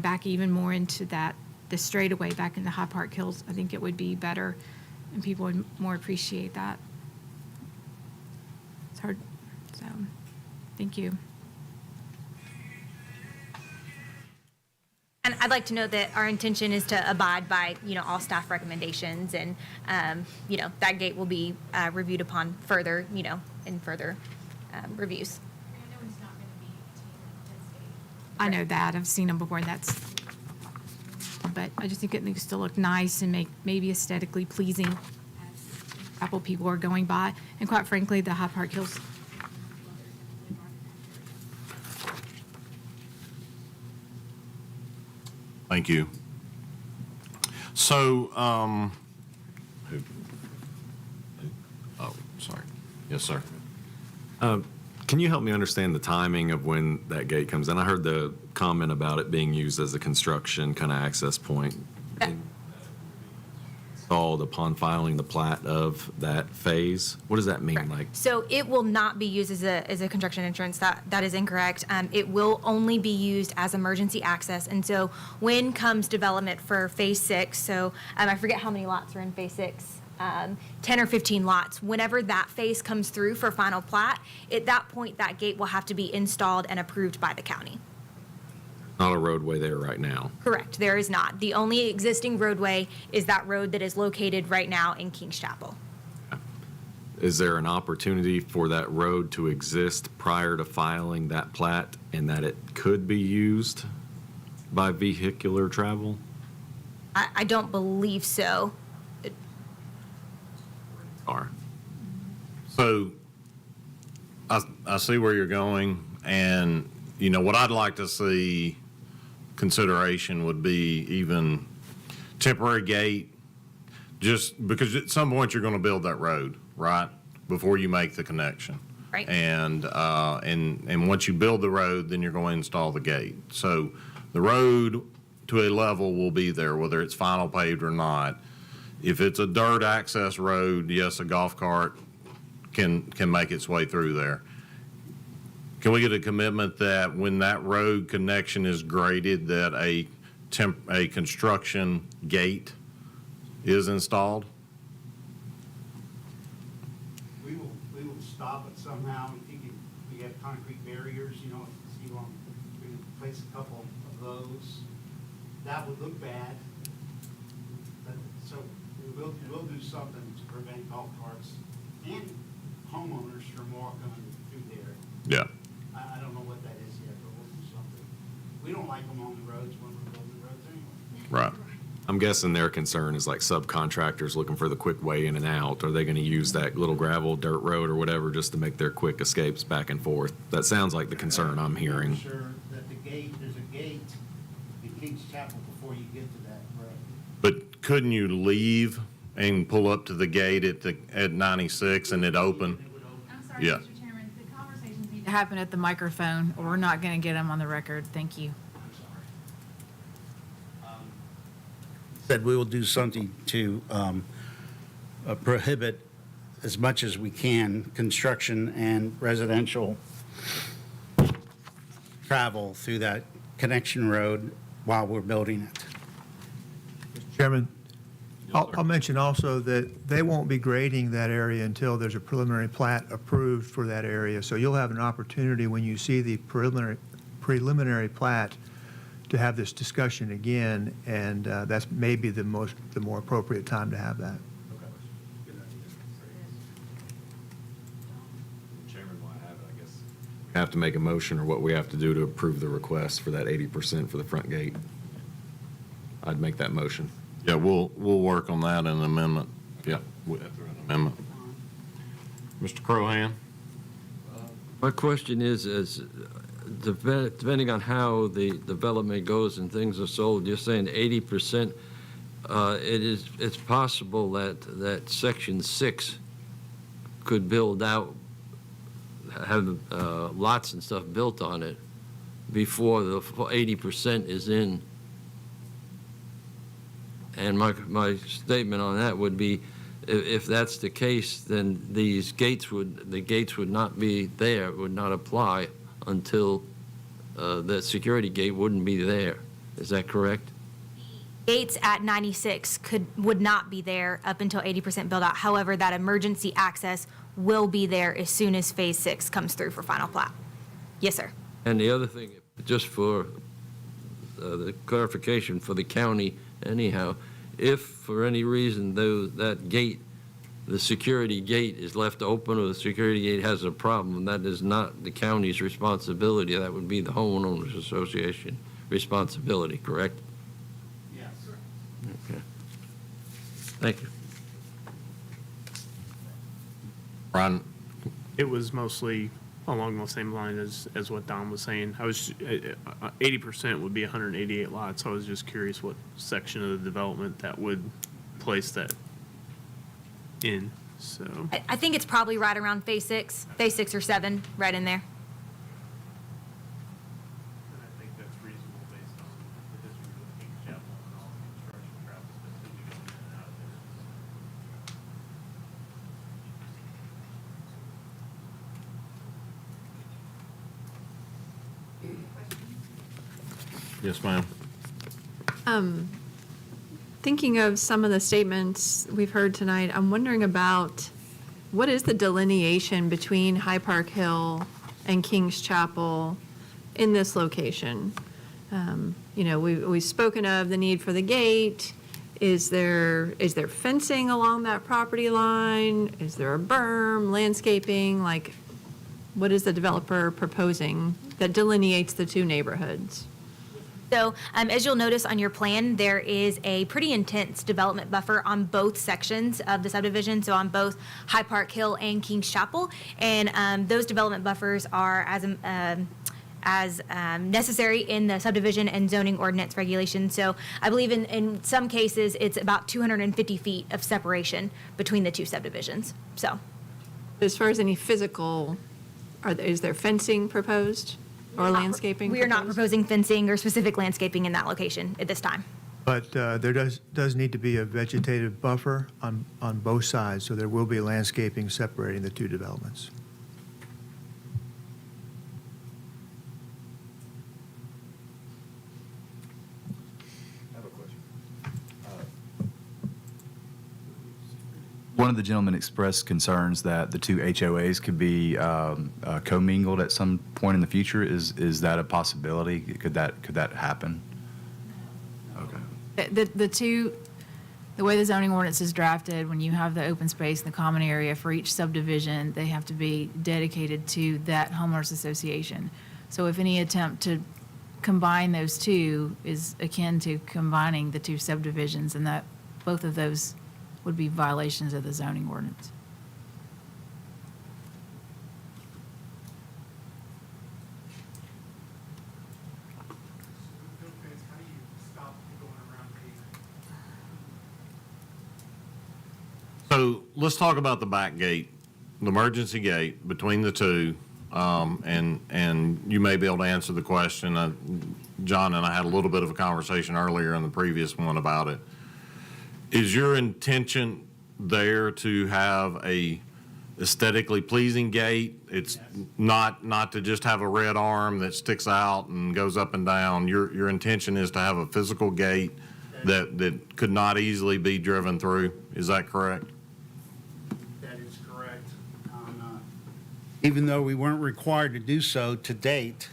[SPEAKER 11] back even more into the straightaway back in the High Park Hills, I think it would be better and people would more appreciate that. It's hard, so, thank you.
[SPEAKER 23] And I'd like to note that our intention is to abide by, all staff recommendations, and, that gate will be reviewed upon further, in further reviews.
[SPEAKER 11] I know that, I've seen them before, and but I just think it needs to look nice and maybe aesthetically pleasing as Apple people are going by. And quite frankly, the High Park Hills.
[SPEAKER 1] thank you. So, sorry. Yes, sir.
[SPEAKER 17] Can you help me understand the timing of when that gate comes in? I heard the comment about it being used as a construction kind of access point. installed upon filing the plat of that phase? What does that mean? Like,
[SPEAKER 23] So it will not be used as a construction entrance. That is incorrect. It will only be used as emergency access. And so when comes development for Phase 6, so I forget how many lots are in Phase 6, 10 or 15 lots. Whenever that phase comes through for final plat, at that point, that gate will have to be installed and approved by the county.
[SPEAKER 17] not a roadway there right now.
[SPEAKER 23] Correct, there is not. The only existing roadway is that road that is located right now in Kings Chapel.
[SPEAKER 17] Is there an opportunity for that road to exist prior to filing that plat and that it could be used by vehicular travel?
[SPEAKER 23] I don't believe so.
[SPEAKER 1] So I see where you're going, and, you know, what I'd like to see consideration would be even temporary gate, just because at some point you're going to build that road, right, before you make the connection.
[SPEAKER 23] Right.
[SPEAKER 1] And once you build the road, then you're going to install the gate. So the road to a level will be there, whether it's final paved or not. If it's a dirt access road, yes, a golf cart can make its way through there. Can we get a commitment that when that road connection is graded, that a construction gate is installed?
[SPEAKER 3] We will stop it somehow. We have concrete barriers, you know, we can place a couple of those. That would look bad. So we'll do something to prevent golf carts and homeowners from walking through there.
[SPEAKER 1] Yeah.
[SPEAKER 3] I don't know what that is yet, but we'll do something. We don't like them on the roads when we're building roads anyway.
[SPEAKER 1] Right.
[SPEAKER 17] I'm guessing their concern is like subcontractors looking for the quick way in and out. Are they going to use that little gravel dirt road or whatever just to make their quick escapes back and forth? That sounds like the concern I'm hearing.
[SPEAKER 3] Sure that there's a gate in Kings Chapel before you get to that road.
[SPEAKER 1] But couldn't you leave and pull up to the gate at 96 and it open?
[SPEAKER 12] I'm sorry,
[SPEAKER 1] Yeah.
[SPEAKER 12] Mr. Chairman, the conversations need to happen at the microphone, or we're not going to get them on the record. Thank you.
[SPEAKER 3] Said we will do something to prohibit as much as we can construction and residential travel through that connection road while we're building it.
[SPEAKER 2] Mr. Chairman, I'll mention also that they won't be grading that area until there's a preliminary plat approved for that area. So you'll have an opportunity when you see the preliminary plat to have this discussion again, and that's maybe the more appropriate time to have that.
[SPEAKER 17] Have to make a motion or what we have to do to approve the request for that 80% for the front gate. I'd make that motion.
[SPEAKER 1] Yeah, we'll work on that in an amendment. Yeah, with an amendment. Mr. Crohan?
[SPEAKER 10] My question is depending on how the development goes and things are sold, you're saying 80%, it's possible that Section 6 could build out, have lots and stuff built on it before the 80% is in. And my statement on that would be, if that's the case, then the gates would not be there, would not apply until the security gate wouldn't be there. Is that correct?
[SPEAKER 23] Gates at 96 would not be there up until 80% build out. However, that emergency access will be there as soon as Phase 6 comes through for final plat. Yes, sir.
[SPEAKER 10] And the other thing, just for the clarification for the county anyhow, if for any reason that gate, the security gate is left open or the security gate has a problem, that is not the county's responsibility. That would be the homeowners association responsibility, correct?
[SPEAKER 3] Yes.
[SPEAKER 10] Okay. Thank you.
[SPEAKER 1] Ron?
[SPEAKER 15] It was mostly along the same line as what Don was saying. I was 80% would be 188 lots. I was just curious what section of the development that would place that in. So
[SPEAKER 23] I think it's probably right around Phase 6 or 7, right in there.
[SPEAKER 15] I think that's reasonable based on the history of Kings Chapel and all the construction travel, especially going in and out of there.
[SPEAKER 1] Yes, ma'am.
[SPEAKER 7] Thinking of some of the statements we've heard tonight, I'm wondering about what is the delineation between High Park Hill and King's Chapel in this location? We've spoken of the need for the gate. Is there fencing along that property line? Is there a berm, landscaping? Like, what is the developer proposing that delineates the two neighborhoods?
[SPEAKER 23] So as you'll notice on your plan, there is a pretty intense development buffer on both sections of the subdivision, so on both High Park Hill and Kings Chapel. And those development buffers are as necessary in the subdivision and zoning ordinance regulations. So I believe in some cases, it's about 250 feet of separation between the two subdivisions, so.
[SPEAKER 7] As far as any physical, is there fencing proposed or landscaping?
[SPEAKER 23] We are not
[SPEAKER 7] proposed?
[SPEAKER 23] proposing fencing or specific landscaping in that location at this time.
[SPEAKER 2] But there does need to be a vegetative buffer on both sides, so there will be landscaping separating the two developments.
[SPEAKER 8] One of the gentlemen expressed concerns that the two HOAs could be commingled at some point in the future. Is that a possibility? Could that happen? Okay.
[SPEAKER 12] The way the zoning ordinance is drafted, when you have the open space and the common area for each subdivision, they have to be dedicated to that homeowners association. So if any attempt to combine those two is akin to combining the two subdivisions, and that both of those would be violations of the zoning ordinance.
[SPEAKER 1] So let's talk about the back gate, the emergency gate between the two, and you may be able to answer the question. John and I had a little bit of a conversation earlier in the previous one about it. Is your intention there to have a aesthetically pleasing gate? It's not to just have a red arm that sticks out and goes up and down. Your intention is to have a physical gate that could not easily be driven through. Is that correct?
[SPEAKER 3] That is correct. Even though we weren't required to do so to date,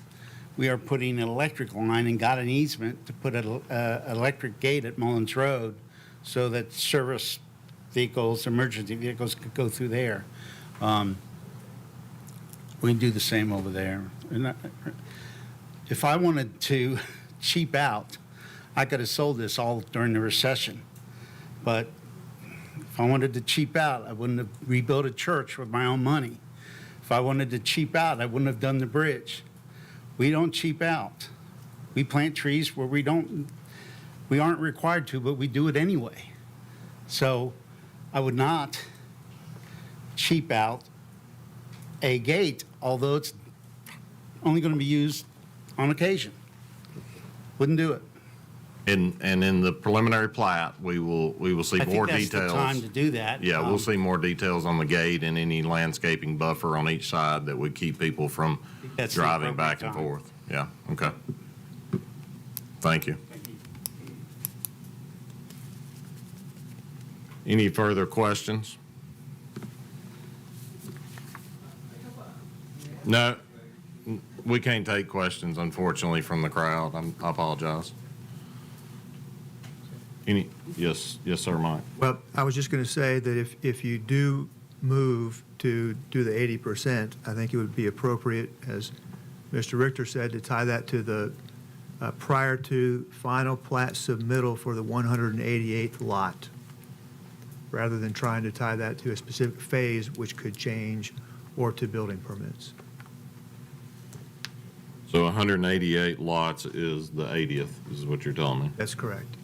[SPEAKER 3] we are putting an electric line and got an easement to put an electric gate at Mullins Road so that service vehicles, emergency vehicles could go through there. We can do the same over there. And if I wanted to cheap out, I could have sold this all during the recession. But if I wanted to cheap out, I wouldn't have rebuilt a church with my own money. If I wanted to cheap out, I wouldn't have done the bridge. We don't cheap out. We plant trees where we aren't required to, but we do it anyway. So I would not cheap out a gate, although it's only going to be used on occasion. Wouldn't do it.
[SPEAKER 1] And in the preliminary plat, we will see more details.
[SPEAKER 3] I think that's the time to do that.
[SPEAKER 1] Yeah, we'll see more details on the gate and any landscaping buffer on each side that would keep people from
[SPEAKER 3] that's the
[SPEAKER 1] driving back and
[SPEAKER 3] appropriate
[SPEAKER 1] forth. Yeah, okay. Thank you. Any further questions? No, we can't take questions, unfortunately, from the crowd. I apologize. Yes, sir, Mike.
[SPEAKER 2] Well, I was just going to say that if you do move to do the 80%, I think it would be appropriate, as Mr. Richter said, to tie that to the prior to final plat submittal for the 188th lot, rather than trying to tie that to a specific phase which could change, or to building permits.
[SPEAKER 1] So 188 lots is the 80th, is what you're telling me?
[SPEAKER 2] That's correct.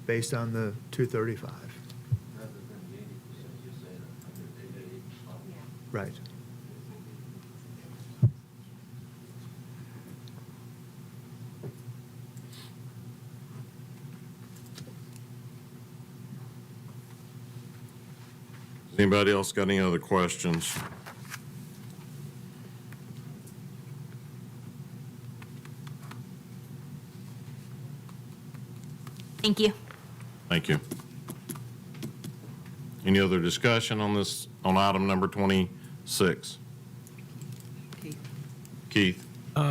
[SPEAKER 2] Based on the 235. Right.
[SPEAKER 1] Anybody else got any other questions?
[SPEAKER 23] Thank you.
[SPEAKER 1] Thank you. Any other discussion on this, on item number 26? Keith?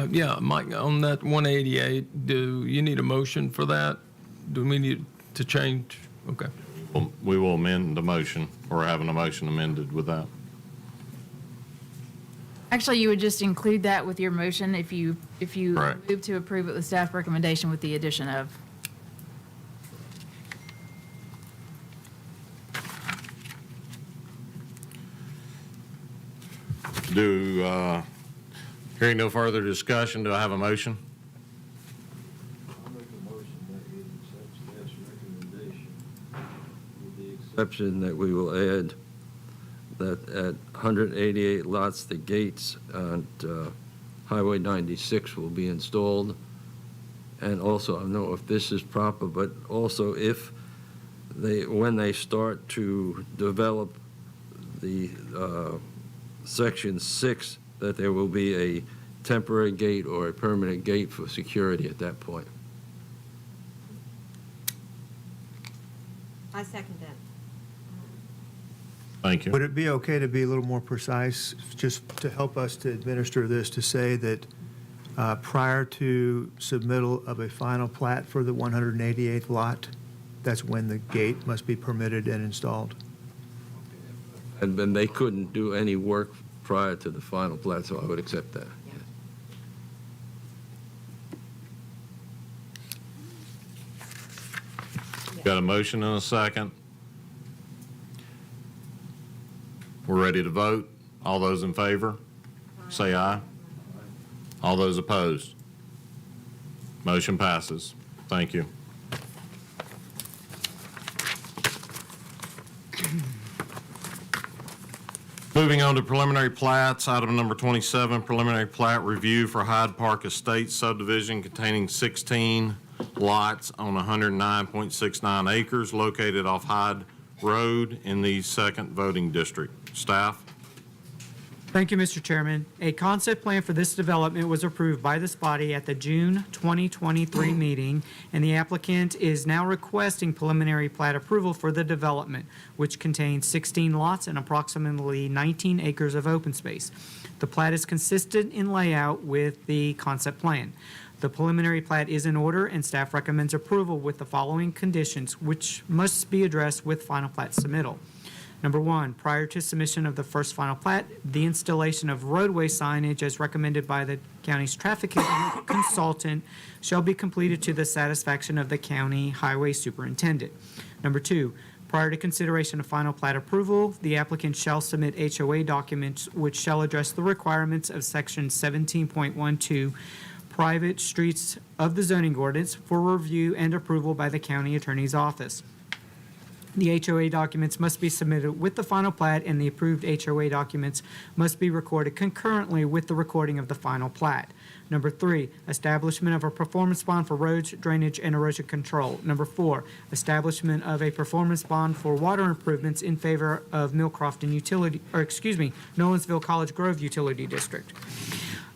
[SPEAKER 10] Yeah, Mike, on that 188, do you need a motion for that? Do we need to change? Okay.
[SPEAKER 1] Well, we will amend the motion, or having a motion amended with that.
[SPEAKER 12] Actually, you would just include that with your motion if you
[SPEAKER 1] Right.
[SPEAKER 12] move to approve it with staff recommendation with the addition of.
[SPEAKER 1] Hearing no further discussion, do I have a motion?
[SPEAKER 10] Exception that we will add that at 188 lots, the gates on Highway 96 will be installed. And also, I don't know if this is proper, but also if when they start to develop the Section 6, that there will be a temporary gate or a permanent gate for security at that point.
[SPEAKER 14] I second that.
[SPEAKER 1] Thank you.
[SPEAKER 2] Would it be okay to be a little more precise, just to help us to administer this, to say that prior to submittal of a final plat for the 188th lot, that's when the gate must be permitted and installed?
[SPEAKER 10] And then they couldn't do any work prior to the final plat, so I would accept that.
[SPEAKER 1] Got a motion and a second. We're ready to vote. All those in favor, say aye. All those opposed? Motion passes. Thank you. Moving on to preliminary plats, item number 27, preliminary plat review for Hyde Park Estates subdivision containing 16 lots on 109.69 acres located off Hyde Road in the second voting district. Staff?
[SPEAKER 9] Thank you, Mr. Chairman. A concept plan for this development was approved by this body at the June 2023 meeting, and the applicant is now requesting preliminary plat approval for the development, which contains 16 lots and approximately 19 acres of open space. The plat is consistent in layout with the concept plan. The preliminary plat is in order, and staff recommends approval with the following conditions, which must be addressed with final plat submittal. Number one, prior to submission of the first final plat, the installation of roadway signage as recommended by the county's traffic consultant shall be completed to the satisfaction of the county highway superintendent. Number two, prior to consideration of final plat approval, the applicant shall submit HOA documents which shall address the requirements of section 17.12 private streets of the zoning ordinance for review and approval by the county attorney's office. The HOA documents must be submitted with the final plat, and the approved HOA documents must be recorded concurrently with the recording of the final plat. Number three, establishment of a performance bond for roads, drainage, and erosion control. Number four, establishment of a performance bond for water improvements in favor of Nolensville College Grove Utility District.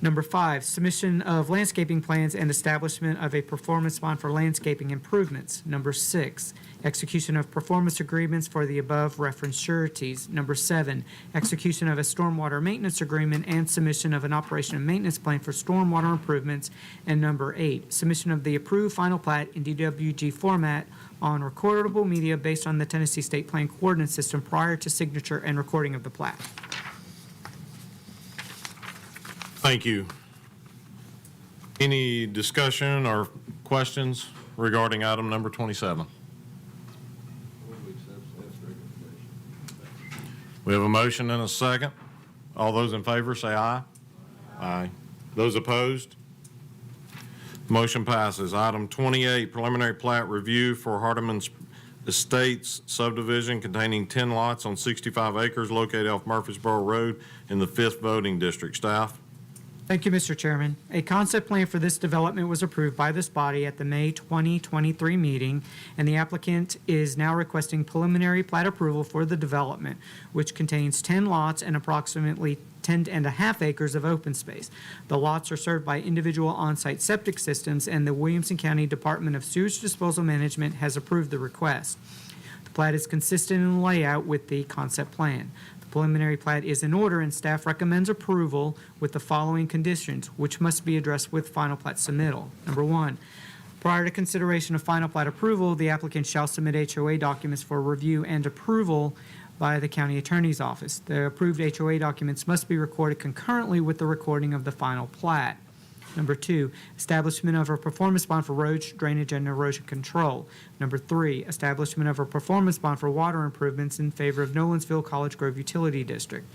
[SPEAKER 9] Number five, submission of landscaping plans and establishment of a performance bond for landscaping improvements. Number six, execution of performance agreements for the above referenced sureties. Number seven, execution of a stormwater maintenance agreement and submission of an operation and maintenance plan for stormwater improvements. And number eight, submission of the approved final plat in DWG format on recordable media based on the Tennessee State Plan Coordinate System prior to signature and recording of the plat.
[SPEAKER 1] Thank you. Any discussion or questions regarding item number 27? We have a motion and a second. All those in favor say aye. Aye. Those opposed? Motion passes. Item 28, preliminary plat review for Hardeman's Estates subdivision containing 10 lots on 65 acres located off Murfreesboro Road in the 5th voting district. Staff?
[SPEAKER 9] Thank you, Mr. Chairman. A concept plan for this development was approved by this body at the May 2023 meeting, and the applicant is now requesting preliminary plat approval for the development, which contains 10 lots and approximately 10.5 acres of open space. The lots are served by individual on-site septic systems, and the Williamson County Department of Sewage Disposal Management has approved the request. The plat is consistent in layout with the concept plan. The preliminary plat is in order, and staff recommends approval with the following conditions, which must be addressed with final plat submittal. Number one, prior to consideration of final plat approval, the applicant shall submit HOA documents for review and approval by the county attorney's office. The approved HOA documents must be recorded concurrently with the recording of the final plat. Number two, establishment of a performance bond for roads, drainage, and erosion control. Number three, establishment of a performance bond for water improvements in favor of Nolensville College Grove Utility District.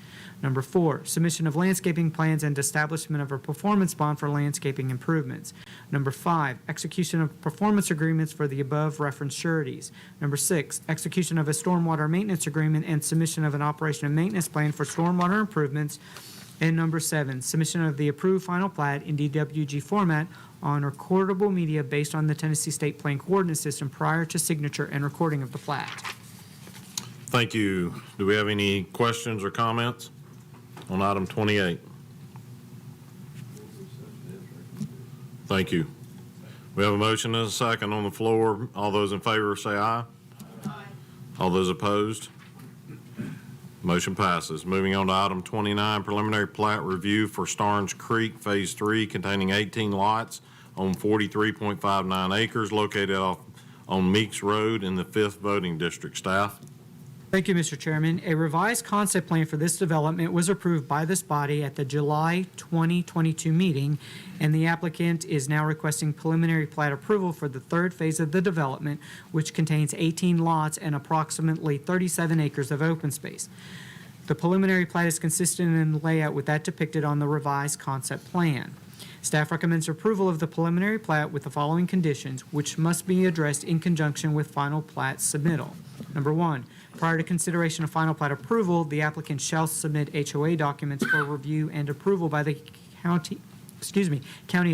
[SPEAKER 9] Number four, submission of landscaping plans and establishment of a performance bond for landscaping improvements. Number five, execution of performance agreements for the above referenced sureties. Number six, execution of a stormwater maintenance agreement and submission of an operation and maintenance plan for stormwater improvements. And number seven, submission of the approved final plat in DWG format on recordable media based on the Tennessee State Plan Coordinate System prior to signature and recording of the plat.
[SPEAKER 1] Thank you. Do we have any questions or comments on item 28? Thank you. We have a motion and a second on the floor. All those in favor say aye. Aye. All those opposed? Motion passes. Moving on to item 29, preliminary plat review for Starnes Creek Phase 3 containing 18 lots on 43.59 acres located on Meeks Road in the 5th voting district. Staff?
[SPEAKER 9] Thank you, Mr. Chairman. A revised concept plan for this development was approved by this body at the July 2022 meeting, and the applicant is now requesting preliminary plat approval for the third phase of the development, which contains 18 lots and approximately 37 acres of open space. The preliminary plat is consistent in layout with that depicted on the revised concept plan. Staff recommends approval of the preliminary plat with the following conditions, which must be addressed in conjunction with final plat submittal. Number one, prior to consideration of final plat approval, the applicant shall submit HOA documents for review and approval by the county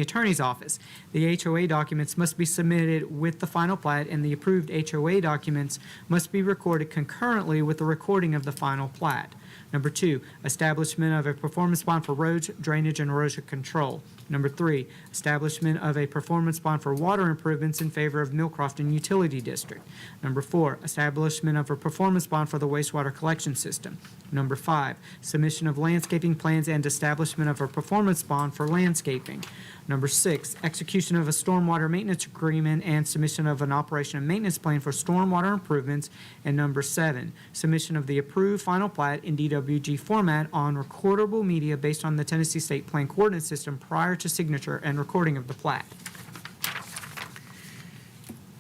[SPEAKER 9] attorney's office. The HOA documents must be submitted with the final plat, and the approved HOA documents must be recorded concurrently with the recording of the final plat. Number two, establishment of a performance bond for roads, drainage, and erosion control. Number three, establishment of a performance bond for water improvements in favor of Millcrofton Utility District. Number four, establishment of a performance bond for the wastewater collection system. Number five, submission of landscaping plans and establishment of a performance bond for landscaping. Number six, execution of a stormwater maintenance agreement and submission of an operation and maintenance plan for stormwater improvements. And number seven, submission of the approved final plat in DWG format on recordable media based on the Tennessee State Plan Coordinate System prior to signature and recording of the plat.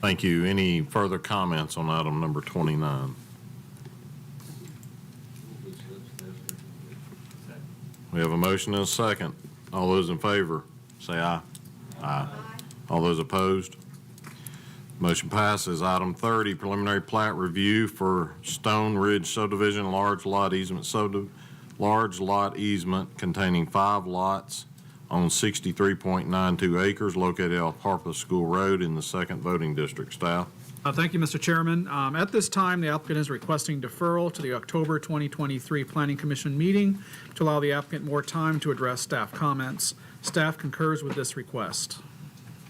[SPEAKER 1] Thank you. Any further comments on item number 29? We have a motion and a second. All those in favor, say aye. Aye. All those opposed? Motion passes. Item 30, preliminary plat review for Stone Ridge subdivision, large lot easement containing 5 lots on 63.92 acres located off Harpeth School Road in the 2nd voting district. Staff?
[SPEAKER 4] Thank you, Mr. Chairman. At this time, the applicant is requesting deferral to the October 2023 Planning Commission meeting to allow the applicant more time to address staff comments. Staff concurs with this request.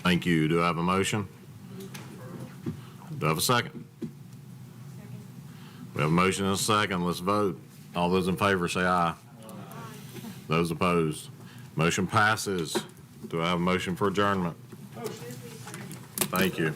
[SPEAKER 1] Thank you. Do I have a motion? Do I have a second? We have a motion and a second. Let's vote. All those in favor say aye. Those opposed? Motion passes. Do I have a motion for adjournment? Thank you.